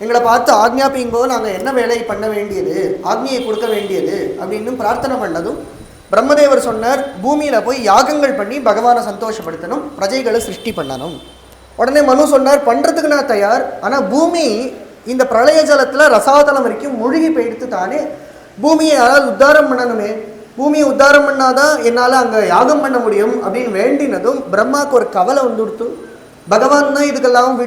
எங்களை பார்த்து ஆக்ஞாபிங்கோ, நாங்கள் என்ன வேலை பண்ண வேண்டியது, ஆக்ஞையை கொடுக்க வேண்டியது அப்படின்னு பிரார்த்தனை பண்ணதும் பிரம்மதேவர் சொன்னார், பூமியில் போய் யாகங்கள் பண்ணி பகவானை சந்தோஷப்படுத்தணும், பிரஜைகளை சிருஷ்டி பண்ணணும். உடனே மனு சொன்னார், பண்ணுறதுக்கு நான் தயார், ஆனால் பூமி இந்த பிரளய ஜலத்தில் ரசாதலம் வரைக்கும் மூழ்கி போயிடுத்து தானே, பூமியை யாராவது உத்தாரம் பண்ணணுமே, பூமியை உத்தாரம் பண்ணாதான் என்னால் அங்கே யாகம் பண்ண முடியும் அப்படின்னு வேண்டினதும் பிரம்மாவுக்கு ஒரு கவலை வந்துடுத்து. பகவான் தான் இதுக்கெல்லாம்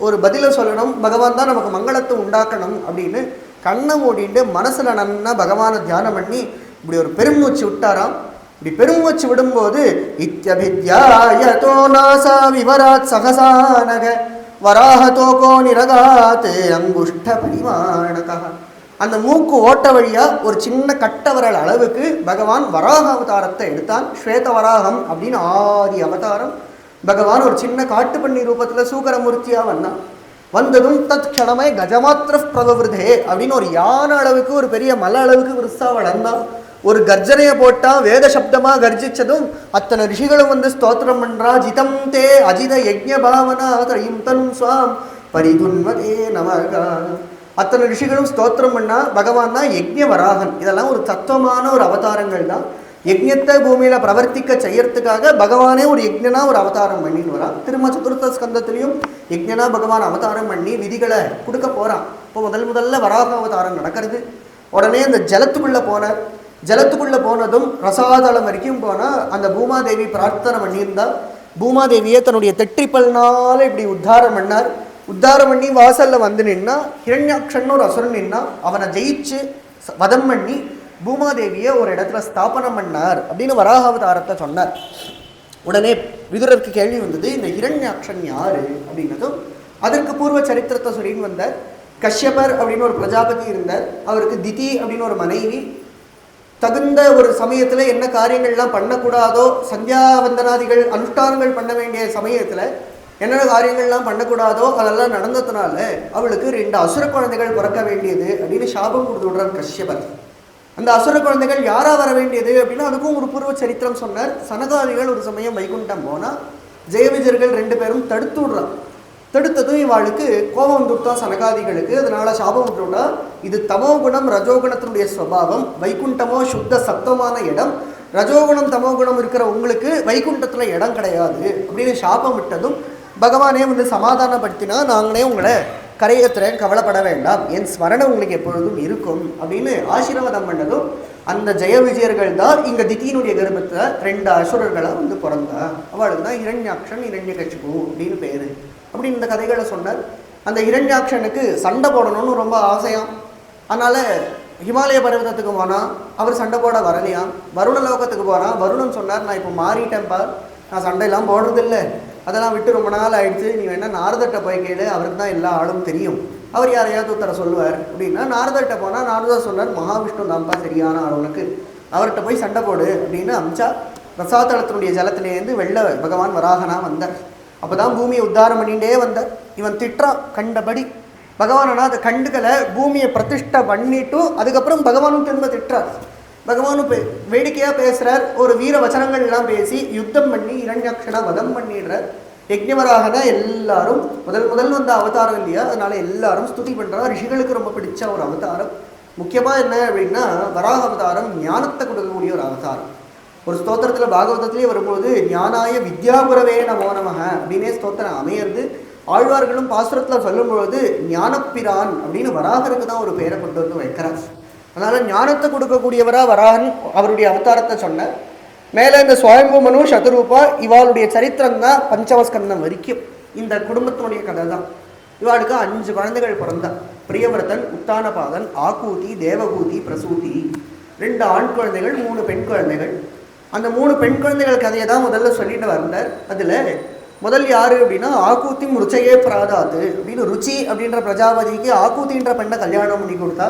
ஒரு பதிலை சொல்லணும், பகவான் தான் நமக்கு மங்களத்தை உண்டாக்கணும் அப்படின்னு கண்ணை மூடிட்டு மனசில் நன்னா பகவானை தியானம் பண்ணி இப்படி ஒரு பெருமூச்சு விட்டாராம். இப்படி பெருமூச்சு விடும்போது இத்யபித்யாயதோ நாசா விவராத் சகசானக வராஹதோகோ நிரகாத் அங்குஷ்ட பரிமாணக. அந்த மூக்கு ஓட்ட வழியாக ஒரு சின்ன கட்டவரல் அளவுக்கு பகவான் வராக அவதாரத்தை எடுத்தான். ஸ்வேத வராகம் அப்படின்னு ஆதி அவதாரம். பகவான் ஒரு சின்ன காட்டுப்பண்ணி ரூபத்தில் சூகரமூர்த்தியாக வந்தான். வந்ததும் தத் க்ஷணமே கஜமாத்திர பிரபவிருதே அப்படின்னு ஒரு யானை அளவுக்கு ஒரு பெரிய மலை அளவுக்கு விருசா வளர்ந்தான். ஒரு கர்ஜனையை போட்டால் வேத சப்தமாக கர்ஜிச்சதும் அத்தனை ரிஷிகளும் வந்து ஸ்தோத்திரம் பண்ணுறா. ஜிதம் தே அஜித யஜ்ஞ பாவனா த்ரயம் தனும் ஸ்வாம் பரிதுன்வதே நமகா. அத்தனை ரிஷிகளும் ஸ்தோத்திரம் பண்ணால் பகவான் தான் யஜ்ஞ வராகன். இதெல்லாம் ஒரு தத்துவமான ஒரு அவதாரங்கள் தான். யஜ்ஞத்தை பூமியில் பிரவர்த்திக்க செய்யறதுக்காக பகவானே ஒரு யஜ்ஞனா ஒரு அவதாரம் பண்ணின்னு வரான். திரும்ப சதுர்த்த ஸ்கந்தத்திலையும் யஜ்ஞனா பகவான் அவதாரம் பண்ணி விதிகளை கொடுக்க போகிறான். இப்போ முதல்ல வராக அவதாரம் நடக்கிறது. உடனே அந்த ஜலத்துக்குள்ளே போனார். ஜலத்துக்குள்ளே போனதும் ரசாதளம் வரைக்கும் போனால் அந்த பூமாதேவி பிரார்த்தனை பண்ணியிருந்தா. பூமாதேவியை தன்னுடைய தெற்றிப்பல்னால இப்படி உத்தாரம் பண்ணார். உத்தாரம் பண்ணி வாசலில் வந்து நின்னா ஹிரண்யாக்ஷன் ஒரு அசுரன் நின்னா. அவனை ஜெயிச்சு வதம் பண்ணி பூமாதேவியை ஒரு இடத்துல ஸ்தாபனம் பண்ணார் அப்படின்னு வராக அவதாரத்தை சொன்னார். உடனே விதுரருக்கு கேள்வி வந்தது, இந்த ஹிரண்யாக்ஷன் யாரு அப்படின்னதும் அதற்கு பூர்வ சரித்திரத்தை சொல்லின்னு வந்தார். கஷ்யபர் அப்படின்னு ஒரு பிரஜாபதி இருந்தார். அவருக்கு திதி அப்படின்னு ஒரு மனைவி. தகுந்த ஒரு சமயத்தில் என்ன காரியங்கள்லாம் பண்ணக்கூடாதோ, சந்தியாவந்தனாதிகள் அனுஷ்டானங்கள் பண்ண வேண்டிய சமயத்தில் என்னென்ன காரியங்கள்லாம் பண்ணக்கூடாதோ அதெல்லாம் நடந்ததுனால அவளுக்கு 2 அசுர குழந்தைகள் பிறக்க வேண்டியது அப்படின்னு சாபம் கொடுத்து விடுறார் கஷ்யபர். அந்த அசுர குழந்தைகள் யாரா வர வேண்டியது அப்படின்னா அதுக்கும் ஒரு பூர்வ சரித்திரம் சொன்னார். சனகாதிகள் ஒரு சமயம் வைகுண்டம் போனால் ஜெயவிஜர்கள் 2 பேரும் தடுத்து விடுறான். தடுத்ததும் இவாளுக்கு கோபம் வந்துவிட்டா சனகாதிகளுக்கு. அதனால சாபம் விட்டுவிட்டா, இது தமோ குணம் ரஜோகுணத்தினுடைய ஸ்வபாவம், வைகுண்டமோ சுத்த சப்தமான இடம், ரஜோகுணம் தமோ குணம் இருக்கிற உங்களுக்கு வைகுண்டத்தில் இடம் கிடையாது அப்படின்னு சாபம் விட்டதும் பகவானே வந்து சமாதானப்படுத்தினா, நாங்களே உங்களை கரையேற்றுறேன், கவலைப்பட வேண்டாம், என் ஸ்மரணம் உங்களுக்கு எப்பொழுதும் இருக்கும் அப்படின்னு ஆசீர்வாதம் பண்ணதும் அந்த ஜெய விஜயர்கள் தான் இங்கே திதியினுடைய கர்ப்பத்தில் 2 அசுரர்களாக வந்து பிறந்தா. அவளுக்கு தான் ஹிரண்யாக்ஷன் ஹிரண்யகசிபு அப்படின்னு பேர் அப்படின்னு இந்த கதைகளை சொன்னார். அந்த ஹிரண்யாக்ஷனுக்கு சண்டை போடணும்னு ரொம்ப ஆசையாம். அதனால் ஹிமாலய பர்வதத்துக்கு போனால் அவர் சண்டை போட வரலையாம். வருண லோகத்துக்கு போனால் வருணன் சொன்னார், நான் இப்போ மாறிட்டேன்ப்பா, நான் சண்டையெல்லாம் போடுறதில்லை, அதெல்லாம் விட்டு ரொம்ப நாள் ஆயிடுச்சு, நீ வேணா நாரதர்கிட்ட போய் கேளு, அவருக்கு தான் எல்லா ஆளும் தெரியும், அவர் யாரையாவது ஒருத்தர சொல்லுவார் அப்படின்னா. நாரதர்கிட்ட போனால் நாரதர் சொன்னார், மகாவிஷ்ணு தான்ப்பா சரியான ஆள், உனக்கு அவர்கிட்ட போய் சண்டை போடு அப்படின்னு அமிச்சா. ரசாதளத்தினுடைய ஜலத்திலேருந்து வெள்ள பகவான் வராகனா வந்தார். அப்போ தான் பூமியை உத்தாரம் பண்ணிகிட்டே வந்தார். இவன் திட்டுறான் கண்டபடி. பகவான் ஆனால் அதை கண்டுக்கலை, பூமியை பிரதிஷ்டை பண்ணிட்டு அதுக்கப்புறம் பகவானும் திரும்ப திட்டுறார். பகவானும் வேடிக்கையாக பேசுகிறார், ஒரு வீர வச்சனங்கள்லாம் பேசி யுத்தம் பண்ணி இரண்யாக்ஷனா வதம் பண்ணிடுறார். யஜ்ஞவராகனா எல்லாரும் முதல் வந்த அவதாரம் இல்லையா, அதனால எல்லாரும் ஸ்துதி பண்ணுறா. ரிஷிகளுக்கு ரொம்ப பிடிச்ச ஒரு அவதாரம். முக்கியமாக என்ன அப்படின்னா, வராக அவதாரம் ஞானத்தை கொடுக்கக்கூடிய ஒரு அவதாரம். ஒரு ஸ்தோத்திரத்தில் பாகவதத்திலே வரும்போது ஞானாய வித்யாபுரவே நமோ நமக அப்படின்னே ஸ்தோத்திரம் அமையிறது. ஆழ்வார்களும் பாசுரத்தில் சொல்லும்பொழுது ஞானப்பிரான் அப்படின்னு வராகருக்கு தான் ஒரு பெயரை கொண்டு வந்து வைக்கிறார். அதனால் ஞானத்தை கொடுக்கக்கூடியவராக வராகன் அவருடைய அவதாரத்தை சொன்னார். மேலே இந்த சுவயம்பு சதுரூபா இவாளுடைய சரித்திரம் தான் பஞ்சமஸ்கந்தம் வரைக்கும் இந்த குடும்பத்தினுடைய கதை தான். இவாளுக்கு 5 குழந்தைகள் பிறந்தா. பிரியவர்த்தன், உத்தானபாதன், ஆக்கூதி, தேவகூதி, பிரசூதி. 2 ஆண் குழந்தைகள், 3 பெண் குழந்தைகள். அந்த 3 பெண் குழந்தைகள் கதையை தான் முதல்ல சொல்லிட்டு வந்தார். அதில் முதல் யார் அப்படின்னா ஆக்கூத்தி ருச்சையே பிராதாது அப்படின்னு ருச்சி அப்படின்ற பிரஜாபதிக்கு ஆக்கூத்தின்ற பெண்ணை கல்யாணம் பண்ணி கொடுத்தா.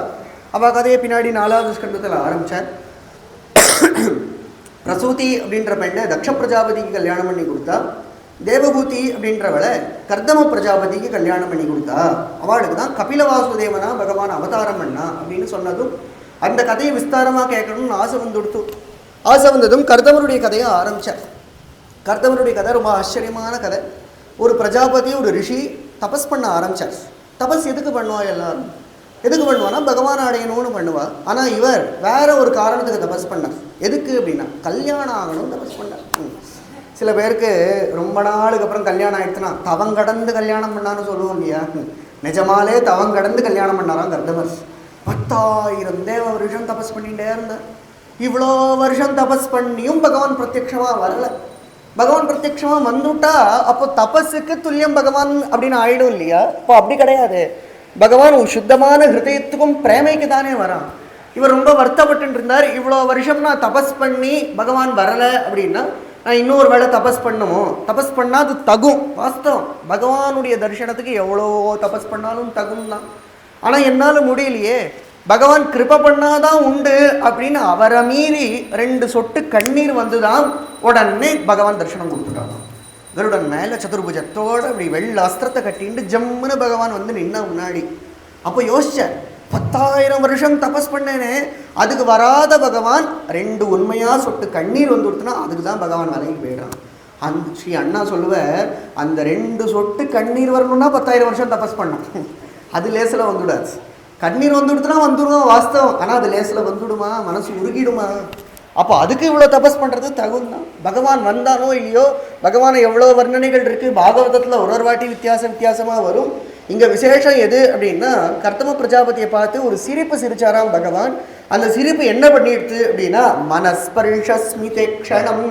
அவள் கதையை பின்னாடி 4வது ஸ்கந்தத்தில் ஆரம்பித்தார். பிரசூதி அப்படின்ற பெண்ணை தக்ஷ பிரஜாபதிக்கு கல்யாணம் பண்ணி கொடுத்தா. தேவகூதி அப்படின்றவளை கர்தம பிரஜாபதிக்கு கல்யாணம் பண்ணி கொடுத்தா. அவளுக்கு தான் கபில வாசுதேவனா பகவான் அவதாரம் பண்ணா அப்படின்னு சொன்னதும் அந்த கதையை விஸ்தாரமாக கேட்கணும்னு ஆசை வந்ததும் கர்தமருடைய கதையை ஆரம்பித்தார். கர்தமருடைய கதை ரொம்ப ஆச்சரியமான கதை. ஒரு பிரஜாபதி, ஒரு ரிஷி தபஸ் பண்ண ஆரம்பித்தார். தபஸ் எதுக்கு பண்ணுவா? எல்லாரும் எதுக்கு பண்ணுவான்னா பகவான் அடையணும்னு பண்ணுவா. ஆனால் இவர் வேற ஒரு காரணத்துக்கு தபஸ் பண்ணார். எதுக்கு அப்படின்னா கல்யாணம் ஆகணும்னு தபஸ் பண்ணார். சில பேருக்கு ரொம்ப நாளுக்கு அப்புறம் கல்யாணம் ஆயிடுச்சுன்னா தவங்கடந்து கல்யாணம் பண்ணான்னு சொல்லுவோம் இல்லையா? நிஜமாலே தவங்கடந்து கல்யாணம் பண்ணாராம் கர்தமர். 10,000 தேவ வருஷம் தபஸ் பண்ணிகிட்டே இருந்தார். இவ்வளோ வருஷம் தபஸ் பண்ணியும் பகவான் பிரத்யட்சமாக வரல. பகவான் பிரத்யட்சமாக வந்துட்டா அப்போ தபஸுக்கு துல்லியம் பகவான் அப்படின்னு ஆயிடும் இல்லையா? இப்போ அப்படி கிடையாது. பகவான் சுத்தமான ஹிருதயத்துக்கும் பிரேமைக்கு தானே வரான். இவர் ரொம்ப வருத்தப்பட்டு இருந்தார். இவ்வளோ வருஷம் நான் தபஸ் பண்ணி பகவான் வரலை அப்படின்னா நான் இன்னொரு வேளை தபஸ் பண்ணுமோ? தபஸ் பண்ணால் அது தகும். வாஸ்தவம், பகவானுடைய தரிசனத்துக்கு எவ்வளோ தபஸ் பண்ணாலும் தகும் தான். ஆனால் என்னால் முடியலையே, பகவான் கிருபை பண்ணாதான் உண்டு அப்படின்னு அவரை மீறி 2 சொட்டு கண்ணீர் வந்துதான் உடனே பகவான் தரிசனம் கொடுத்துட்டாங்க. கருடன் மேலே சதுர்புஜத்தோடு அப்படி வெள்ள அஸ்திரத்தை கட்டிட்டு ஜம்முன்னு பகவான் வந்து நின்னா முன்னாடி. அப்போ யோசிச்சேன், 10,000 வருஷம் தபஸ் பண்ணேனே, அதுக்கு வராத பகவான் 2 உண்மையாக சொட்டு கண்ணீர் வந்து கொடுத்தனா அதுக்கு தான் பகவான் விலைக்கு போயிடான். அந்த ஸ்ரீ அண்ணா சொல்லுவார், அந்த 2 சொட்டு கண்ணீர் வரணும்னா 10,000 வருஷம் தபஸ் பண்ணோம். அது லேசில் வந்துவிடாது. கண்ணீர் வந்து கொடுத்தனா வந்துடுவோம் வாஸ்தவம். ஆனால் அது லேசில் வந்துவிடுமா? மனசு உருகிடுமா? அப்போ அதுக்கு இவ்வளோ தபஸ் பண்ணுறது தகுந்தான். பகவான் வந்தானோ இல்லையோ, பகவானை எவ்வளோ வர்ணனைகள் இருக்குது பாகவதத்தில் ஒரு வாட்டி வித்தியாசமாக வரும். இங்கே விசேஷம் எது அப்படின்னா கர்தம பிரஜாபதியை பார்த்து ஒரு சிரிப்பு சிரிச்சாராம் பகவான். அந்த சிரிப்பு என்ன பண்ணிடுது அப்படின்னா மனஸ்பர்ஷஸ்மிதே க்ஷணம்.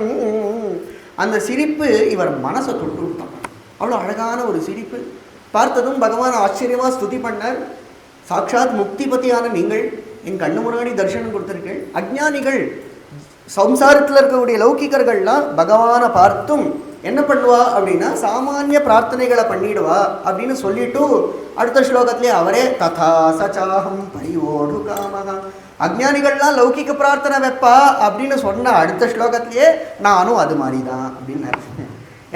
அந்த சிரிப்பு இவர் மனசை தொட்டு விட்டான். அவ்வளோ அழகான ஒரு சிரிப்பு. பார்த்ததும் பகவான் ஆச்சரியமாக ஸ்துதி பண்ணார். சாட்சாத் முக்திபதியான நீங்கள் என் கண்ணு முன்னாடி தரிசனம் கொடுத்துருக்கீள். அஜ்ஞானிகள் சம்சாரத்தில் இருக்கக்கூடிய லௌகிகர்கள்லாம் பகவானை பார்த்தும் என்ன பண்ணுவா அப்படின்னா சாமானிய பிரார்த்தனைகளை பண்ணிடுவா அப்படின்னு சொல்லிட்டு அடுத்த ஸ்லோகத்திலே அவரே ததா சச்சாகம் பரிவோடு காமகா. அஜ்ஞானிகள்லாம் லௌகிக பிரார்த்தனை வைப்பா அப்படின்னு சொன்ன அடுத்த ஸ்லோகத்திலேயே நானும் அது மாதிரி தான் அப்படின்னு.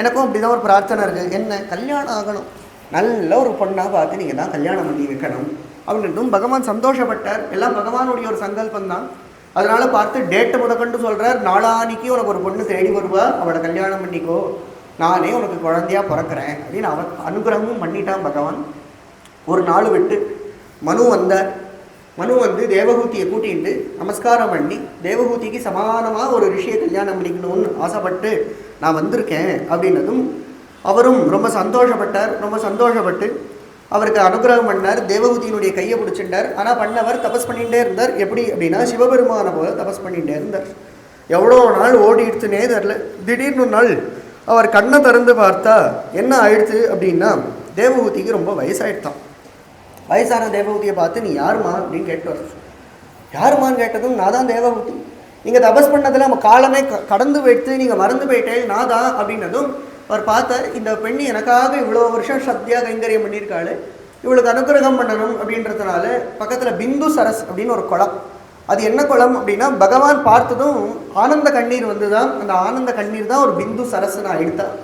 எனக்கும் அப்படிதான் ஒரு பிரார்த்தனை இருக்குது. என்ன? கல்யாணம் ஆகணும், நல்ல ஒரு பொண்ணாக பார்த்து நீங்கள் தான் கல்யாணம் பண்ணி வைக்கணும் அப்படின்றதும் பகவான் சந்தோஷப்பட்டார். எல்லாம் பகவானுடைய ஒரு சங்கல்பம் தான். அதனால் பார்த்து டேட்டு முதற்கொண்டு சொல்கிறார், நாளானிக்கு உனக்கு ஒரு பொண்ணு தேடி வருவா, அவளை கல்யாணம் பண்ணிக்கோ, நானே உனக்கு குழந்தையாக பிறக்கிறேன் அப்படின்னு அவன் அனுகிரகமும் பண்ணிட்டான் பகவான். ஒரு நாள் விட்டு மனு வந்தார். மனு வந்து தேவகூதியை கூட்டிகிட்டு நமஸ்காரம் பண்ணி தேவகூதிக்கு சமானமாக ஒரு ரிஷியை கல்யாணம் பண்ணிக்கணும்னு ஆசைப்பட்டு நான் வந்திருக்கேன் அப்படின்னதும் அவரும் ரொம்ப சந்தோஷப்பட்டு அவருக்கு அனுகிரகம் பண்ணார். தேவகூதியினுடைய கையை பிடிச்சிட்டார். ஆனால் பண்ணவர் தபஸ் பண்ணிகிட்டே இருந்தார். எப்படி அப்படின்னா சிவபெருமான போல தபஸ் பண்ணிகிட்டே இருந்தார். எவ்வளோ நாள் ஓடிடுச்சுனே தெரில. திடீர்னு நாள் அவர் கண்ணை திறந்து பார்த்தா என்ன ஆயிடுச்சு அப்படின்னா தேவகூதிக்கு ரொம்ப வயசாகிடுதான். வயசான தேவகூதியை பார்த்து நீ யாருமா அப்படின்னு கேட்டுவார். யாருமான்னு கேட்டதும் நான் தான் தேவகூதி, நீங்கள் தபஸ் பண்ணதில் நம்ம காலமே கடந்து போயிடுத்து, நீங்கள் மறந்து போயிட்டேன், நான் தான் அப்படின்னதும் அவர் பார்த்தார். இந்த பெண் எனக்காக இவ்வளோ வருஷம் சத்தியாக கைங்கரியம் பண்ணியிருக்காள், இவளுக்கு அனுகிரகம் பண்ணணும் அப்படின்றதுனால பக்கத்தில் பிந்து சரஸ் அப்படின்னு ஒரு குளம். அது என்ன குளம் அப்படின்னா பகவான் பார்த்ததும் ஆனந்த கண்ணீர் வந்து தான், அந்த ஆனந்த கண்ணீர் தான் ஒரு பிந்து சரஸ் நான் எடுத்தேன்.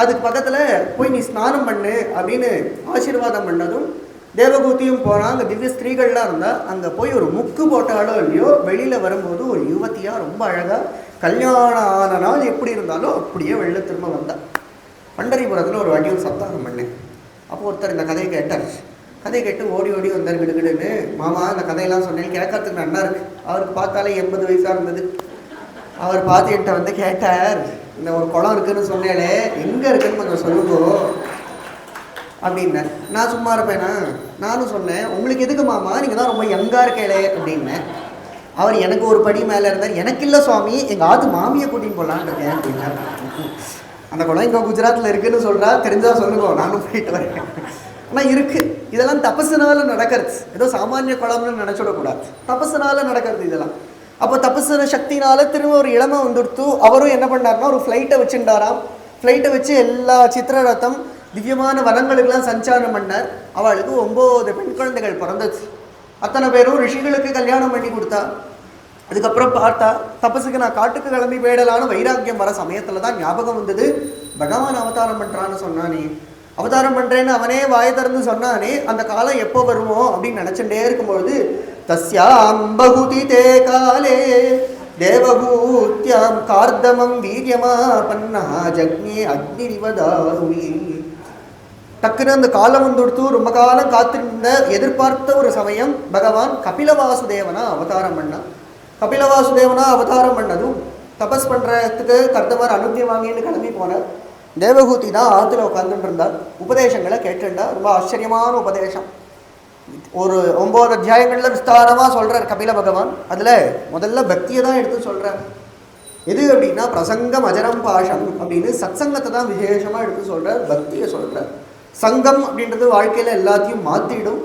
அதுக்கு பக்கத்தில் போய் நீ ஸ்நானம் பண்ணு அப்படின்னு ஆசீர்வாதம் பண்ணதும் தேவகூதியும் போனால் அங்கே திவ்ய ஸ்திரீகள்லாம் இருந்தால் அங்கே போய் ஒரு முக்கு போட்டாலோ இல்லையோ வெளியில் வரும்போது ஒரு யுவதியாக ரொம்ப அழகாக கல்யாணம் ஆன நாள் எப்படி இருந்தாலும் அப்படியே வெளில திரும்ப வந்தாள். பண்டரிபுரத்தில் ஒரு வாட்டி ஒரு சப்தாகம் பண்ணேன். அப்போ ஒருத்தர் இந்த கதையை கேட்டார். கதையை கேட்டு ஓடி வந்தார் கிடுகிடுன்னு. மாமா இந்த கதையெல்லாம் சொன்னேன், கேட்கறதுக்கு நல்லா இருக்கு. அவருக்கு பார்த்தாலே 80 வயசாக இருந்தது. அவர் பார்த்து என்கிட்ட வந்து கேட்டார், இந்த ஒரு குளம் இருக்குதுன்னு சொன்னேலே எங்கே இருக்குதுன்னு கொஞ்சம் சொல்லுங்கோ அப்படின்னேன். நான் சும்மா இருப்பேனா? நானும் சொன்னேன், உங்களுக்கு எதுக்கு மாமா, நீங்கள் தான் ரொம்ப யங்காக இருக்கேளே அப்படின்னேன். அவர் எனக்கு ஒரு படி மேலே இருந்தார். எனக்கு இல்லை சுவாமி, எங்கள் ஆத்து மாமியை கூட்டின்னு போகலான்னு இருக்கேன் அப்படின்னார். அந்த குளம் இங்கே குஜராத்தில் இருக்குதுன்னு சொல்கிறா, தெரிஞ்சால் சொல்லுங்க, நானும் போயிட்டு வரேன். ஆனால் இருக்குது. இதெல்லாம் தபஸுனால நடக்கிறது, ஏதோ சாமானிய குளம்னு நினச்சிடக்கூடாது. தபஸுனால நடக்கிறது இதெல்லாம். அப்போ தபஸு சக்தினால திரும்ப ஒரு இளமை வந்துடுத்து. அவரும் என்ன பண்ணார்னா ஒரு ஃப்ளைட்டை வச்சுட்டாராம். ஃப்ளைட்டை வச்சு எல்லா சித்திரரத்தம் திவ்யமான வனங்களுக்கெல்லாம் சஞ்சாரம் பண்ணார். அவளுக்கு 9 பெண் குழந்தைகள் பிறந்தது. அத்தனை பேரும் ரிஷிகளுக்கு கல்யாணம் பண்ணி கொடுத்தா. அதுக்கப்புறம் பார்த்தா தபஸுக்கு நான் காட்டுக்கு கிளம்பி போயிடலான்னு வைராக்கியம் வர சமயத்தில் தான் ஞாபகம் வந்தது, பகவான் அவதாரம் பண்ணுறான்னு சொன்னானே, அவதாரம் பண்ணுறேன்னு அவனே வாயை திறந்து சொன்னானே, அந்த காலம் எப்போ வருமோ அப்படின்னு நினச்சிட்டே இருக்கும்பொழுது தஸ்யாம் பகுதி தே காலே தேவபூத்யாம் கார்தமம் வீரியமா பன்னா ஜக்ஞே அக்னிரிவதாருணி. டக்குன்னு அந்த காலம் வந்துடுத்து. ரொம்ப காலம் காத்திருந்த எதிர்பார்த்த ஒரு சமயம் பகவான் கபிலவாசுதேவனா அவதாரம் பண்ணான். கபிலவாசுதேவனா அவதாரம் பண்ணதும் தபஸ் பண்ணுறதுக்கு கர்த்தவர் அனுமதி வாங்கின்னு கிளம்பி போனார். தேவகூதி தான் ஆற்றுல உட்காந்துட்டு இருந்தார். உபதேசங்களை கேட்டுண்டா. ரொம்ப ஆச்சரியமான உபதேசம். ஒரு 9 அத்தியாயங்களில் விஸ்தாரமாக சொல்கிறார் கபில பகவான். அதில் முதல்ல பக்தியை தான் எடுத்து சொல்கிறார். எது அப்படின்னா பிரசங்கம் அஜரம் பாஷம் அப்படின்னு சத்சங்கத்தை தான் விசேஷமாக எடுத்து சொல்கிறார். பக்தியை சொல்கிறார். சங்கம் அப்படின்றது வாழ்க்கையில் எல்லாத்தையும் மாற்றிடும்.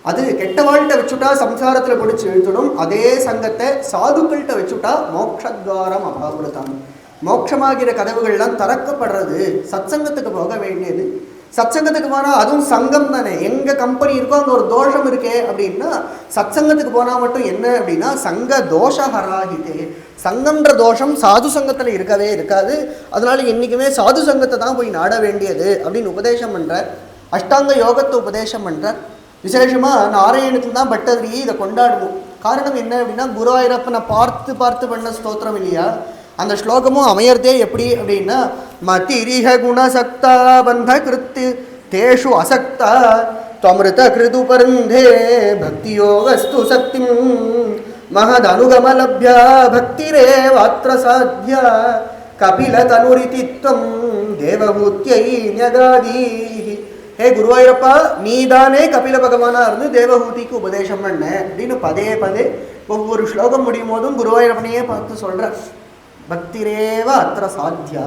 அது கெட்ட வாழ்கிட்ட வச்சுட்டா சம்சாரத்தில் பிடிச்சி இழுத்துடும். அதே சங்கத்தை சாதுக்கள்கிட்ட வச்சுட்டா மோட்சத்வாரம் அபாவிரதம், மோட்சமாகிற கதவுகள்லாம் திறக்கப்படுறது. சத்சங்கத்துக்கு போக வேண்டியது. சத்சங்கத்துக்கு போனால் அதுவும் சங்கம் தானே. எங்கள் கம்பெனி இருக்கோ அங்கே ஒரு தோஷம் இருக்கே அப்படின்னா சத்சங்கத்துக்கு போனால் மட்டும் என்ன அப்படின்னா சங்க தோஷஹராகிதே. சங்கம்ன்ற தோஷம் சாது சங்கத்தில் இருக்கவே இருக்காது. அதனால என்றைக்குமே சாது சங்கத்தை தான் போய் நாட வேண்டியது அப்படின்னு உபதேசம் பண்ணுறார். அஷ்டாங்க யோகத்தை உபதேசம் பண்ணுறார். விசேஷமாக நாராயணத்தில் தான் பட்டதிரியை இதை கொண்டாடுவோம். காரணம் என்ன அப்படின்னா குருவாயூரப்பனை பார்த்து பார்த்து பண்ண ஸ்தோத்திரம் இல்லையா. அந்த ஸ்லோகமும் அமையறதே எப்படி அப்படின்னா மதிரிஹ குணசக்தா பந்த கிருத்து தேஷு அசக்தா त्वमृत कृतु परन्धे भक्तियोगस्तु शक्तिं महदनुगमलभ्या भक्तिरेवात्र साध्या कपिलतनुरितित्वं देवहूत्यै न्यगादीः. हे குருவாயூரப்பா, நீதானே கபில பகவானா இருந்து தேவஹூதிக்கு உபதேசம் பண்ண அப்படின்னு பதே பதே ஒவ்வொரு ஸ்லோகம் முடியும் போதும் குருவாயூரப்பனையே பார்த்து சொல்ற. பக்திரேவ அத்திர சாத்தியா.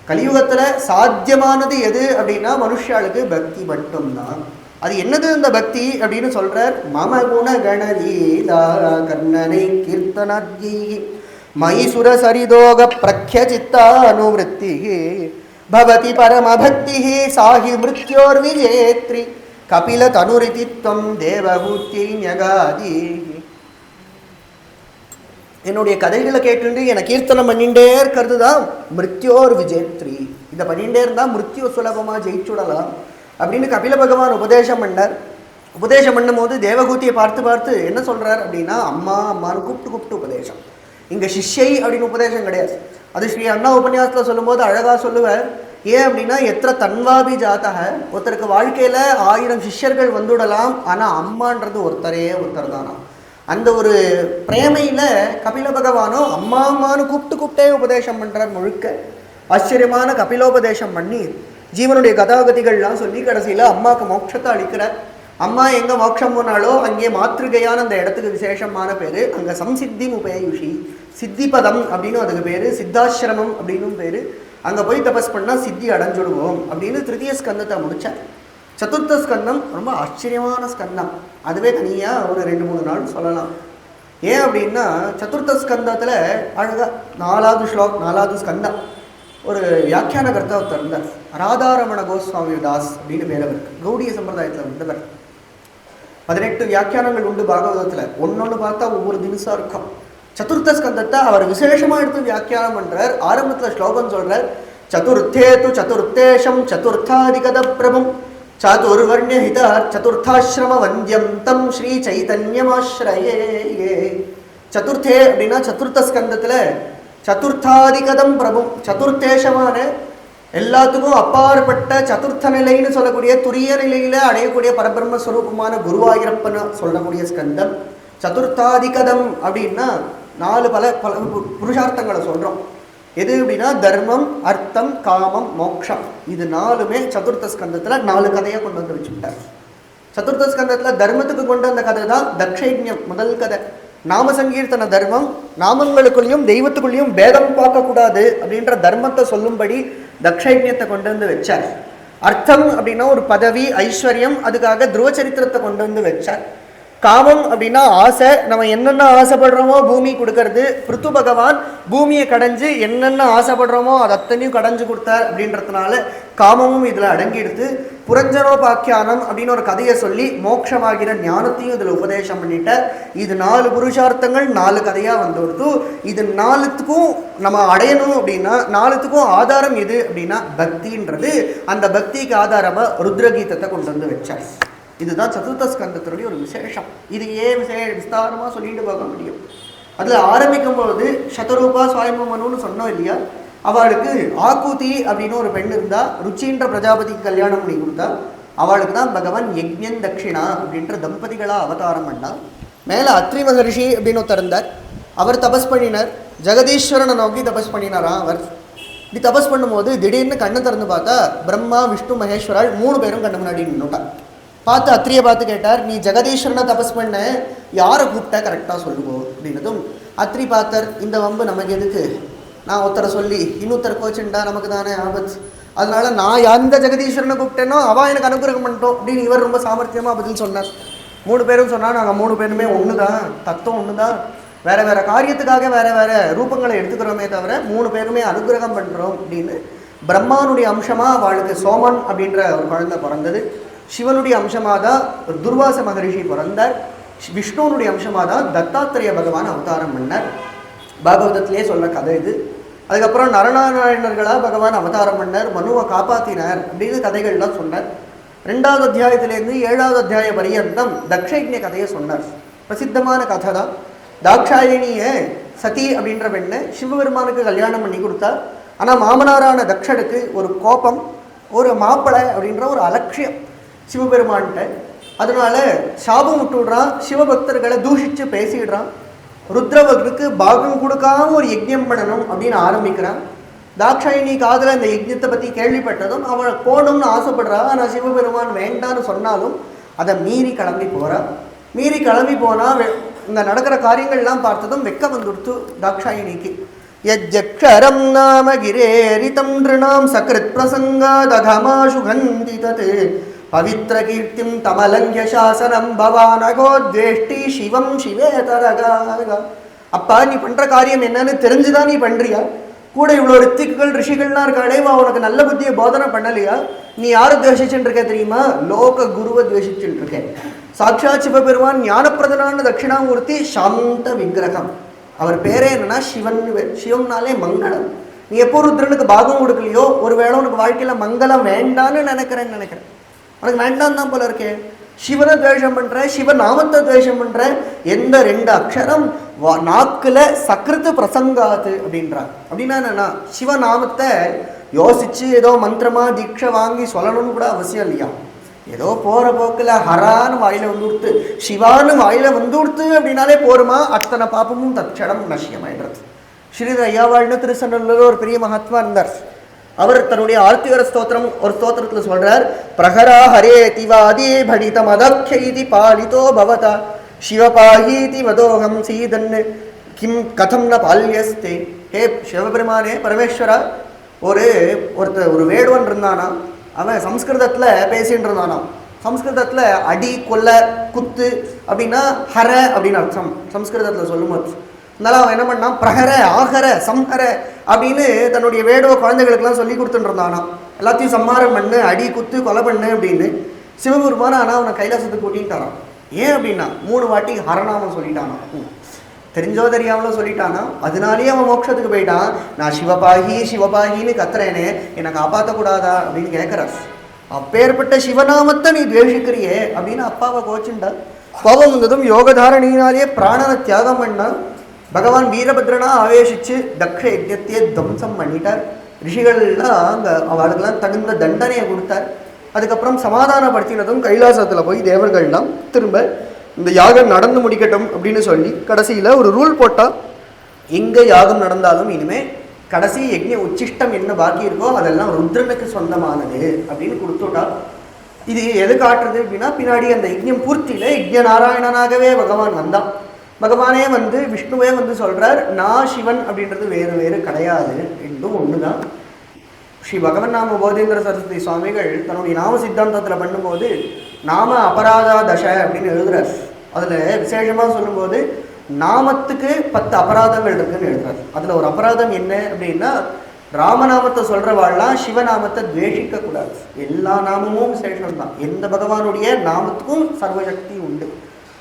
கலியுகத்தில் சாத்தியமானது எது அப்படின்னா மனுஷாளுக்கு பக்தி மட்டும்தான். அது என்னது அந்த பக்தி அப்படின்னு சொல்றார். மம குண கணலீலா கர்ணனை கீர்த்தனாத்யி மைசுர சரிதோக பிரக்ய சித்தானுவృత్తి பவதி பரமபக்தி சாஹி மிருத்யோர் விஜேத்ரி கபில தனுரிதித்வம் தேவஹூத்யை ஞகாதி. என்னுடைய கதைகளை கேட்டுண்டு என்னை கீர்த்தனம் பண்ணிகிட்டே இருக்கிறது தான் மிருத்யோர் விஜேத்ரி. இதை பண்ணிகிட்டே இருந்தால் மிருத்யு சுலபமாக ஜெயிச்சுடலாம் அப்படின்னு கபில பகவான் உபதேசம் பண்ணார். உபதேசம் பண்ணும் போது தேவகூதியை பார்த்து பார்த்து என்ன சொல்கிறார் அப்படின்னா அம்மா அம்மானு கூப்பிட்டு உபதேசம். இங்கே சிஷ்யை அப்படின்னு உபதேசம் கிடையாது. அது ஸ்ரீ அண்ணா உபன்யாசத்தில் சொல்லும்போது அழகாக சொல்லுவார். ஏன் அப்படின்னா எத்திர தன்வாபி ஜாத்தக, ஒருத்தருக்கு வாழ்க்கையில் 1000 சிஷ்யர்கள் வந்துவிடலாம், ஆனால் அம்மான்றது ஒருத்தர் தானா. அந்த ஒரு பிரேமையில் கபில பகவானோ அம்மா அம்மானு கூப்பிட்டே உபதேசம் பண்ணுறார். முழுக்க ஆச்சரியமான கபிலோபதேசம் பண்ணி ஜீவனுடைய கதாகதிகள்லாம் சொல்லி கடைசியில் அம்மாவுக்கு மோட்சத்தை அளிக்கிறார். அம்மா எங்கே மோட்சம் போனாலோ அங்கே மாத்திருகையான அந்த இடத்துக்கு விசேஷமான பேர். அங்கே சம்சித்தி உபயுஷி, சித்திபதம் அப்படின்னு அதுக்கு பேர். சித்தாசிரமம் அப்படின்னும் பேர். அங்கே போய் தபஸ் பண்ணால் சித்தி அடைஞ்சுடுவோம் அப்படின்னு திருத்திய ஸ்கந்தத்தை முடித்தார். சதுர்த்த ஸ்கந்தம் ரொம்ப ஆச்சரியமான ஸ்கந்தம். அதுவே தனியாக ஒரு 2-3 நாள் சொல்லலாம். ஏன் அப்படின்னா சதுர்த்த ஸ்கந்தத்தில் அழகாக 4வது ஸ்கந்தம் ஒரு வியாக்கியான கர்த்தா ஒருத்தர் இருந்தார். ராதாரமண கோஸ்வாமி தாஸ் அப்படின்னு பேர். அவர் கௌடிய சம்பிரதாயத்தில் வந்தவர். 18 வியாக்கியானங்கள் உண்டு பாகவதத்தில். ஒன்னொன்று பார்த்தா ஒவ்வொரு தினசாக இருக்கும். சதுர்த்த ஸ்கந்தத்தை அவர் விசேஷமாக எடுத்து வியாக்கியானம் பண்ணுறார். ஆரம்பத்தில் ஸ்லோகம் சொல்கிறார். சதுர்த்தே து சதுர்த்தேஷம் சதுர்த்தாதிகத பிரபும் சாதுர்வர்ணித சதுர்த்தாசிரம வந்தியம் தம் ஸ்ரீ சைதன்யமாஸ்ரயே. சதுர்த்தே அப்படின்னா சதுர்த்த ஸ்கந்தத்தில் சதுர்த்தாதிகதம் பிரபு, சதுர்த்தேஷமான எல்லாத்துக்கும் அப்பாற்பட்ட சதுர்த்த நிலைன்னு சொல்லக்கூடிய துரிய நிலையில் அடையக்கூடிய பரபிரம்மஸ்வரூபமான குருவாயூரப்பன் சொல்லக்கூடிய ஸ்கந்தம். சதுர்த்தாதிகதம் அப்படின்னா 4 பல புருஷார்த்தங்களை சொல்கிறோம். எது அப்படின்னா தர்மம், அர்த்தம், காமம், மோக்ஷம். இது 4மே சதுர்த்த ஸ்கந்தத்தில் 4 கதையாக கொண்டு வந்து வச்சுக்கிட்டார். சதுர்த்த ஸ்கந்தத்தில் தர்மத்துக்கு கொண்டு வந்த கதை தான் தக்ஷயஜ்ஞம் முதல் கதை. நாம சங்கீர்த்தன தர்மம், நாமங்களுக்குள்ளேயும் தெய்வத்துக்குள்ளேயும் பேதம் பார்க்கக்கூடாது அப்படின்ற தர்மத்தை சொல்லும்படி தக்ஷயஜ்ஞத்தை கொண்டு வந்து வச்சார். அர்த்தம் அப்படின்னா ஒரு பதவி ஐஸ்வர்யம், அதுக்காக துருவ சரித்திரத்தை கொண்டு வந்து வச்சார். காமம் அப்படின்னா ஆசை, நம்ம என்னென்ன ஆசைப்படுறோமோ பூமி கொடுக்கறது. பிருத்து பகவான் பூமியை கடைஞ்சு என்னென்ன ஆசைப்படுறோமோ அது அத்தனையும் கடைஞ்சு கொடுத்தார் அப்படின்றதுனால காமமும் இதில் அடங்கிடுது. புரஞ்சனோபாக்கியானம் அப்படின்னு ஒரு கதையை சொல்லி மோட்சமாகிற ஞானத்தையும் இதில் உபதேசம் பண்ணிட்டார். இது 4 புருஷார்த்தங்கள் 4 கதையாக வந்துடுத்து. இது 4த்துக்கும் நம்ம அடையணும் அப்படின்னா 4த்துக்கும் ஆதாரம் எது அப்படின்னா பக்தின்றது. அந்த பக்திக்கு ஆதாரமாக ருத்ரகீதத்தை கொண்டு வந்து வச்சார். இதுதான் சதுர்த்த ஸ்கந்தத்தினுடைய ஒரு விசேஷம். இது ஏன் விஸ்தாரமாக சொல்லிட்டு போக முடியும். அதில் ஆரம்பிக்கும் பொழுது சதரூபா சுவாயம்பமனுன்னு சொன்னோம் இல்லையா, அவளுக்கு ஆக்கூதி அப்படின்னு ஒரு பெண் இருந்தா, ருச்சின்ற பிரஜாபதிக்கு கல்யாணம் பண்ணி கொடுத்தா. அவளுக்கு தான் பகவான் யஜ்ஞன் தட்சிணா அப்படின்ற தம்பதிகளாக அவதாரம் பண்ணார். மேலே அத்ரி மகர்ஷி அப்படின்னு ஒருத்தர் இருந்தார். அவர் தபஸ் பண்ணினார், ஜெகதீஸ்வரனை நோக்கி தபஸ் பண்ணினாராம். அவர் இப்படி தபஸ் பண்ணும்போது திடீர்னு கண்ணை திறந்து பார்த்தா பிரம்மா விஷ்ணு மகேஸ்வரால் 3 பேரும் கண்ணு முன்னாடி நின்றுட்டார். பார்த்து அத்திரியை பார்த்து கேட்டார், நீ ஜெகதீஸ்வரனை தபஸ் பண்ண, யாரை கூப்பிட்டா கரெக்டாக சொல்லுவோம் அப்படின்னதும் அத்திரி பார்த்தார், இந்த வம்பு நமக்கு எதுக்கு, நான் ஒருத்தரை சொல்லி இன்னொருத்தரை கோச்சுண்டா நமக்கு தானே ஆபத்து, அதனால நான் எந்த ஜெகதீஸ்வரனை கூப்பிட்டேனோ அவள் எனக்கு அனுகிரகம் பண்ணிட்டோம் அப்படின்னு இவர் ரொம்ப சாமர்த்தியமாக பதில் சொன்னார். 3 பேரும் சொன்னால் நாங்கள் 3 பேருமே ஒன்று தான், தத்துவம் ஒன்று தான், வேறு வேறு காரியத்துக்காக வேறு வேறு ரூபங்களை எடுத்துக்கிறோமே தவிர 3 பேருமே அனுகிரகம் பண்ணுறோம் அப்படின்னு. பிரம்மானுடைய அம்சமாக அவளுக்கு சோமன் அப்படின்ற ஒரு குழந்தை பிறந்தது. சிவனுடைய அம்சமாக தான் துர்வாச மகரிஷி பிறந்தார். விஷ்ணுனுடைய அம்சமாக தான் தத்தாத்திரேய பகவான் அவதாரம் பண்ணார். பாகவதத்திலே சொல்ல கதை இது. அதுக்கப்புறம் நரநாராயணர்களாக பகவான் அவதாரம் பண்ணார், மனுவை காப்பாற்றினார் அப்படின்னு கதைகள்லாம் சொன்னார். 2வது அத்தியாயத்திலேருந்து 7வது அத்தியாய பரியந்தம் தக்ஷயஜ்ஞ கதையை சொன்னார். பிரசித்தமான கதை தான். தாக்ஷாயணியை சதி அப்படின்ற பெண்ணை சிவபெருமானுக்கு கல்யாணம் பண்ணி கொடுத்தார். ஆனால் மாமனாரான தக்ஷனுக்கு ஒரு கோபம், ஒரு மாப்பிள்ளை அப்படின்ற ஒரு அலட்சியம் சிவபெருமான்கிட்ட. அதனால சாபம் விட்டுடுறான், சிவபக்தர்களை தூஷித்து பேசிடுறான். ருத்ரவருக்கு பாகம் கொடுக்காம ஒரு யஜ்ஞம் பண்ணணும் அப்படின்னு ஆரம்பிக்கிறான். தாக்ஷாயினி காதில் இந்த யஜ்ஞத்தை பற்றி கேள்விப்பட்டதும் அவளை போகணும்னு ஆசைப்படுறா. ஆனால் சிவபெருமான் வேண்டான்னு சொன்னாலும் அதை மீறி கிளம்பி போகிறா. மீறி கிளம்பி போனால் இந்த நடக்கிற காரியங்கள்லாம் பார்த்ததும் வெக்க வந்துடுத்து தாக்ஷாயினிக்கு. யஜ்ஜக்ஷரம் நாம கிரேரிதம் நிருணாம் சக்ருத் பிரசங்காதகமாசு கந்தி தத் பவித்ர கீர்த்திம் தமலங்கிய சாசனம் பவானகோ துவேஷ்டி சிவம் சிவேதரகா. அப்பா, நீ பண்ணுற காரியம் என்னன்னு தெரிஞ்சுதான் நீ பண்ணுறியா? கூட இவ்வளோ ரித்திக்குகள் ரிஷிகள்லாம் இருக்காடே, உனக்கு நல்ல புத்தியை போதனை பண்ணலையா? நீ யாரை துவேஷிச்சுட்டு இருக்க தெரியுமா? லோக குருவை துவேஷிச்சுட்டு இருக்கேன். சாட்சாத் சிவபெருமான் ஞானப்பிரதனான தட்சிணாமூர்த்தி சாந்த விக்கிரகம். அவர் பேரே என்னன்னா சிவன். சிவம்னாலே மங்களம். நீ எப்போ ருத்ரனுக்கு பாகம் கொடுக்கலையோ, ஒருவேளை உனக்கு வாழ்க்கையில் மங்களம் வேண்டான்னு நினைக்கிறேன்னு நினைக்கிறேன். உனக்கு வேண்டாம் தான் போல இருக்கே. சிவனை துவேஷம் பண்ணுற, சிவநாமத்தை துவேஷம் பண்ணுற. எந்த 2 அக்ஷரம் நாக்கில் சக்ருத்து பிரசங்காது அப்படின்றார். அப்படின்னா என்னன்னா, சிவநாமத்தை யோசிச்சு ஏதோ மந்திரமா தீட்சை வாங்கி சொல்லணும்னு கூட அவசியம் இல்லையா. ஏதோ போகிற போக்கில் ஹரான்னு வாயில வந்து கொடுத்து சிவான்னு வாயில வந்து கொடுத்து அப்படின்னாலே போருமா, அத்தனை பாப்பமும் தட்சணம் நஷ்யமாயிடுறது. ஸ்ரீத ஐயாவாழ்னு திருச்செந்தூரில் ஒரு பெரிய மகாத்மா இருந்தார். அவர் தன்னுடைய ஆர்த்திகர ஸ்தோத்திரம் ஒரு ஸ்தோத்திரத்தில் சொல்றார், பிரகரா ஹரே திவாதி பணித மதக்ஷைதி பாலிதோ பவதா சிவபாஹீதி வதோகம் சீதன் கிம் கதம் ந பால்யஸ்தே. ஹே சிவபெருமானே பரமேஸ்வரா, ஒரு வேடுவன் இருந்தானா, அவன் சம்ஸ்கிருதத்தில் பேசின்னு இருந்தானா. சம்ஸ்கிருதத்தில் அடி கொல்ல குத்து அப்படின்னா ஹர அப்படின்னு அர்த்தம் சம்ஸ்கிருதத்தில் சொல்லும்போது. அதனால அவன் என்ன பண்ணான், பிரஹர ஆஹர சம்ஹர அப்படின்னு தன்னுடைய வேடுவ குழந்தைகளுக்கெல்லாம் சொல்லி கொடுத்துட்டு இருந்தானா. எல்லாத்தையும் சம்மாரம் பண்ணு, அடி குத்து கொலை பண்ணு அப்படின்னு. சிவபெருமான் ஆனால் அவனை கைலாசத்துக்கு கூட்டிகிட்டாரான். ஏன் அப்படின்னா 3 வாட்டி ஹரநாமம் சொல்லிட்டானா. தெரிஞ்சோ தெரியாமலோ சொல்லிட்டானா. அதனாலேயே அவன் மோட்சத்துக்கு போயிட்டான். நான் சிவபாகி சிவபாகின்னு கத்துறேனே, என்னை காப்பாற்றக்கூடாதா அப்படின்னு கேட்குறான். அப்பேற்பட்ட சிவநாமத்தை நீ துவேஷிக்கிறியே அப்படின்னு அப்பாவை கோச்சுண்டா. கோபம் வந்ததும் யோகதாரணியினாலேயே பிராணனை தியாகம் பண்ணான். பகவான் வீரபத்ரனா ஆவேசிச்சு தக்ஷ யஜ்ஞத்தையே துவம்சம் பண்ணிட்டார். ரிஷிகள்லாம் அங்கே அவளுக்கெல்லாம் தகுந்த தண்டனையை கொடுத்தார். அதுக்கப்புறம் சமாதானப்படுத்தினதும் கைலாசத்தில் போய் தேவர்கள்லாம் திரும்ப இந்த யாகம் நடந்து முடிக்கட்டும் அப்படின்னு சொல்லி கடைசியில் ஒரு ரூல் போட்டால், எங்கே யாகம் நடந்தாலும் இனிமேல் கடைசி யஜ்ஞ உச்சிஷ்டம் என்ன பாக்கி இருக்கோ அதெல்லாம் ருத்ரனுக்கு சொந்தமானது அப்படின்னு கொடுத்துட்டா. இது எது காட்டுறது அப்படின்னா, பின்னாடி அந்த யஜ்ஞம் பூர்த்தியில் யஜ்ஞ நாராயணனாகவே பகவான் வந்தான். பகவானே வந்து விஷ்ணுவே வந்து சொல்கிறார், நான் சிவன் அப்படின்றது வேறு வேறு கிடையாது, ரெண்டும் ஒன்று தான். ஸ்ரீ பகவன் நாம போதேந்திர சரஸ்வதி சுவாமிகள் தன்னுடைய நாம சித்தாந்தத்தில் பண்ணும்போது நாம அபராதா தசை அப்படின்னு எழுதுறார். அதில் விசேஷமாக சொல்லும்போது நாமத்துக்கு 10 அபராதங்கள் இருக்குன்னு எழுதுறார். அதில் ஒரு அபராதம் என்ன அப்படின்னா, ராமநாமத்தை சொல்கிறவாள்லாம் சிவநாமத்தை துவேஷிக்க கூடாது. எல்லா நாமமும் விசேஷம்தான். எந்த பகவானுடைய நாமத்துக்கும் சர்வசக்தி உண்டு.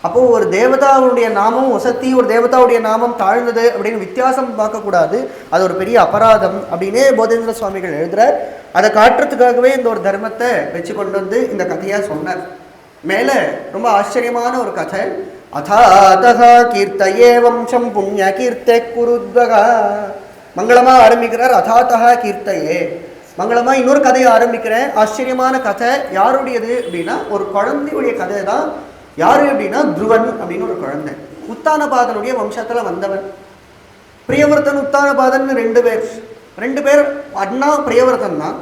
அப்போது ஒரு தேவதாவுடைய நாமம் வசத்தி, ஒரு தேவதாவுடைய நாமம் தாழ்ந்தது அப்படின்னு வித்தியாசம் பார்க்கக்கூடாது. அது ஒரு பெரிய அபராதம் அப்படின்னே போதேந்திர சுவாமிகள் எழுதுறார். அதை காட்டுறதுக்காகவே இந்த ஒரு தர்மத்தை வச்சு கொண்டு வந்து இந்த கதையாக சொன்னார். மேலே ரொம்ப ஆச்சரியமான ஒரு கதை. அதாதா கீர்த்தயே வம்சம் புண்ணிய கீர்த்தே குருத்வகா. மங்களமாக ஆரம்பிக்கிறார். அதாத்தா கீர்த்தையே, மங்களமாக இன்னொரு கதையை ஆரம்பிக்கிறேன். ஆச்சரியமான கதை. யாருடையது அப்படின்னா, ஒரு குழந்தையுடைய கதை தான். யாரு அப்படின்னா, துருவன் அப்படின்னு ஒரு குழந்தை. உத்தானபாதனுடைய வம்சத்தில் வந்தவன். பிரியவர்த்தன் உத்தானபாதன் ரெண்டு பேர் அண்ணா பிரியவர்த்தன் தான்.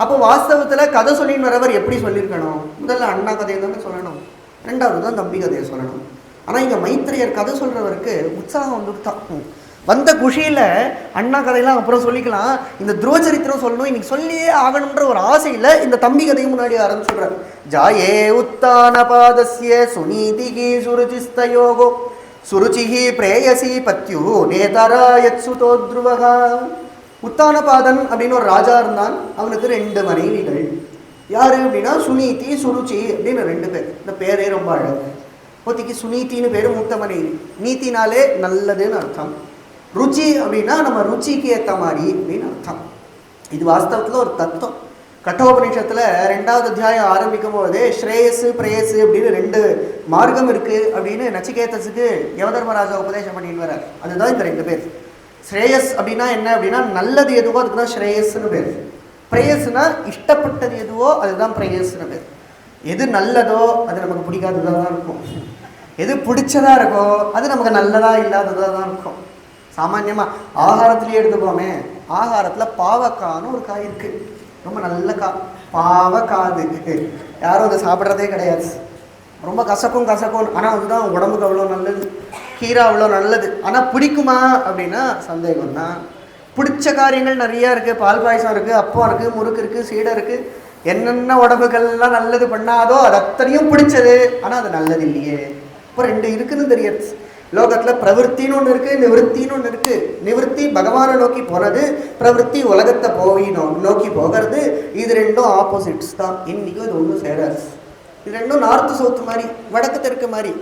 அப்போ வாஸ்தவத்தில் கதை சொல்லின்னு வரவர் எப்படி சொல்லியிருக்கணும்? முதல்ல அண்ணா கதையை தானே சொல்லணும், ரெண்டாவது தான் தம்பி கதையை சொல்லணும். ஆனால் இங்கே மைத்திரையர் கதை சொல்கிறவருக்கு உற்சாகம் வந்துட்டான். வந்த குஷியில் அண்ணா கதையெல்லாம் அப்புறம் சொல்லிக்கலாம், இந்த துருவச்சரித்திரம் சொல்லணும், இன்னைக்கு சொல்லியே ஆகணுன்ற ஒரு ஆசையில் இந்த தம்பி கதையும் முன்னாடி ஆரம்பிச்சுடுறாரு. ஜாயே உத்தானபாதஸ்ய சுனீதிகி சுருச்சிஸ்தயோகோ சுருச்சிஹி பிரேயசி பத்யு நேதரா யத்சுதோ துருவகா. உத்தானபாதன் அப்படின்னு ஒரு ராஜா இருந்தான். அவனுக்கு 2 மனைவிகள். யாரு அப்படின்னா, சுனீதி சுருச்சி அப்படின்னு 2 பேர். இந்த பேரே ரொம்ப அழகு. ஒத்திக்கு சுனீத்தின்னு பேர், மூத்த மனைவி. நீத்தினாலே நல்லதுன்னு அர்த்தம். ருச்சி அப்படின்னா நம்ம ருச்சிக்கு ஏற்ற மாதிரி அப்படின்னு அர்த்தம். இது வாஸ்தவத்தில் ஒரு தத்துவம். கட்டோபனிஷத்தில் 2வது அத்தியாயம் ஆரம்பிக்கும் போதே ஸ்ரேயஸு பிரேயஸு அப்படின்னு 2 மார்க்கம் இருக்குது அப்படின்னு நச்சிகேதஸுக்கு யமதர்மராஜா உபதேசம் பண்ணின்னு வர்றார். அதுதான் இந்த 2 பேர். ஸ்ரேயஸ் அப்படின்னா என்ன அப்படின்னா, நல்லது எதுவோ அதுக்கு தான் ஸ்ரேயஸ்ன்னு பேர். பிரேயஸ்னா இஷ்டப்பட்டது எதுவோ அதுதான் பிரேயஸ்ன்னு பேர். எது நல்லதோ அது நமக்கு பிடிக்காததாக தான் இருக்கும். எது பிடிச்சதாக இருக்கோ அது நமக்கு நல்லதாக இல்லாததாக தான் இருக்கும். சாமான்யமாக ஆகாரத்துலேயே எடுத்துக்கோமே, ஆகாரத்தில் பாவக்கான்னு ஒரு காய் இருக்குது. ரொம்ப நல்ல பாவக்காது. யாரும் அதை சாப்பிட்றதே கிடையாது. ரொம்ப கசக்கும். ஆனால் அதுதான் உடம்புக்கு அவ்வளோ நல்லது. கீரை அவ்வளோ நல்லது. ஆனால் பிடிக்குமா அப்படின்னா சந்தேகம் தான். பிடிச்ச காரியங்கள் நிறையா இருக்குது. பால் பாயசம் இருக்குது, அப்பம் இருக்குது, முறுக்கு இருக்குது, சீடை இருக்குது. என்னென்ன உடம்புகள்லாம் நல்லது பண்ணாதோ அது அத்தனையும் பிடிச்சது. ஆனால் அது நல்லது இல்லையே. இப்போ 2 இருக்குன்னு தெரியாது. லோகத்தில் பிரவருத்தின்னு ஒன்று இருக்குது, நிவர்த்தின்னு ஒன்று இருக்குது. நிவர்த்தி பகவானை நோக்கி போகிறது, பிரவருத்தி உலகத்தை நோக்கி போகிறது. இது 2ம் ஆப்போசிட்ஸ் தான். இன்றைக்கும் இது ஒன்றும் சேராது. இது 2ம் நார்த்து சவுத்து மாதிரி, வடக்கு தெற்கு மாதிரி.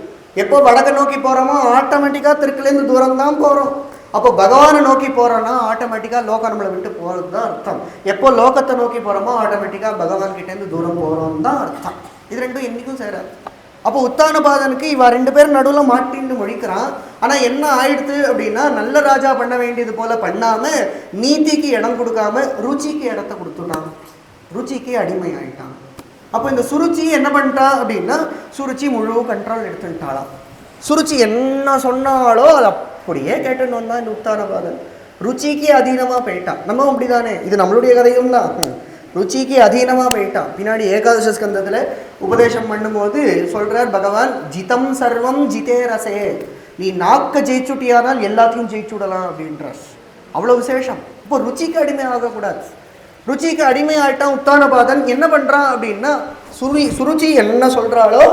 எப்போ வடக்கை நோக்கி போகிறோமோ ஆட்டோமேட்டிக்காக தெற்குலேருந்து தூரம் தான் போகிறோம். அப்போ பகவானை நோக்கி போகிறோன்னா ஆட்டோமேட்டிக்காக லோகம் நம்மளை விட்டு போகிறது தான் அர்த்தம். எப்போ லோகத்தை நோக்கி போகிறோமோ ஆட்டோமேட்டிக்காக பகவான் கிட்டேருந்து தூரம் போகிறோன்னு தான் அர்த்தம். இது 2ம் இன்றைக்கும் சேராது. அப்போ உத்தானபாதனுக்கு இவ 2 பேர் நடுவில் மாட்டின்னு முழிக்கிறான். ஆனால் என்ன ஆயிடுது அப்படின்னா, நல்ல ராஜா பண்ண வேண்டியது போல பண்ணாமல் நீதிக்கு இடம் கொடுக்காம ருச்சிக்கு இடத்த கொடுத்துட்டான். ருச்சிக்கு அடிமை ஆயிட்டான். அப்போ இந்த சுருச்சி என்ன பண்ணிட்டா அப்படின்னா, சுருச்சி முழு கண்ட்ரோல் எடுத்துட்டாளாம். சுருச்சி என்ன சொன்னாலோ அது அப்படியே கேட்டுன்னு வந்தான் இந்த உத்தானபாதன். ருச்சிக்கு அதீனமாக போயிட்டான். நம்ம அப்படி தானே, இது நம்மளுடைய கதையும் தான். ருச்சிக்கு அதீனமாக போயிட்டான். பின்னாடி ஏகாதச ஸ்கந்தத்தில் உபதேசம் பண்ணும்போது சொல்கிறார் பகவான், ஜிதம் சர்வம் ஜிதே ரசே. நீ நாக்க ஜெயிச்சுட்டியானால் எல்லாத்தையும் ஜெயிச்சுடலாம் அப்படின்றார். அவ்வளோ விசேஷம். இப்போ ருச்சிக்கு அடிமை ஆகக்கூடாது. ருச்சிக்கு அடிமை ஆகிட்டான் உத்தானபாதன். என்ன பண்ணுறான் அப்படின்னா, சுருச்சி என்ன சொல்கிறாளோ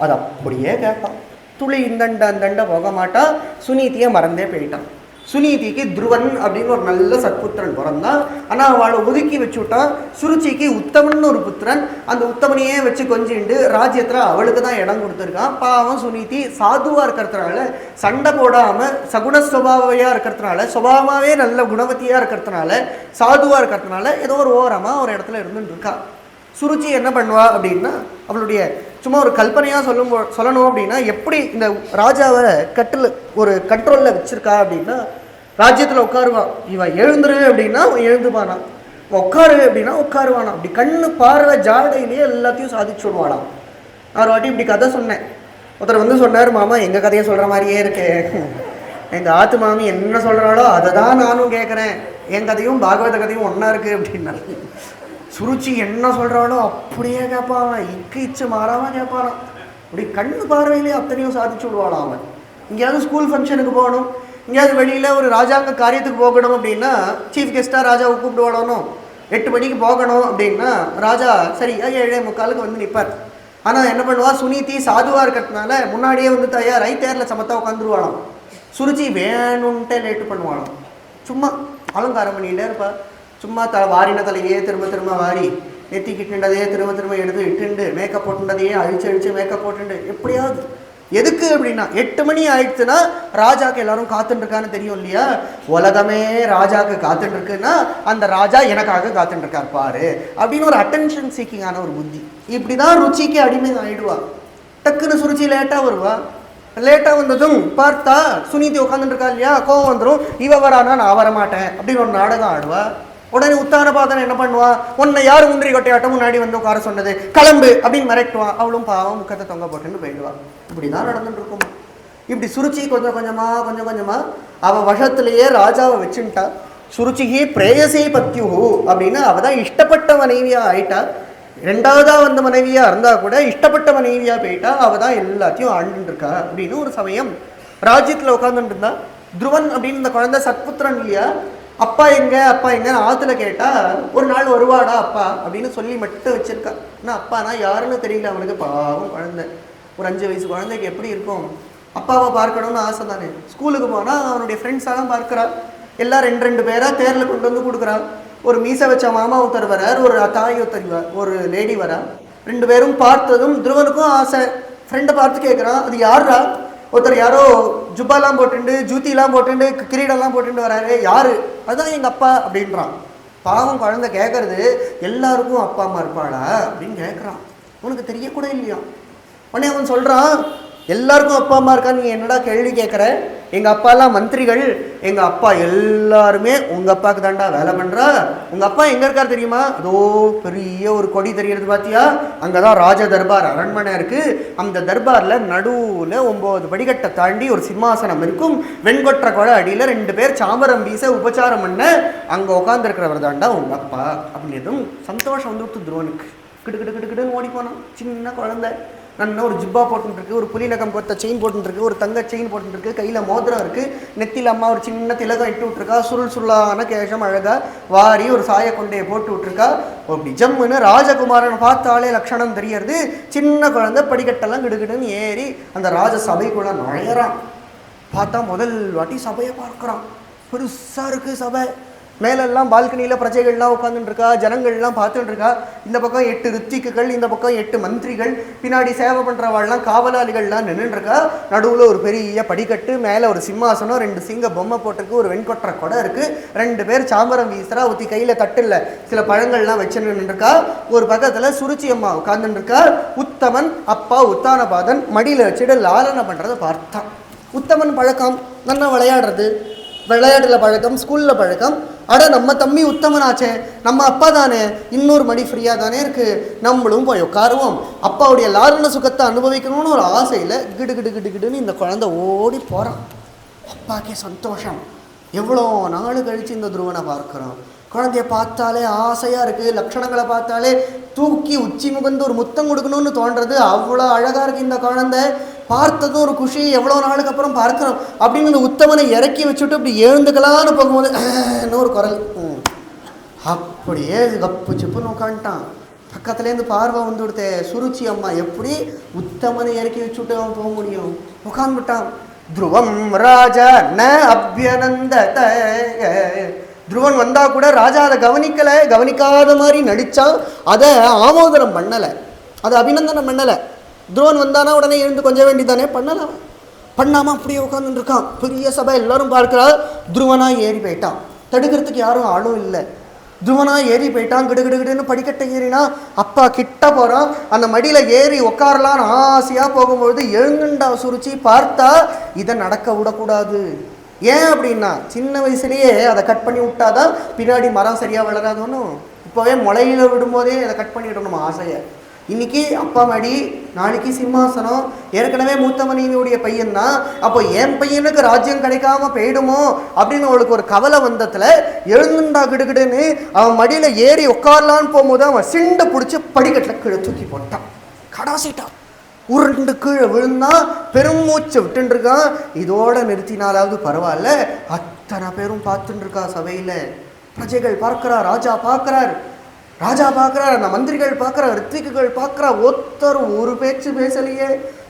அது அப்படியே கேட்பான். துளி இந்தண்ட போக மாட்டான். சுனீதியை மறந்தே போயிட்டான். சுனீதிக்கு துருவன் அப்படின்னு ஒரு நல்ல சத்புத்திரன் பிறந்தான். ஆனால் அவளை ஒதுக்கி வச்சுட்டான். சுருச்சிக்கு உத்தமன் ஒரு புத்திரன். அந்த உத்தமனையே வச்சு கொஞ்சிண்டு ராஜ்யத்தில் அவளுக்கு தான் இடம் கொடுத்துருக்கான். பாவம் சுனீதி சாதுவாக இருக்கிறதுனால, சண்டை போடாமல் சகுணஸ்வபாவையாக இருக்கிறதுனால, சுபாவமாகவே நல்ல குணவத்தியாக இருக்கிறதுனால, சாதுவாக இருக்கிறதுனால ஏதோ ஒரு ஓரமாக ஒரு இடத்துல இருந்துன்னு இருக்கா. சுருச்சி என்ன பண்ணுவா அப்படின்னா, அவளுடைய சும்மா ஒரு கல்பனையாக சொல்லணும் அப்படின்னா, எப்படி இந்த ராஜாவை ஒரு கண்ட்ரோலில் வச்சுருக்கா அப்படின்னா, ராஜ்யத்தில் உட்காருவான். இவன் எழுந்துரு அப்படின்னா அவன் எழுந்துப்பானா, உட்காரு அப்படின்னா உட்காருவானா. அப்படி கண்ணு பார்வை ஜாடையிலேயே எல்லாத்தையும் சாதிச்சு விடுவாளாம். நான் ஒரு வாட்டி இப்படி கதை சொன்னேன். ஒருத்தர் சொன்னார், மாமா எங்கள் கதையை சொல்கிற மாதிரியே இருக்கு, எங்கள் ஆத்து மாமி என்ன சொல்கிறாளோ அதை தான் நானும் கேட்குறேன், என் கதையும் பாகவத கதையும் ஒன்றா இருக்குது அப்படின்னாரு. சுருச்சி என்ன சொல்கிறாளோ அப்படியே கேட்பான். இச்சு மாறாமல் கேட்பானான். அப்படி கண்ணு பார்வையிலே அத்தனையும் சாதிச்சு விடுவாளாம் அவன். எங்கேயாவது ஸ்கூல் ஃபங்க்ஷனுக்கு போகணும், எங்கேயாவது வெளியில் ஒரு ராஜாங்க காரியத்துக்கு போகணும் அப்படின்னா சீஃப் கெஸ்ட்டாக ராஜாவை கூப்பிடுவாளோனோ, 8 மணிக்கு போகணும் அப்படின்னா ராஜா சரி 7:45 வந்து நிற்பார். ஆனால் என்ன பண்ணுவா, சுனிதி சாதுவாக இருக்கிறதுனால முன்னாடியே வந்து தயாராகி தேரில் சமத்தா உட்காந்துருவாளாம். சுருச்சி வேணும்ன்ட்டே லேட்டு பண்ணுவாளாம். சும்மா அலங்காரம் பண்ணிகிட்டே இருப்பா. சும்மா வாரின தலையே திரும்ப திரும்ப வாரி, நெத்திக்கிட்டுண்டதையே திரும்ப திரும்ப எடுத்து இட்டுண்டு, மேக்கப் போட்டுண்டதையே அழிச்சு மேக்கப் போட்டுண்டு, எப்படியாவது எதுக்கு அப்படின்னா 8 மணி ஆயிடுச்சுன்னா ராஜாக்கு எல்லாரும் காத்துட்டுருக்கான்னு தெரியும் இல்லையா. உலகமே ராஜாவுக்கு காத்துட்டுருக்குன்னா அந்த ராஜா எனக்காக காத்துட்டுருக்கார் பாரு அப்படின்னு ஒரு அட்டென்ஷன் சீக்கிங்கான ஒரு புத்தி. இப்படி தான் ருச்சிக்கு அடிமை ஆகிடுவா. டக்குன்னு சுருச்சி லேட்டாக வருவா. லேட்டாக வந்ததும் பார்த்தா சுனிதி உட்காந்துட்டு இருக்கா இல்லையா, கோவம் வந்துடும். இவ வரானா நான் வரமாட்டேன் அப்படின்னு ஒரு நாடகம் ஆடுவா. உடனே உத்தானபாதன் என்ன பண்ணுவா, உன்னை யார் முந்திரி கொட்டையாட்டம் முன்னாடி வந்து உட்கார சொன்னது, கிளம்பு அப்படின்னு மிரட்டுவான். அவளும் பாவம் முக்கத்தை தொங்க போட்டுன்னு போயிடுவா. இப்படி தான் நடந்துட்டு இருக்குமா. இப்படி சுருச்சி கொஞ்சம் கொஞ்சமாக அவள் வசத்திலேயே ராஜாவை வச்சுட்டா. சுருச்சிகி பிரேயசி பத்யுஹு அப்படின்னு அவள் தான் இஷ்டப்பட்ட மனைவியாக ஆயிட்டா. 2ஆவதா வந்த மனைவியாக இருந்தால் கூட இஷ்டப்பட்ட மனைவியாக போயிட்டா. அவள் தான் எல்லாத்தையும் ஆண்டுன்னு இருக்கா அப்படின்னு ஒரு சமயம் ராஜ்யத்தில் உட்காந்துட்டு இருந்தா. துருவன் அப்படின்னு இந்த குழந்தை சத்புத்திரன் இல்லையா, அப்பா எங்கன்னு ஆற்றுல கேட்டால் ஒரு நாள் வருவாடா அப்பா அப்படின்னு சொல்லி மட்டும் வச்சிருக்கா. ஆனால் அப்பானா யாருன்னு தெரியல அவனுக்கு. பாவம் குழந்தை, ஒரு 5 வயசு குழந்தைக்கு எப்படி இருக்கும், அப்பாவை பார்க்கணும்னு ஆசை தானே. ஸ்கூலுக்கு போனால் அவனுடைய ஃப்ரெண்ட்ஸாலாம் பார்க்குறா. எல்லாம் 2 பேராக தேரில் கொண்டு வந்து கொடுக்குறா. ஒரு மீசை வச்ச மாமா ஒருத்தர் வரார், ஒரு தாய் ஒருத்தர், ஒரு லேடி வரா. 2 பேரும் பார்த்ததும் துருவனுக்கும் ஆசை. ஃப்ரெண்டை பார்த்து கேட்குறான், அது யாரா? ஒருத்தர் யாரோ ஜுப்பாலாம் போட்டுண்டு, ஜூத்திலாம் போட்டுண்டு, கிரீடெல்லாம் போட்டுட்டு வராரு, யாரு? அதுதான் எங்கள் அப்பா அப்படின்றான். பாவம் குழந்தை கேட்கறது, எல்லாருக்கும் அப்பா அம்மா இருப்பாளா அப்படின்னு கேட்குறான். உனக்கு தெரியக்கூட இல்லையா. உடனே அவன் சொல்கிறான், எல்லாருக்கும் அப்பா அம்மா இருக்கா, நீ என்னடா கேள்வி கேட்குற? எங்கள் அப்பாலாம் மந்திரிகள், எங்கள் அப்பா எல்லாருமே உங்கள் அப்பாவுக்கு தாண்டா வேலை பண்ணுறா. உங்கள் அப்பா எங்கே இருக்கார் தெரியுமா? அதோ பெரிய ஒரு கொடி தெரியறது பார்த்தியா, அங்கே தான் ராஜ தர்பார் அரண்மனை இருக்குது. அந்த தர்பாரில் நடுவில் 9 படிக்கட்டை தாண்டி ஒரு சிம்மாசனம் இருக்கும். வெண்கொற்ற கொடை அடியில் 2 பேர் சாமரம் வீச உபச்சாரம் பண்ண அங்கே உட்காந்துருக்கிறவர் தாண்டா உங்கள் அப்பா அப்படின்னதும் சந்தோஷம் வந்துவிட்டு துருவனுக்கு. கிடுக்கிடுன்னு ஓடி போனான். சின்ன குழந்தை, நல்லா ஒரு ஜிப்பா போட்டுருக்கு, ஒரு புலிநகம் கொத்த செயின் போட்டுருக்கு, ஒரு தங்க செயின் போட்டுருக்கு, கையில் மோதிரம் இருக்குது, நெத்தியில் அம்மா ஒரு சின்ன திலகம் இட்டு விட்ருக்கா, சுருளான கேஷம் அழகாக வாரி ஒரு சாய கொண்டையை போட்டு விட்ருக்கா. அப்படி ஜம்முன்னு ராஜகுமாரன் பார்த்தாலே லட்சணம் தெரியறது. சின்ன குழந்தை படிக்கட்டெல்லாம் கிடுகிடுன்னு ஏறி அந்த ராஜ சபைக்குள்ளே நுழையிறான். பார்த்தா முதல் வாட்டி சபையை பார்க்குறான். பெருசாக இருக்குது சபை. மேலெல்லாம் பால்கனியில் பிரஜைகள்லாம் உட்காந்துட்டு இருக்கா, ஜனங்கள்லாம் பார்த்துட்டு இருக்கா. இந்த பக்கம் 8 ரித்திக்குகள், இந்த பக்கம் 8 மந்திரிகள், பின்னாடி சேவை பண்ணுறவாள்லாம் காவலாளிகள்லாம் நின்றுருக்கா. நடுவில் ஒரு பெரிய படிக்கட்டு, மேலே ஒரு சிம்மாசனம், 2 சிங்க பொம்மை போட்டிருக்கு, ஒரு வெண்கொற்ற கொடை இருக்குது, 2 பேர் சாம்பரம் வீசுறா. ஒத்தி கையில் தட்டில் சில பழங்கள்லாம் வச்சு நின்றுருக்கா. ஒரு பக்கத்தில் சுருச்சி அம்மா உட்காந்துட்டு இருக்கா. உத்தமன் அப்பா உத்தானபாதன் மடியில் வச்சுட்டு லாலனை பண்ணுறதை பார்த்தான். உத்தமன் பழக்கம், நல்லா விளையாடுறது, விளையாட்டில் பழக்கம், ஸ்கூலில் பழக்கம். அட நம்ம தம்பி உத்தமனாச்சே, நம்ம அப்பா தானே, இன்னொரு மடி ஃப்ரீயாக தானே இருக்குது, நம்மளும் போய் உட்காருவோம், அப்பாவுடைய லாரண சுகத்தை அனுபவிக்கணும்னு ஒரு ஆசையில் கிடுன்னு இந்த குழந்தை ஓடி போகிறான். அப்பாக்கே சந்தோஷம். எவ்வளோ நாள் கழித்து இந்த துருவனை பார்க்குறோம். குழந்தைய பார்த்தாலே ஆசையாக இருக்குது, லட்சணங்களை பார்த்தாலே தூக்கி உச்சி முகந்து ஒரு முத்தம் கொடுக்கணும்னு தோன்றது. அவ்வளோ அழகாக இருக்குது இந்த குழந்தை. பார்த்ததும் ஒரு குஷி, எவ்வளோ நாளுக்கு அப்புறம் பார்க்குறோம் அப்படின்னு இந்த உத்தமனை இறக்கி வச்சுட்டு அப்படி எழுந்துக்கலான்னு போகும்போது இன்னொரு குரல். அப்படியே கப்பு சிப்புன்னு உட்காந்துட்டான். பக்கத்துலேருந்து பார்வை வந்து கொடுத்தே சுருச்சி அம்மா. எப்படி உத்தமனை இறக்கி வச்சுட்டு அவன் போக முடியும்? உட்காந்துட்டான். துருவம் ராஜா ந அபியனந்தத. துருவன் வந்தால் கூட ராஜா அதை கவனிக்காத மாதிரி நடித்தா, அதை ஆமோதனம் பண்ணலை, அதை அபிநந்தனம் பண்ணலை. துருவன் வந்தானா உடனே எழுந்து கொஞ்சம் வேண்டிதானே, பண்ணாமல் அப்படியே உட்காந்துட்டு இருக்கான். பெரிய சபை, எல்லாரும் பார்க்குறா. துருவனாக ஏறி போயிட்டான். தடுக்கிறதுக்கு யாரும் ஆளும் இல்லை. துருவனாக ஏறி போயிட்டான். கிடுன்னு படிக்கட்டை ஏறினா அப்பா கிட்ட போகிறான். அந்த மடியில் ஏறி உட்காரலான்னு ஆசையாக போகும்பொழுது எழுந்துண்டா சுருச்சி. பார்த்தா இதை நடக்க விடக்கூடாது. ஏன் அப்படின்னா சின்ன வயசுலேயே அதை கட் பண்ணி விட்டாதான் பின்னாடி மரம் சரியாக வளராதுன்னு. இப்போவே முளையில விடும்போதே அதை கட் பண்ணிவிடணும் ஆசையை. இன்றைக்கி அப்பா மடி, நாளைக்கு சிம்மாசனம். ஏற்கனவே மூத்த மனைவியுடைய பையன்தான். அப்போ என் பையனுக்கு ராஜ்யம் கிடைக்காம போயிடுமோ அப்படின்னு அவளுக்கு ஒரு கவலை வந்ததில் எழுந்துண்டா கிடுன்னு அவன் மடியில் ஏறி உட்காரலான்னு போகும்போது அவன் சிண்டை பிடிச்சி படிக்கட்டில் கீழே தூக்கி போட்டான். கடாசிட்டான். உருண்டு கீழே விழுந்தா, பெருமூச்சை விட்டுருக்கான். இதோட நிறுத்தினாலாவது பரவாயில்ல. அத்தனை பேரும் பார்த்துட்டு இருக்கா சபையில். பிரஜைகள் பார்க்கிறார், ராஜா பார்க்கிறார், அந்த மந்திரிகள் பார்க்கிறார், ரித்விக்குகள் பார்க்கிறா, ஒருத்தர் ஒரு பேச்சு பேசலையே,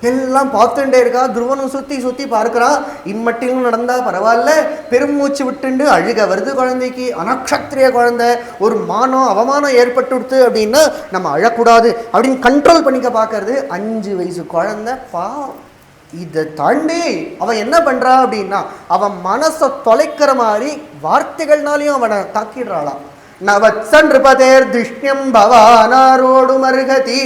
எல்லாம் பார்த்துட்டே இருக்கா. துருவனும் சுத்தி சுத்தி பார்க்கிறான், இம்மட்டிலும் நடந்தா பரவாயில்ல, பெருமூச்சு விட்டுண்டு அழுக வருது குழந்தைக்கு, அனக்ஷத்திரிய குழந்தை, ஒரு மானம் அவமானம் ஏற்பட்டுடுத்து அப்படின்னா நம்ம அழக்கூடாது அப்படின்னு கண்ட்ரோல் பண்ணிக்க பார்க்கறது 5 வயசு குழந்தை. பாவம். இதை தாண்டி அவன் என்ன பண்றா அப்படின்னா அவன் மனசை தொலைக்கிற மாதிரி வார்த்தைகள்னாலையும் அவனை தாக்கிடுறாளாம். நவத்சன் ரிபதேர் திஷ்யம் பவானாரோடு மருகதி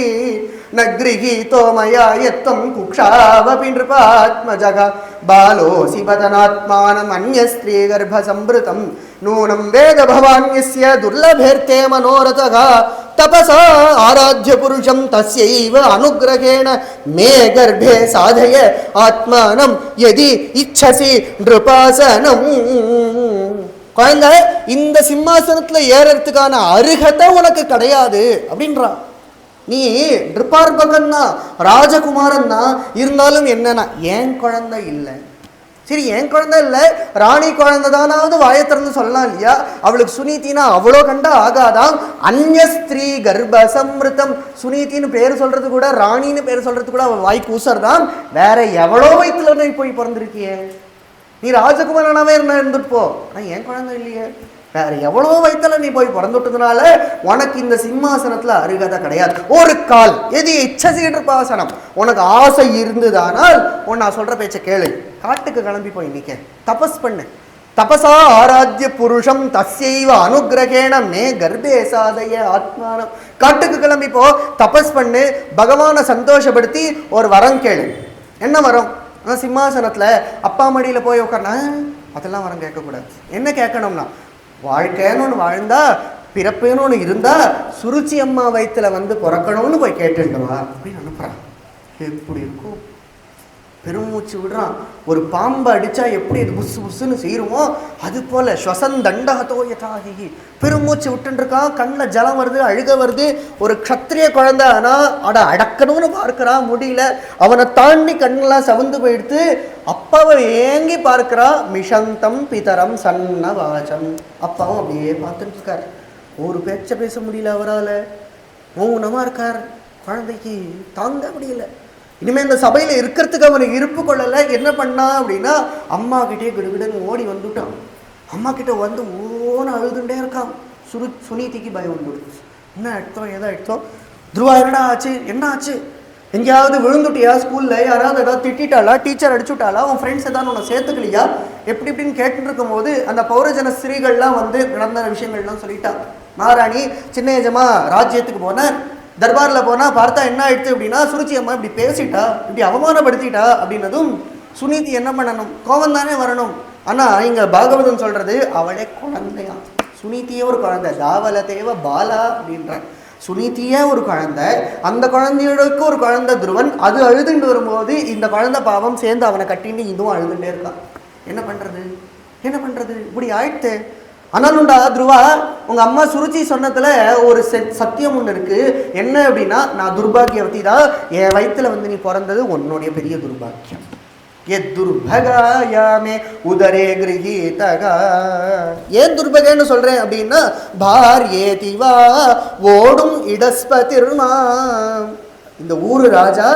நக்ரிஹீதோ மயா யத்வம் குக்ஷாவபி நிருபாத்மஜக பாலோசி பதனாத்மானம் அன்யஸ்திரீ கர்ப்பசம்ப்ருதம் நூனம் வேத பவான்யஸ்ய துர்லபேர்த்தே மனோரதக தபசா ஆராத்ய புருஷம் தஸ்யைவ அனுக்ரகேண மே கர்ப்பே சாதய ஆத்மானம் யதி இச்சசி நிருபாசனம். குழந்தை, இந்த சிம்மாசனத்துல ஏறறதுக்கான அருகதை உனக்கு கிடையாது அப்படின்றா. நீ நிருபார்பகன் தான், ராஜகுமாரன் தான், இருந்தாலும் என்னன்னா என் குழந்தை இல்லை. சரி, என் குழந்தை இல்லை, ராணி குழந்தை தானாவது வாயை திறந்து சொல்லலாம் இல்லையா? அவளுக்கு சுனீத்தினா அவ்வளோ கண்டா ஆகாதான். அந்யஸ்திரீ கர்ப்பசம்ருதம், சுனீத்தின்னு பேர் சொல்றது கூட, ராணின்னு பேர் சொல்றது கூட அவள் வாய் கூசர்தான். வேற எவ்வளோ வயிற்றுல நீ போய் பிறந்திருக்கியே, நீ ராஜகுமாரனாவே இருந்துட்டு போ, ஆனால் என் குழந்தை இல்லையே. வேற எவ்வளோ வயத்துல நீ போய் பிறந்துட்டதுனால உனக்கு இந்த சிம்மாசனத்துல அருகதை கிடையாது. ஒரு கால் எது இச்சசீடர்பாசனம், உனக்கு ஆசை இருந்ததானால் நான் சொல்ற பேச்ச கேளு, காட்டுக்கு கிளம்பி போய் நிக்க தபஸ் பண்ணு. தபசா ஆராத்ய புருஷம் தஸ்யைவ அனுக்ரகேண மே கர்ப்பே சாதய ஆத்மானம். காட்டுக்கு கிளம்பி போ, தபஸ் பண்ணு, பகவானை சந்தோஷப்படுத்தி ஒரு வரம் கேளு. என்ன வரம்? சிம்மாசனத்துல அப்பா மடியில போய் உட்கார்னா அதெல்லாம் வரம் கேட்கக்கூடாது. என்ன கேட்கணும்னா, வாழ்க்கைன்னு ஒன்று வாழ்ந்தா, பிறப்புன்னு ஒன்று இருந்தா, சுருச்சி அம்மா வயிற்றுல வந்து பிறக்கணும்னு போய் கேட்டுடுவா அப்படின்னு அனுப்புறான். எப்படி இருக்கும்? பெருமூச்சு விடுறான். ஒரு பாம்பை அடிச்சா எப்படி இது புசு புசுன்னு செய்யுமோ அது போல ஸ்வசந்தண்டகதோ யதாகி பெருமூச்சு விட்டுருக்கான். கண்ணில் ஜலம் வருது, அழுக வருது. ஒரு க்ஷத்திரிய குழந்தை ஆனா அடக்கணும்னு பார்க்கிறான், முடியல. அவனை தாண்டி கண்ணெல்லாம் சவுந்து போயிடுத்து. அப்பாவை ஏங்கி பார்க்கிறான். மிஷந்தம் பிதரம் சன்ன வாசம். அப்பாவும் அப்படியே பார்த்துட்டு இருக்காரு. ஒரு பேச்ச பேச முடியல அவரால். மௌனமா இருக்கார். குழந்தைக்கு தாங்க முடியல. இனிமேல் இந்த சபையில் இருக்கிறதுக்கு அவனுக்கு இருப்பு கொள்ளலை. என்ன பண்ணா அப்படின்னா அம்மா கிட்டே கிடுகிடுன்னு ஓடி வந்துட்டான். அம்மா கிட்ட வந்து ஓன்னு அழுதுண்டே இருக்கான். சுனீதிக்கு பயம் வந்துடுச்சு. என்ன எடுத்தோம், எதோ எடுத்தோம். துருவா என்னடா ஆச்சு, என்ன ஆச்சு? எங்கேயாவது விழுந்துட்டியா? ஸ்கூல்ல யாராவது ஏதாவது திட்டாளா, டீச்சர் அடிச்சுட்டாளா, உன் ஃப்ரெண்ட்ஸ் ஏதாவது உன்னை சேர்த்துக்கலையா, எப்படி இப்படின்னு கேட்டுட்டு இருக்கும் போது அந்த பௌரஜன ஸ்திரீகள்லாம் வந்து நடந்த விஷயங்கள்லாம் சொல்லிட்டா. மகாராணி சின்ன எஜமா ராஜ்யத்துக்கு போனார். தர்பாரில் போனால் பார்த்தா என்ன ஆயிடுச்சு அப்படின்னா, சுருச்சி அம்மா இப்படி பேசிட்டா, இப்படி அவமானப்படுத்திட்டா அப்படின்னதும் சுனீதி என்ன பண்ணணும்? கோவம் தானே வரணும். ஆனால் இங்கே பாகவதன் சொல்கிறது அவளே குழந்தையா. சுனீதியே ஒரு குழந்தை, தாவல தேவ பாலா அப்படின்ற. சுனீதியே ஒரு குழந்தை, அந்த குழந்தையோடக்கு ஒரு குழந்தை துருவன். அது அழுதுண்டு வரும்போது இந்த குழந்தை பாவம் சேர்ந்து அவனை கட்டின்னு இதுவும் அழுதுண்டே இருக்கான். என்ன பண்ணுறது, என்ன பண்ணுறது? இப்படி ஆயிடுத்து. ஆனாலும்டா துருவா, உங்க அம்மா சுருச்சி சொன்னதுல ஒரு சத்தியம் ஒன்று இருக்கு. என்ன அப்படின்னா, நான் துர்பாகியவதி தான். என் வயிற்றுல வந்து நீ பிறந்தது உன்னுடைய பெரிய துர்பாக்கியம். துர்பகாயாமே உதரே கிரகீதகா. ஏன் துர்பகன்னு சொல்றேன் அப்படின்னா, பாரியேதிவா ஓடும் இடஸ்பதிர்மா. இந்த ஊரு ராஜா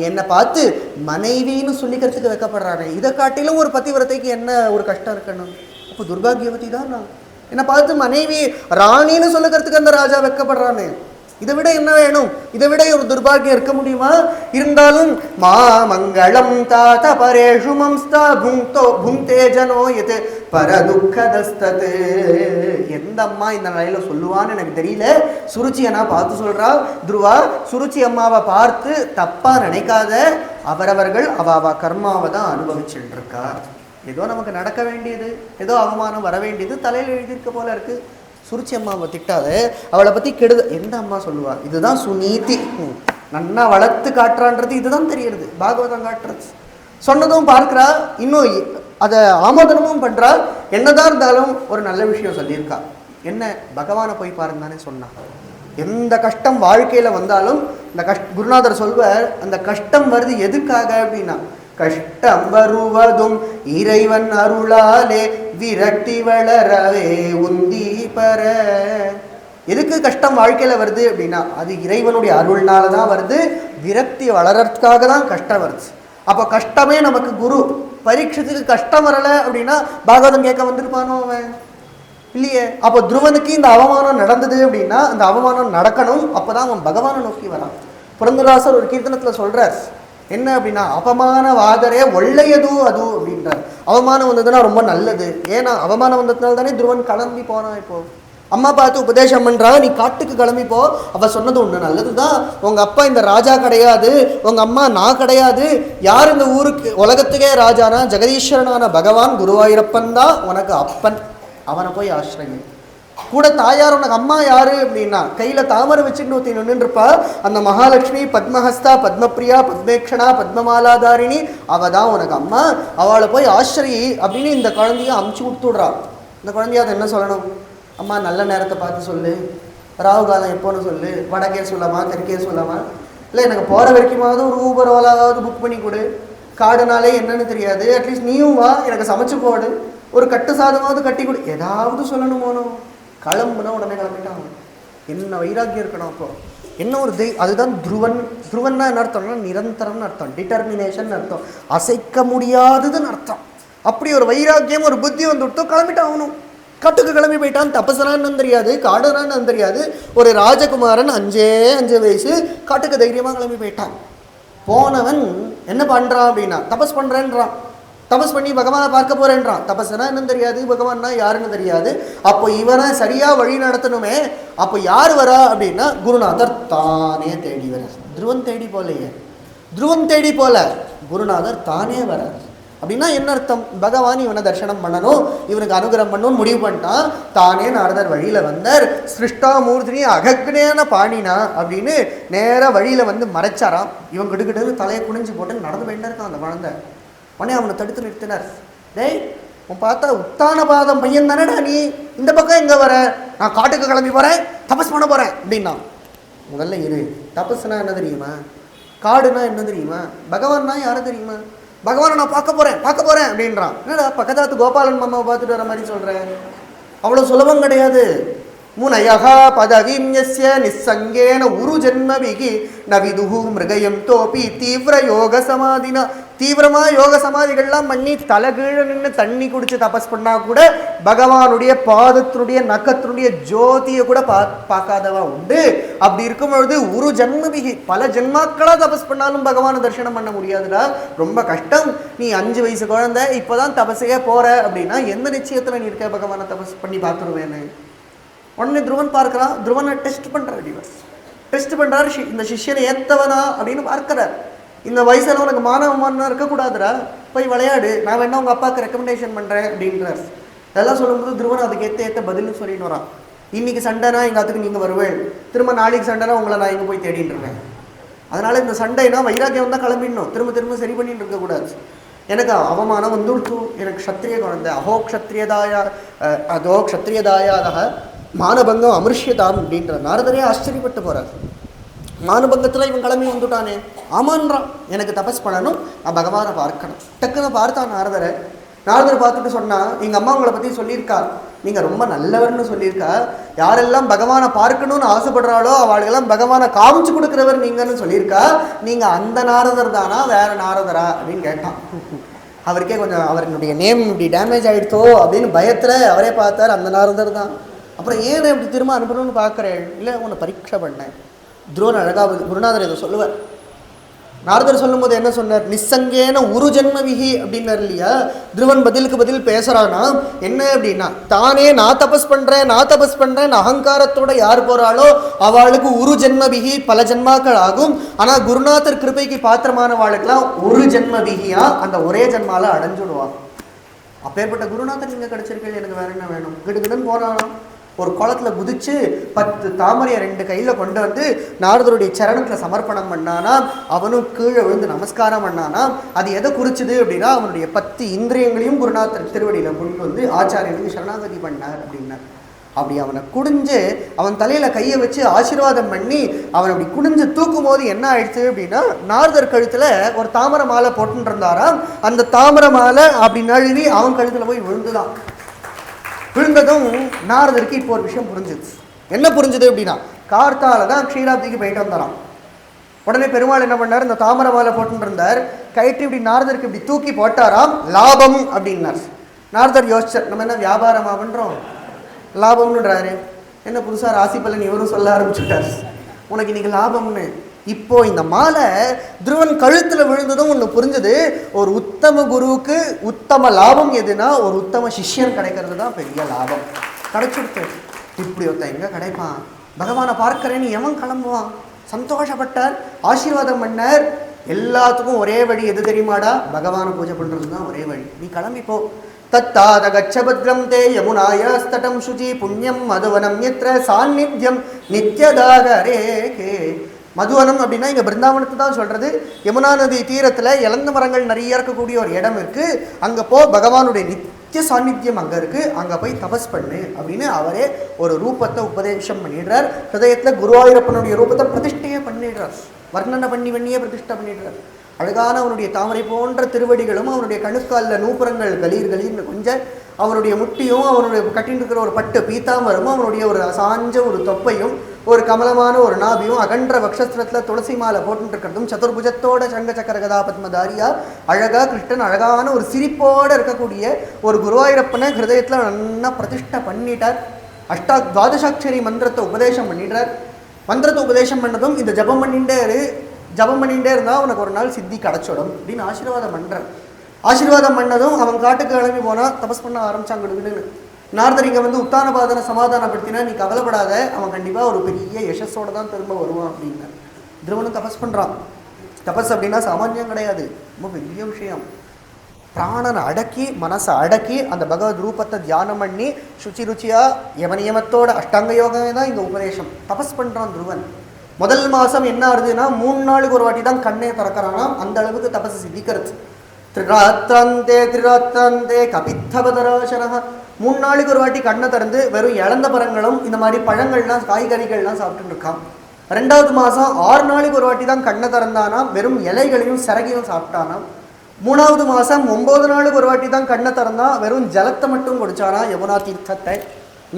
என்னை பார்த்து மனைவின்னு சொல்லிக்கிறதுக்கு வைக்கப்படுறாரு. இதை காட்டிலும் ஒரு பதிவிரத்தைக்கு என்ன ஒரு கஷ்டம் இருக்கணும்? அப்போ துர்பாகியவதி தான் நான். என்னை பார்த்து மனைவி ராணின்னு சொல்லுக்கிறதுக்கு அந்த ராஜா வைக்கப்படுறானே. இதை விட என்ன வேணும்? இதை விட ஒரு துர்பாகியம் இருக்க முடியுமா? இருந்தாலும் மா மங்களம் தாத பரேஷு மம்ஸ்தா புங்தோ புங்தே ஜனோ எது பரதுக்கதஸ்தது. எந்த அம்மா இந்த நிலையில சொல்லுவான்னு எனக்கு தெரியல. சுருச்சி அண்ணா பார்த்து சொல்றா. துருவா, சுருச்சி அம்மாவை பார்த்து தப்பா நினைக்காத. அவரவர்கள் அவ கர்மாவை தான் அனுபவிச்சுட்டு இருக்கா. ஏதோ நமக்கு நடக்க வேண்டியது, ஏதோ அவமானம் வர வேண்டியது தலையில் எழுதியிருக்க போல இருக்கு. சுருச்சி அம்மாவை திட்டாத, அவளை பற்றி கெடுத எந்த அம்மா சொல்லுவா? இதுதான் சுனீதி. நன்னா வளர்த்து காட்டுறான்றது இதுதான் தெரியுது. பாகவதம் காட்டுறது சொன்னதும் பார்க்குறா, இன்னும் அதை ஆமோதனமும் பண்ணுறா. என்னதான் இருந்தாலும் ஒரு நல்ல விஷயம் சொல்லியிருக்கா. என்ன? பகவானை போய் பாருங்க தானே சொன்னான். எந்த கஷ்டம் வாழ்க்கையில் வந்தாலும் இந்த குருநாதர் சொல்வார், அந்த கஷ்டம் வருது எதுக்காக அப்படின்னா, கஷ்டம் வருவதும் இறைவன் அருளாலே விரட்டி வளரவே உந்தி பெற. எதுக்கு கஷ்டம் வாழ்க்கையில் வருது அப்படின்னா அது இறைவனுடைய அருள்னால தான் வருது. விரக்தி வளர்றதுக்காக தான் கஷ்டம் வருது. அப்போ கஷ்டமே நமக்கு குரு. பரீட்சத்துக்கு கஷ்டம் வரலை அப்படின்னா பாகவதம் கேட்க வந்திருப்பானோ அவன்? இல்லையே. அப்போ துருவனுக்கு இந்த அவமானம் நடந்தது அப்படின்னா அந்த அவமானம் நடக்கணும். அப்போதான் அவன் பகவானை நோக்கி வரான். புரந்தராசர் ஒரு கீர்த்தனத்தில் சொல்றார் என்ன அப்படின்னா, அவமானவாதரே ஒள்ளையது அது அப்படின்றார். அவமானம் வந்ததுன்னா ரொம்ப நல்லது. ஏன்னா அவமானம் வந்ததுனால தானே துருவன் கிளம்பி போனான். இப்போ அம்மா பார்த்து உபதேசம் பண்றாங்க, நீ காட்டுக்கு கிளம்பிப்போ. அவ சொன்னது ஒண்ணு நல்லதுதான். உங்க அப்பா இந்த ராஜா கிடையாது, உங்க அம்மா நான் கிடையாது. யார் இந்த ஊருக்கு உலகத்துக்கே ராஜானா ஜெகதீஸ்வரனான பகவான் குருவாயூரப்பன் தான் உனக்கு அப்பன். அவனை போய் ஆசிரியம். கூட தாயார் உனக்கு அம்மா யாரு அப்படின்னா கையில தாமரை வச்சுட்டு ஒருத்தி நின்றுருப்பா. அந்த மகாலட்சுமி பத்மஹஸ்தா பத்மபிரியா பத்மேக்ஷணா பத்மமாலாதாரிணி அவ தான் உனக்கு அம்மா. அவளை போய் ஆசிரி அப்படின்னு இந்த குழந்தைய அமுச்சு கொடுத்துடுறான். இந்த குழந்தைய அதை என்ன சொல்லணும்? அம்மா நல்ல நேரத்தை பார்த்து சொல்லு, ராகு காலம் எப்போன்னு சொல்லு, வடக்கே சொல்லாமா தெற்கே சொல்லாமா, இல்லை எனக்கு போகிற வரைக்குமாவது ஒரு ஊபர் ஓலாவது புக் பண்ணி கொடு, காடுனாலே என்னன்னு தெரியாது, அட்லீஸ்ட் நீயும் வா, எனக்கு சமைச்சு போடு, ஒரு கட்டு சாதமாவது கட்டி கொடு, ஏதாவது சொல்லணும். போனோம் கிளம்புனா உடனே கிளம்பிட்டான். என்ன வைராக்கியம் இருக்கணும் அப்போ. என்ன ஒரு அதுதான் துருவன். துருவன்னா என்ன அர்த்தம்னா நிரந்தரம்னு அர்த்தம், டிட்டர்மினேஷன் அர்த்தம், அசைக்க முடியாததுன்னு அர்த்தம். அப்படி ஒரு வைராக்கியம் ஒரு புத்தி வந்து விட்டோம், கிளம்பிட்டு ஆகணும். காட்டுக்கு கிளம்பி போயிட்டான். தபசனான்னு தெரியாது, காடுனான்னு தெரியாது. ஒரு ராஜகுமாரன் 5 வயசு காட்டுக்கு தைரியமாக கிளம்பி போயிட்டான். போனவன் என்ன பண்ணுறான் அப்படின்னா தபஸ் பண்ணுறேன்றான். தபஸ் பண்ணி பகவானை பார்க்க போறேன்றான். தபஸ்னா என்னன்னு தெரியாது, பகவான்னா யாருன்னு தெரியாது. அப்போ இவனை சரியா வழி நடத்தணுமே. அப்போ யார் வரா அப்படின்னா குருநாதர் தானே தேடி வர. துருவன் தேடி போலையே, துருவன் தேடி போல, குருநாதர் தானே வரார். அப்படின்னா என்ன அர்த்தம்? பகவான் இவனை தரிசனம் பண்ணணும், இவனுக்கு அனுகிரகம் பண்ணணும்னு முடிவு பண்ணிட்டான். தானே நாரதர் வழியில வந்தார். சிருஷ்டா மூர்த்தினி அகக்னேன பாணினா அப்படின்னு நேராக வழியில வந்து மறைச்சாராம். இவன் கிடுக்கிட்டு தலையை குனிஞ்சு போட்டு நடந்து போயிட்டே இருக்கான் அந்த குழந்தை. உடனே அவனை தடுத்து நிறுத்தினார். டேய், உன் பார்த்தா உத்தான பாதம் பையன் தானேடா நீ, இந்த பக்கம் எங்கே வர? நான் காட்டுக்கு கிளம்பி போகிறேன், தபஸ் பண்ண போகிறேன் அப்படின்னா. முதல்ல இரு, தபஸ்னா என்ன தெரியுமா, காடுனா என்ன தெரியுமா, பகவான்னா யாரும் தெரியுமா? பகவானை நான் பார்க்க போகிறேன் அப்படின்றான். என்னடா பக்கத்தாத்து கோபாலன் மாமாவை பார்த்துட்டு வர மாதிரி சொல்கிறேன்? அவ்வளோ சுலபம் கிடையாது. முனயஹா பதவிம் யஸ்ய நிஸ்ஸங்கேன உரு ஜன்மவிகி நவிதுஹு மிருகயம் தோபி தீவிர யோக சமாதினா. தீவிரமாக யோக சமாதிகள்லாம் பண்ணி தலைகீழ நின்று தண்ணி குடிச்சு தபஸ் பண்ணா கூட பகவானுடைய பாதத்தினுடைய நக்கத்தினுடைய ஜோதியை கூட பார்க்காதவா உண்டு. அப்படி இருக்கும் பொழுது ஒரு ஜன்மவிகி பல ஜென்மாக்களாக தபஸ் பண்ணாலும் பகவானை தரிசனம் பண்ண முடியாதுடா, ரொம்ப கஷ்டம். நீ 5 வயசு குழந்தை இப்போதான் தபஸையே போற அப்படின்னா எந்த நிச்சயத்தில் நீ இருக்க பகவானை தபஸ் பண்ணி பார்த்துருவேன்னு? உடனே துருவன் பார்க்குறான். துருவனை டெஸ்ட் பண்ணுறார். டெஸ்ட் பண்ணுறாரு. இந்த சிஷ்யனை ஏற்றவனா அப்படின்னு பார்க்குறார். இந்த வயசில் உனக்கு மாணவமான இருக்கக்கூடாதுடா, போய் விளையாடு, நான் வேணா உங்கள் அப்பாவுக்கு ரெக்கமெண்டேஷன் பண்ணுறேன் அப்படின்றார். அதெல்லாம் சொல்லும்போது துருவன் அதுக்கு ஏற்ற பதில்னு சொல்லிட்டு வரான். இன்றைக்கி சண்டைனா எங்கள் அதுக்கு நீங்கள் வருவேன், திரும்ப நாளைக்கு சண்டைனா உங்களை நான் இங்கே போய் தேடிட்டு இருக்கேன். அதனால் இந்த சண்டைனா வைராக்கியம் தான் கிளம்பிடணும், திரும்ப சரி பண்ணிட்டு இருக்கக்கூடாது. எனக்கு அவமானம் வந்துடுத்து, எனக்கு க்ஷத்ரிய குழந்தை, அதோ க்ஷத்ரியதாயாக மானபங்கம் அமிர்ஷியதாம் அப்படின்ற நாரதரே ஆச்சரியப்பட்டு போகிறார். மானபங்கத்தில் இவன் கிளம்பி வந்துட்டானே, ஆமான்றான், எனக்கு தபஸ் பண்ணணும், நான் பகவானை பார்க்கணும். டக்குன்னு பார்த்தான் நாரதரை. நாரதர் பார்த்துட்டு சொன்னால், எங்கள் அம்மா உங்களை பற்றி சொல்லியிருக்கா, நீங்கள் ரொம்ப நல்லவர்னு சொல்லியிருக்கா, யாரெல்லாம் பகவானை பார்க்கணும்னு ஆசைப்படுறாளோ அவளுக்கெல்லாம் பகவானை காமிச்சு கொடுக்குறவர் நீங்கன்னு சொல்லியிருக்கா, நீங்கள் அந்த நாரதர் தானா வேற நாரதரா அப்படின்னு கேட்டான். அவருக்கே கொஞ்சம் அவருடைய நேம் இப்படி டேமேஜ் ஆகிடுத்தோ அப்படின்னு பயத்தில் அவரே பார்த்தார், அந்த நாரதர் தான். அப்புறம் ஏன் இப்படி திரும்ப அனுப்பணும்னு பார்க்குறேன்? இல்லை, உன்னை பரீட்சை பண்ணேன். துருவன் அழகாவது குருநாதர் இதை சொல்லுவார். நாரதர் சொல்லும் போது என்ன சொன்னார்? நிஸ்ஸங்கேன உரு ஜன்மவிகி அப்படின்னார் இல்லையா? துருவன் பதிலுக்கு பதில் பேசுறானா என்ன அப்படின்னா, தானே நான் தபஸ் பண்றேன் அகங்காரத்தோட யார் போறாளோ அவளுக்கு உரு ஜென்மவிகி பல ஜென்மாக்கள் ஆகும். ஆனா குருநாதர் கிருபைக்கு பாத்திரமான வாழ்க்கெல்லாம் ஒரு ஜென்மவிகியா அந்த ஒரே ஜென்மால அடைஞ்சுடுவான். அப்பேற்பட்ட குருநாதர் நீங்க கிடைச்சிருக்கீங்க, எனக்கு வேற என்ன வேணும்? கிடுகிடுன்னு போறானா, ஒரு குளத்தில் குதிச்சு 10 தாமரையை 2 கையில் கொண்டு வந்து நாரதருடைய சரணத்தில் சமர்ப்பணம் பண்ணானா. அவனும் கீழே விழுந்து நமஸ்காரம் பண்ணானா. அது எதை குறிச்சுது அப்படின்னா, அவனுடைய 10 இந்திரியங்களையும் குருநாதர் திருவடியில் கொண்டு வந்து ஆச்சாரியனுக்கு சரணாகதி பண்ணார் அப்படின்னார். அப்படி அவனை குடிஞ்சு அவன் தலையில் கையை வச்சு ஆசீர்வாதம் பண்ணி அவன் அப்படி குடிஞ்சு தூக்கும் போது என்ன ஆயிடுச்சு அப்படின்னா, நாரதர் கழுத்தில் ஒரு தாமரை மாலை போட்டுன்னு இருந்தாராம். அந்த தாமரை மாலை அப்படி நழுவி அவன் கழுத்தில் போய் விழுந்துதான். விழுந்ததும் நாரதருக்கு இப்போ ஒரு விஷயம் புரிஞ்சுது. என்ன புரிஞ்சுது அப்படின்னா, கார்த்தால தான் க்ஷீராப்திக்கு போயிட்டு வந்தாராம். உடனே பெருமாள் என்ன பண்ணார், இந்த தாமரை மாலை போட்டு இருந்தார், கயிற்று இப்படி நாரதருக்கு இப்படி தூக்கி போட்டாராம். லாபம் அப்படின்னார். நாரதர் யோசிச்சார், நம்ம என்ன வியாபாரமா பண்றோம், லாபம்ன்றாரு, என்ன புதுசாக ராசி பலன் இவரும் சொல்ல ஆரம்பிச்சுட்டார், உனக்கு இன்னைக்கு லாபம்னு. இப்போ இந்த மாலை துருவன் கழுத்துல விழுந்ததும் ஒன்று புரிஞ்சது, ஒரு உத்தம குருவுக்கு உத்தம லாபம் எதுனா ஒரு உத்தம சிஷ்யன் கிடைக்கிறது தான் பெரிய லாபம். கிடைச்சிருக்கு. இப்படி ஒருத்தன் எங்க கிடைப்பான், பகவானை பார்க்கிறேன்னு எவன் கிளம்புவான். சந்தோஷப்பட்டார், ஆசீர்வாதம் பண்ணார். எல்லாத்துக்கும் ஒரே வழி எது தெரியுமாடா, பகவானை பூஜை பண்றது தான் ஒரே வழி, நீ கிளம்பிப்போ. தத்தாத கச்சபத்ரம் தே யமுனாயஸ்தடம் சுஜி புண்ணியம் மதுவனம் எத்திர சாநித்யம் நித்யதாகரே கே. மதுவனம் அப்படின்னா இங்கே பிருந்தாவனத்தை தான் சொல்கிறது. யமுனா நதி தீரத்தில் இளந்த மரங்கள் நிறைய இருக்கக்கூடிய ஒரு இடம் இருக்குது. அங்கே போ, பகவானுடைய நித்திய சாநித்தியம் அங்கே இருக்குது, அங்கே போய் தபஸ் பண்ணு அப்படின்னு அவரே ஒரு ரூபத்தை உபதேசம் பண்ணிடுறார். ஹிருதயத்தில் குருவாயூரப்பனுடைய ரூபத்தை பிரதிஷ்டையே பண்ணிடுறார். வர்ணனை பண்ணியே பிரதிஷ்டை பண்ணிடுறார். அழகான அவனுடைய தாமரை போன்ற திருவடிகளும், அவனுடைய கணுக்காலில் நூப்புரங்கள் கலீர்னு கொஞ்சம், அவனுடைய முட்டியும், அவனுடைய கட்டின்னு இருக்கிற ஒரு பட்டு பீத்தாமரமும், அவனுடைய ஒரு சாஞ்ச ஒரு தொப்பையும், ஒரு கமலமான ஒரு நாபியும், அகன்ற வக்ஷஸ்திரத்தில் துளசி மாலை போட்டுருக்கிறதும், சதுர்புஜத்தோட சங்க சக்கர கதா பத்மதாரியா அழகா கிருஷ்ணன் அழகான ஒரு சிரிப்போடு இருக்கக்கூடிய ஒரு குருவாயூரப்பனை ஹிருதயத்தில் நல்லா பிரதிஷ்டை பண்ணிட்டார். துவாதசாட்சரி மந்திரத்தை உபதேசம் பண்ணிடுறார். மந்திரத்தை உபதேசம் பண்ணதும் இந்த ஜபம் பண்ணிகிட்டே இருந்தால் உனக்கு ஒரு நாள் சித்தி கிடச்சிடும் அப்படின்னு ஆசீர்வாதம் பண்ணுறார். ஆசீர்வாதம் பண்ணதும் அவன் காட்டுக்கு கிளம்பி போனால் தபஸ் பண்ண ஆரம்பிச்சாங்கன்னு. நாரதர் இங்கே வந்து உத்தானபாதனை சமாதானப்படுத்தினா, நீ கவலைப்படாத, அவன் கண்டிப்பாக ஒரு பெரிய யசஸோடு தான் திரும்ப வருவான் அப்படின்னு. துருவனும் தபஸ் பண்ணுறான். தபஸ் அப்படின்னா சாமானியம் கிடையாது, ரொம்ப பெரிய விஷயம். பிராணனை அடக்கி, மனசை அடக்கி, அந்த பகவத் ரூபத்தை தியானம் பண்ணி சுச்சி ருச்சியாக யமனியமத்தோட அஷ்டாங்க யோகமே தான் இந்த உபதேசம். தபஸ் பண்ணுறான் துருவன். முதல் மாதம் என்ன ஆகுதுன்னா 3 நாளுக்கு ஒரு வாட்டி தான் கண்ணே திறக்கிறானா, அந்த அளவுக்கு தபஸ் சித்திக்கிறது. திரிராத்திரந்தே கபித்தபதராசனஹ. 3 நாளுக்கு ஒரு வாட்டி கண்ணை திறந்து வெறும் இழந்த பழங்களும் இந்த மாதிரி பழங்கள்லாம் காய்கறிகள்லாம் சாப்பிட்டுன்னு இருக்கான். 2வது மாதம் 6 நாளுக்கு ஒரு வாட்டி தான் கண்ணை திறந்தானா, வெறும் இலைகளையும் சிறகையும் சாப்பிட்டானா. 3வது மாதம் 9 நாளுக்கு ஒரு வாட்டி தான் கண்ணை திறந்தா, வெறும் ஜலத்தை மட்டும் குடிச்சானா, யமுனா தீர்த்தத்தை.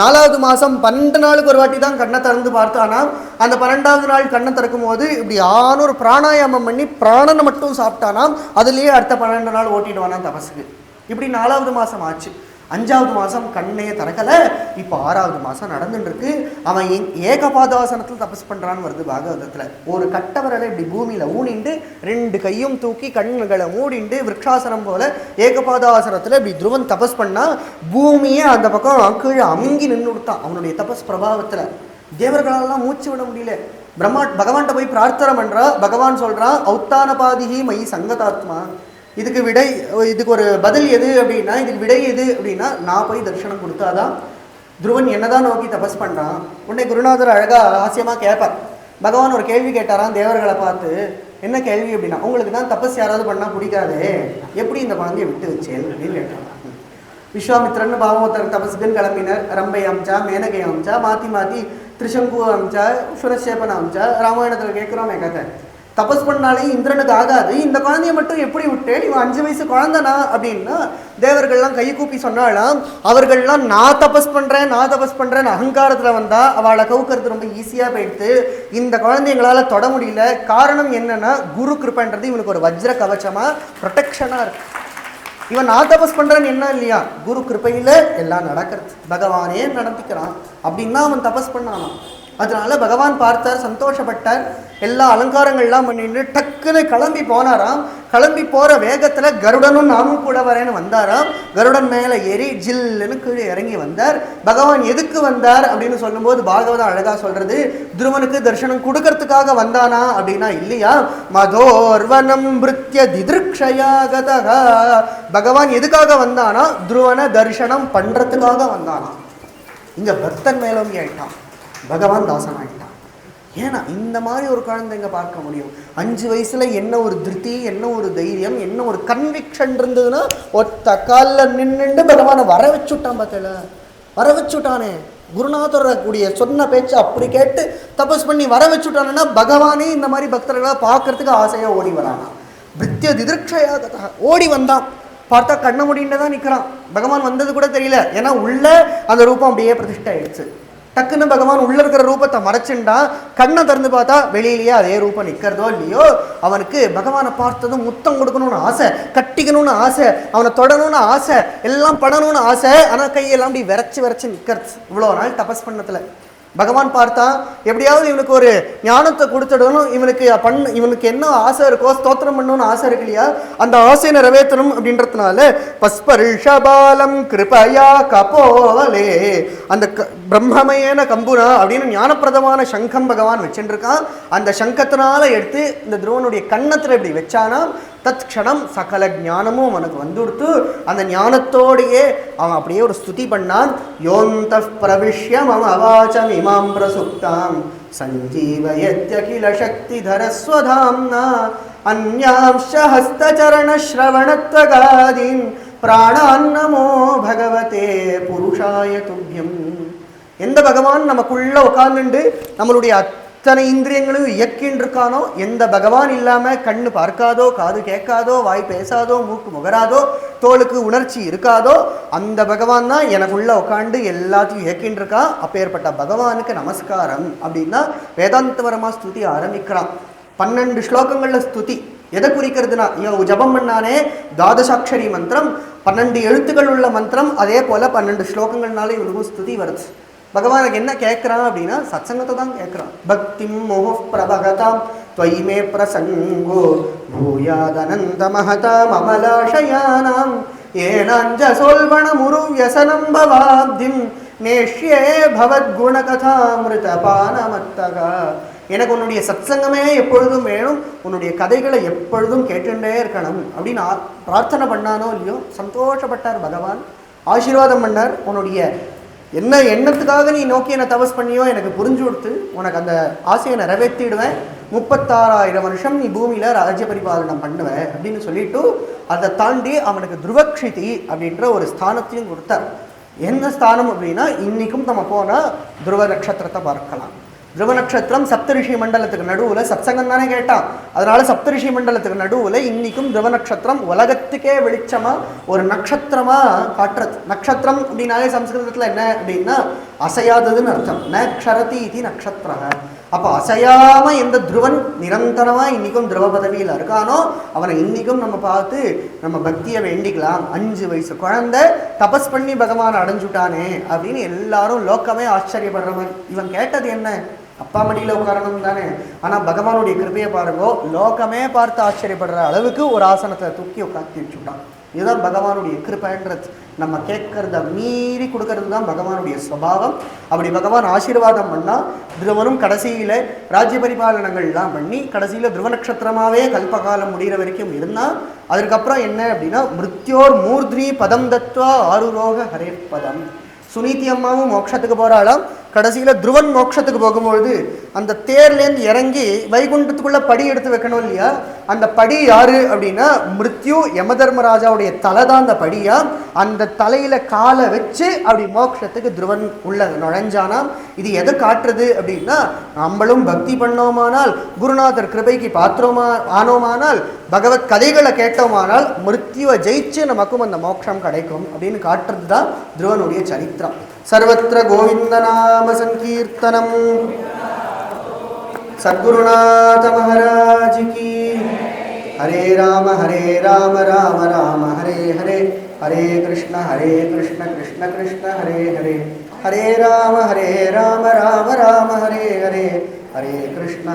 4வது மாதம் 12 நாளுக்கு ஒரு வாட்டி தான் கண்ணை திறந்து பார்த்தானா. அந்த 12வது நாள் கண்ணை திறக்கும் போது இப்படி ஒரு பிராணாயாமம் பண்ணி பிராணனை மட்டும் சாப்பிட்டானா. அதுலேயே அடுத்த 12 நாள் ஓட்டிடுவானா தபஸுக்கு. இப்படி 4வது மாதம் ஆச்சு. 5வது மாதம் கண்ணே திறக்கலை. இப்போ 6வது மாதம் நடந்துட்டுருக்கு. அவன் ஏகபாதாசனத்தில் தபஸ் பண்ணுறான்னு வருது பாகவதத்தில். ஒரு கட்டவரலை இப்படி பூமியில் ஊனிண்டு 2 கையும் தூக்கி கண்ணுகளை மூடிண்டு விரக்ஷாசனம் போல ஏகபாதாசனத்தில் இப்படி துருவன் தபஸ் பண்ணால் பூமியே அந்த பக்கம் கீழே அமுங்கி நின்று விட்டான் அவனுடைய தபஸ் பிரபாவத்தில். தேவர்களெல்லாம் மூச்சு விட முடியல. பகவான்கிட்ட போய் பிரார்த்தனை பண்ணுறா. பகவான் சொல்கிறான், ஔத்தானபாதிகி மயி சங்கதாத்மா. இதுக்கு ஒரு பதில் எது அப்படின்னா, இதுக்கு விடை எது அப்படின்னா, நான் போய் தரிசனம் கொடுத்தாதான். துருவன் என்னதான் நோக்கி தபஸ் பண்ணுறான். உடனே குருநாதர் அழகாக ஹாஸ்யமாக கேட்பார். பகவான் ஒரு கேள்வி கேட்டாராம் தேவர்களை பார்த்து. என்ன கேள்வி அப்படின்னா, உங்களுக்கு தான் தபஸ் யாராவது பண்ணால் பிடிக்காது, எப்படி இந்த குழந்தைய விட்டு வச்சேன் அப்படின்னு கேட்டான். விஸ்வாமித்ரன் பாவமோத்தர் தபஸ்க்குன்னு கிளம்பினர். ரம்பை அமிச்சா, மேனகை அமிச்சா, மாற்றி திரிசங்கு அமிச்சா, சுரசேபன் அமிச்சா. ராமாயணத்தில் கேட்குறோமே கதை. தபஸ் பண்ணாலே இந்திரனுக்கு ஆகாது, இந்த குழந்தைய மட்டும் எப்படி விட்டேன், இவன் 5 வயசு குழந்தைனா அப்படின்னா தேவர்கள்லாம் கை கூப்பி சொன்னாலாம். அவர்கள்லாம் நான் தபஸ் பண்ணுறேன் அகங்காரத்தில் வந்தால் அவளை கவுக்கிறது ரொம்ப ஈஸியாக போயிடுது. இந்த குழந்தைங்களால் தொட முடியல. காரணம் என்னன்னா, குரு கிருப்பன்றது இவனுக்கு ஒரு வஜ்ர கவச்சமாக ப்ரொடெக்ஷனாக இருக்கு. இவன் நான் தபஸ் பண்ணுறேன்னு என்ன இல்லையா, குரு கிருப்பையில் எல்லாம் நடக்கிறது, பகவானே நடத்திக்கிறான் அப்படின்னா அவன் தபஸ் பண்ணானா. அதனால பகவான் பார்த்தார், சந்தோஷப்பட்டார். எல்லா அலங்காரங்கள்லாம் பண்ணிட்டு டக்குன்னு கிளம்பி போனாராம். கிளம்பி போகிற வேகத்தில் கருடனும் நாமும் கூட வரேன்னு வந்தாராம். கருடன் மேலே ஏறி ஜில்லுன்னு கீழே இறங்கி வந்தார். பகவான் எதுக்கு வந்தார் அப்படின்னு சொல்லும்போது பாகவதம் அழகாக சொல்கிறது, துருவனுக்கு தரிசனம் கொடுக்கறதுக்காக வந்தானா அப்படின்னா இல்லையா. மதோர்வனம் பிருத்ய திதிருக்ஷயாகதா. பகவான் எதுக்காக வந்தானா, துருவனை தரிசனம் பண்ணுறதுக்காக வந்தானா. இங்கே பக்தன் மேலோங்கி ஆயிட்டான், பகவான் தாசன் ஆகிட்டான். ஏன்னா இந்த மாதிரி ஒரு குழந்தைங்க பார்க்க முடியும். 5 வயசுல என்ன ஒரு திருப்தி, என்ன ஒரு தைரியம், என்ன ஒரு கன்விக்ஷன் இருந்ததுன்னா ஒத்த காலில் நின்றுண்டு பகவானை வர வச்சுட்டான். பார்த்தல வர வச்சுட்டானே, குருநாதர் கூடிய சொன்ன பேச்சு அப்படி கேட்டு தபஸ் பண்ணி வர வச்சுட்டானா பகவானே இந்த மாதிரி பக்தர்களை பார்க்கறதுக்கு ஆசையாக ஓடி வரானா. பிருத்திய திதிருக்ஷயாக ஓடி வந்தான். பார்த்தா கண்ண முடின்னு தான் நிற்கிறான். பகவான் வந்தது கூட தெரியல. ஏன்னா உள்ள அந்த ரூபம் அப்படியே பிரதிஷ்டை ஆயிடுச்சு. டக்குன்னு பகவான் உள்ள இருக்கிற ரூபத்தை மறைச்சுண்டா, கண்ணை திறந்து பார்த்தா வெளியிலேயே அதே ரூபம் நிற்கிறதோ இல்லையோ, அவனுக்கு பகவானை பார்த்ததும் முத்தம் கொடுக்கணும்னு ஆசை, கட்டிக்கணும்னு ஆசை, அவனை தொடணும்னு ஆசை, எல்லாம் படணும்னு ஆசை. ஆனால் கையெல்லாம் அப்படி விரைச்சு நிற்கிறது. இவ்வளோ நாள் தபஸ் பண்ணத்துல பகவான் பார்த்தா எப்படியாவது இவனுக்கு ஒரு ஞானத்தை கொடுத்துடணும், இவனுக்கு என்ன ஆசை இருக்கோ, ஸ்தோத்திரம் பண்ணணும்னு ஆசை இருக்கு இல்லையா, அந்த ஆசையை நிறைவேற்றணும் அப்படின்றதுனால பஸ்பர்ஷபாலம் கிருபயா கபோலே, அந்த பிரம்மமயன கம்புனா அப்படின்னு ஞானப்பிரதமான சங்கம் பகவான் வச்சுருக்கான். அந்த சங்கத்தினால எடுத்து இந்த துருவனுடைய கன்னத்தில் இப்படி வச்சானா தத் க்ஷணம் சகல ஞானமும் அவனுக்கு வந்துடுத்து. அந்த ஞானத்தோடையே அவன் அப்படியே ஒரு ஸ்துதி பண்ணான். யோந்த பிரவிஷ்ய மம அவாச்சம் இமாம் பிரசுப்தாம் சஞ்சீவயத்யகில சக்தி தரஸ்வதாம்னா அன்யாம்ஷ ஹஸ்தச்சரண ஸ்ரவணத்வகாதீன் பிராணான்னமோ பகவதே புருஷாய துப்யம். எந்த பகவான் நமக்குள்ள உட்கார்ந்துண்டு நம்மளுடைய அத்தனை இந்திரியங்களும் இயக்கின்னு இருக்கானோ, எந்த பகவான் இல்லாமல் கண்ணு பார்க்காதோ, காது கேட்காதோ, வாய் பேசாதோ, மூக்கு முகராதோ, தோளுக்கு உணர்ச்சி இருக்காதோ, அந்த பகவான் தான் எனக்குள்ள உட்காந்து எல்லாத்தையும் இயக்கின்னு இருக்கா. அப்பேற்பட்ட பகவானுக்கு நமஸ்காரம் அப்படின்னா வேதாந்தபரமா ஸ்துதி ஆரம்பிக்கிறான். 12 ஸ்லோகங்கள்ல ஸ்துதி எதை குறிக்கிறதுனா, ஜபம் பண்ணானே துவாதசாட்சரி மந்திரம், 12 எழுத்துக்கள் உள்ள மந்திரம், அதே போல 12 ஸ்லோகங்கள்னால இவனுக்கும் ஸ்துதி வருது. பகவானுக்கு என்ன கேட்குறான் அப்படின்னா சத்சங்கத்தை தான் கேட்குறான். பக்தி மோஹ பிரபகதாம் त्वयि मे प्रसंगो भूयादनंत महताम अमलाशयानां येनांजसोल्बणमुरु व्यसनं भवाब्धिं नेष्ये भवद्गुणकथामृतपानमत्तगा. எனக்கு உன்னுடைய சத்சங்கமே எப்பொழுதும் வேணும், உன்னுடைய கதைகளை எப்பொழுதும் கேட்டுட்டே இருக்கணும் அப்படின்னு பிரார்த்தனை பண்ணானோ இல்லையோ சந்தோஷப்பட்டார் பகவான். ஆசீர்வாதம் பண்ணார். உன்னுடைய என்ன எண்ணத்துக்காக நீ நோக்கி என்ன தபஸ் பண்ணியோ எனக்கு புரிஞ்சு கொடுத்து உனக்கு அந்த ஆசையை நிறைவேற்றிடுவேன். 36,000 வருஷம் நீ பூமியில ராஜ்ய பரிபாலனம் பண்ணுவேன் அப்படின்னு சொல்லிட்டு அதை தாண்டி அவனுக்கு துருவக்ஷிதி அப்படின்ற ஒரு ஸ்தானத்தையும் கொடுத்தார். என்ன ஸ்தானம் அப்படின்னா, இன்னைக்கும் நம்ம போனா துருவ நட்சத்திரத்தை பார்க்கலாம். துருவ நட்சத்திரம் சப்தரிஷி மண்டலத்துக்கு நடுவில் சத்சங்கம் தானே கேட்டான். அதனால சப்தரிஷி மண்டலத்துக்கு நடுவில் இன்னைக்கும் துருவ நட்சத்திரம் உலகத்துக்கே வெளிச்சமா ஒரு நட்சத்திரமா காட்டுறது. நட்சத்திரம் அப்படின்னாலே சம்ஸ்கிருதத்தில் என்ன அப்படின்னா அசையாததுன்னு அர்த்தம். நக்ஷரதி இது நட்சத்திர. அப்போ அசையாம எந்த துருவன் நிரந்தரமா இன்னைக்கும் துருவ பதவியில் இருக்கானோ அவனை இன்னைக்கும் நம்ம பார்த்து நம்ம பக்தியை வேண்டிக்கலாம். 5 வயசு குழந்தை தபஸ் பண்ணி பகவான் அடைஞ்சுட்டானே அப்படின்னு எல்லாரும் லோக்கமே ஆச்சரியப்படுற மாதிரி. இவன் கேட்டது என்ன? அப்பா மடியில் உட்காரணும் தானே. ஆனால் பகவானுடைய கிருபையை பாருங்கோ, லோகமே பார்த்து ஆச்சரியப்படுற அளவுக்கு ஒரு ஆசனத்தை தூக்கி உட்காந்து வச்சுட்டான். இதுதான் பகவானுடைய கிருபைன்றது. நம்ம கேட்கறத மீறி கொடுக்கறது தான் பகவானுடைய சுபாவம். அப்படி பகவான் ஆசீர்வாதம் பண்ணால் துருவனும் கடைசியில் ராஜ்ய பரிபாலனங்கள்லாம் பண்ணி கடைசியில் துருவ நட்சத்திரமாகவே கல்பகாலம் முடிகிற வரைக்கும் இருந்தால் அதுக்கப்புறம் என்ன அப்படின்னா மிருத்யோர் மூர்த்னி பதம் தத்வா ஆருரோக ஹரே பதம். சுனீதி அம்மாவும் மோட்சத்துக்கு போகிறாளாம். கடைசியில் துருவன் மோட்சத்துக்கு போகும்பொழுது அந்த தேர்லேருந்து இறங்கி வைகுண்டத்துக்குள்ளே படி எடுத்து வைக்கணும் இல்லையா, அந்த படி யாரு அப்படின்னா மிருத்யு யமதர்மராஜாவுடைய தலை தான் அந்த படியா. அந்த தலையில் காலை வச்சு அப்படி மோட்சத்துக்கு துருவன் உள்ள நுழைஞ்சானாம். இது எதை காட்டுறது அப்படின்னா, நம்மளும் பக்தி பண்ணோமானால், குருநாதர் கிருபைக்கு பாத்திரமா ஆனோமானால், பகவத் கதைகளை கேட்டோமானால் மிருத்யுவை ஜெயிச்சு நமக்கும் அந்த மோட்சம் கிடைக்கும் அப்படின்னு காட்டுறது தான் துருவனுடைய சரித்திரம். सर्वत्र गोविंद नाम संकीर्तनम. सद्गुरुनाथ महाराज की. हरे राम राम राम हरे हरे, हरे कृष्ण कृष्ण कृष्ण हरे हरे, हरे राम राम राम हरे हरे, हरे कृष्ण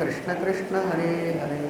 कृष्ण कृष्ण हरे हरे.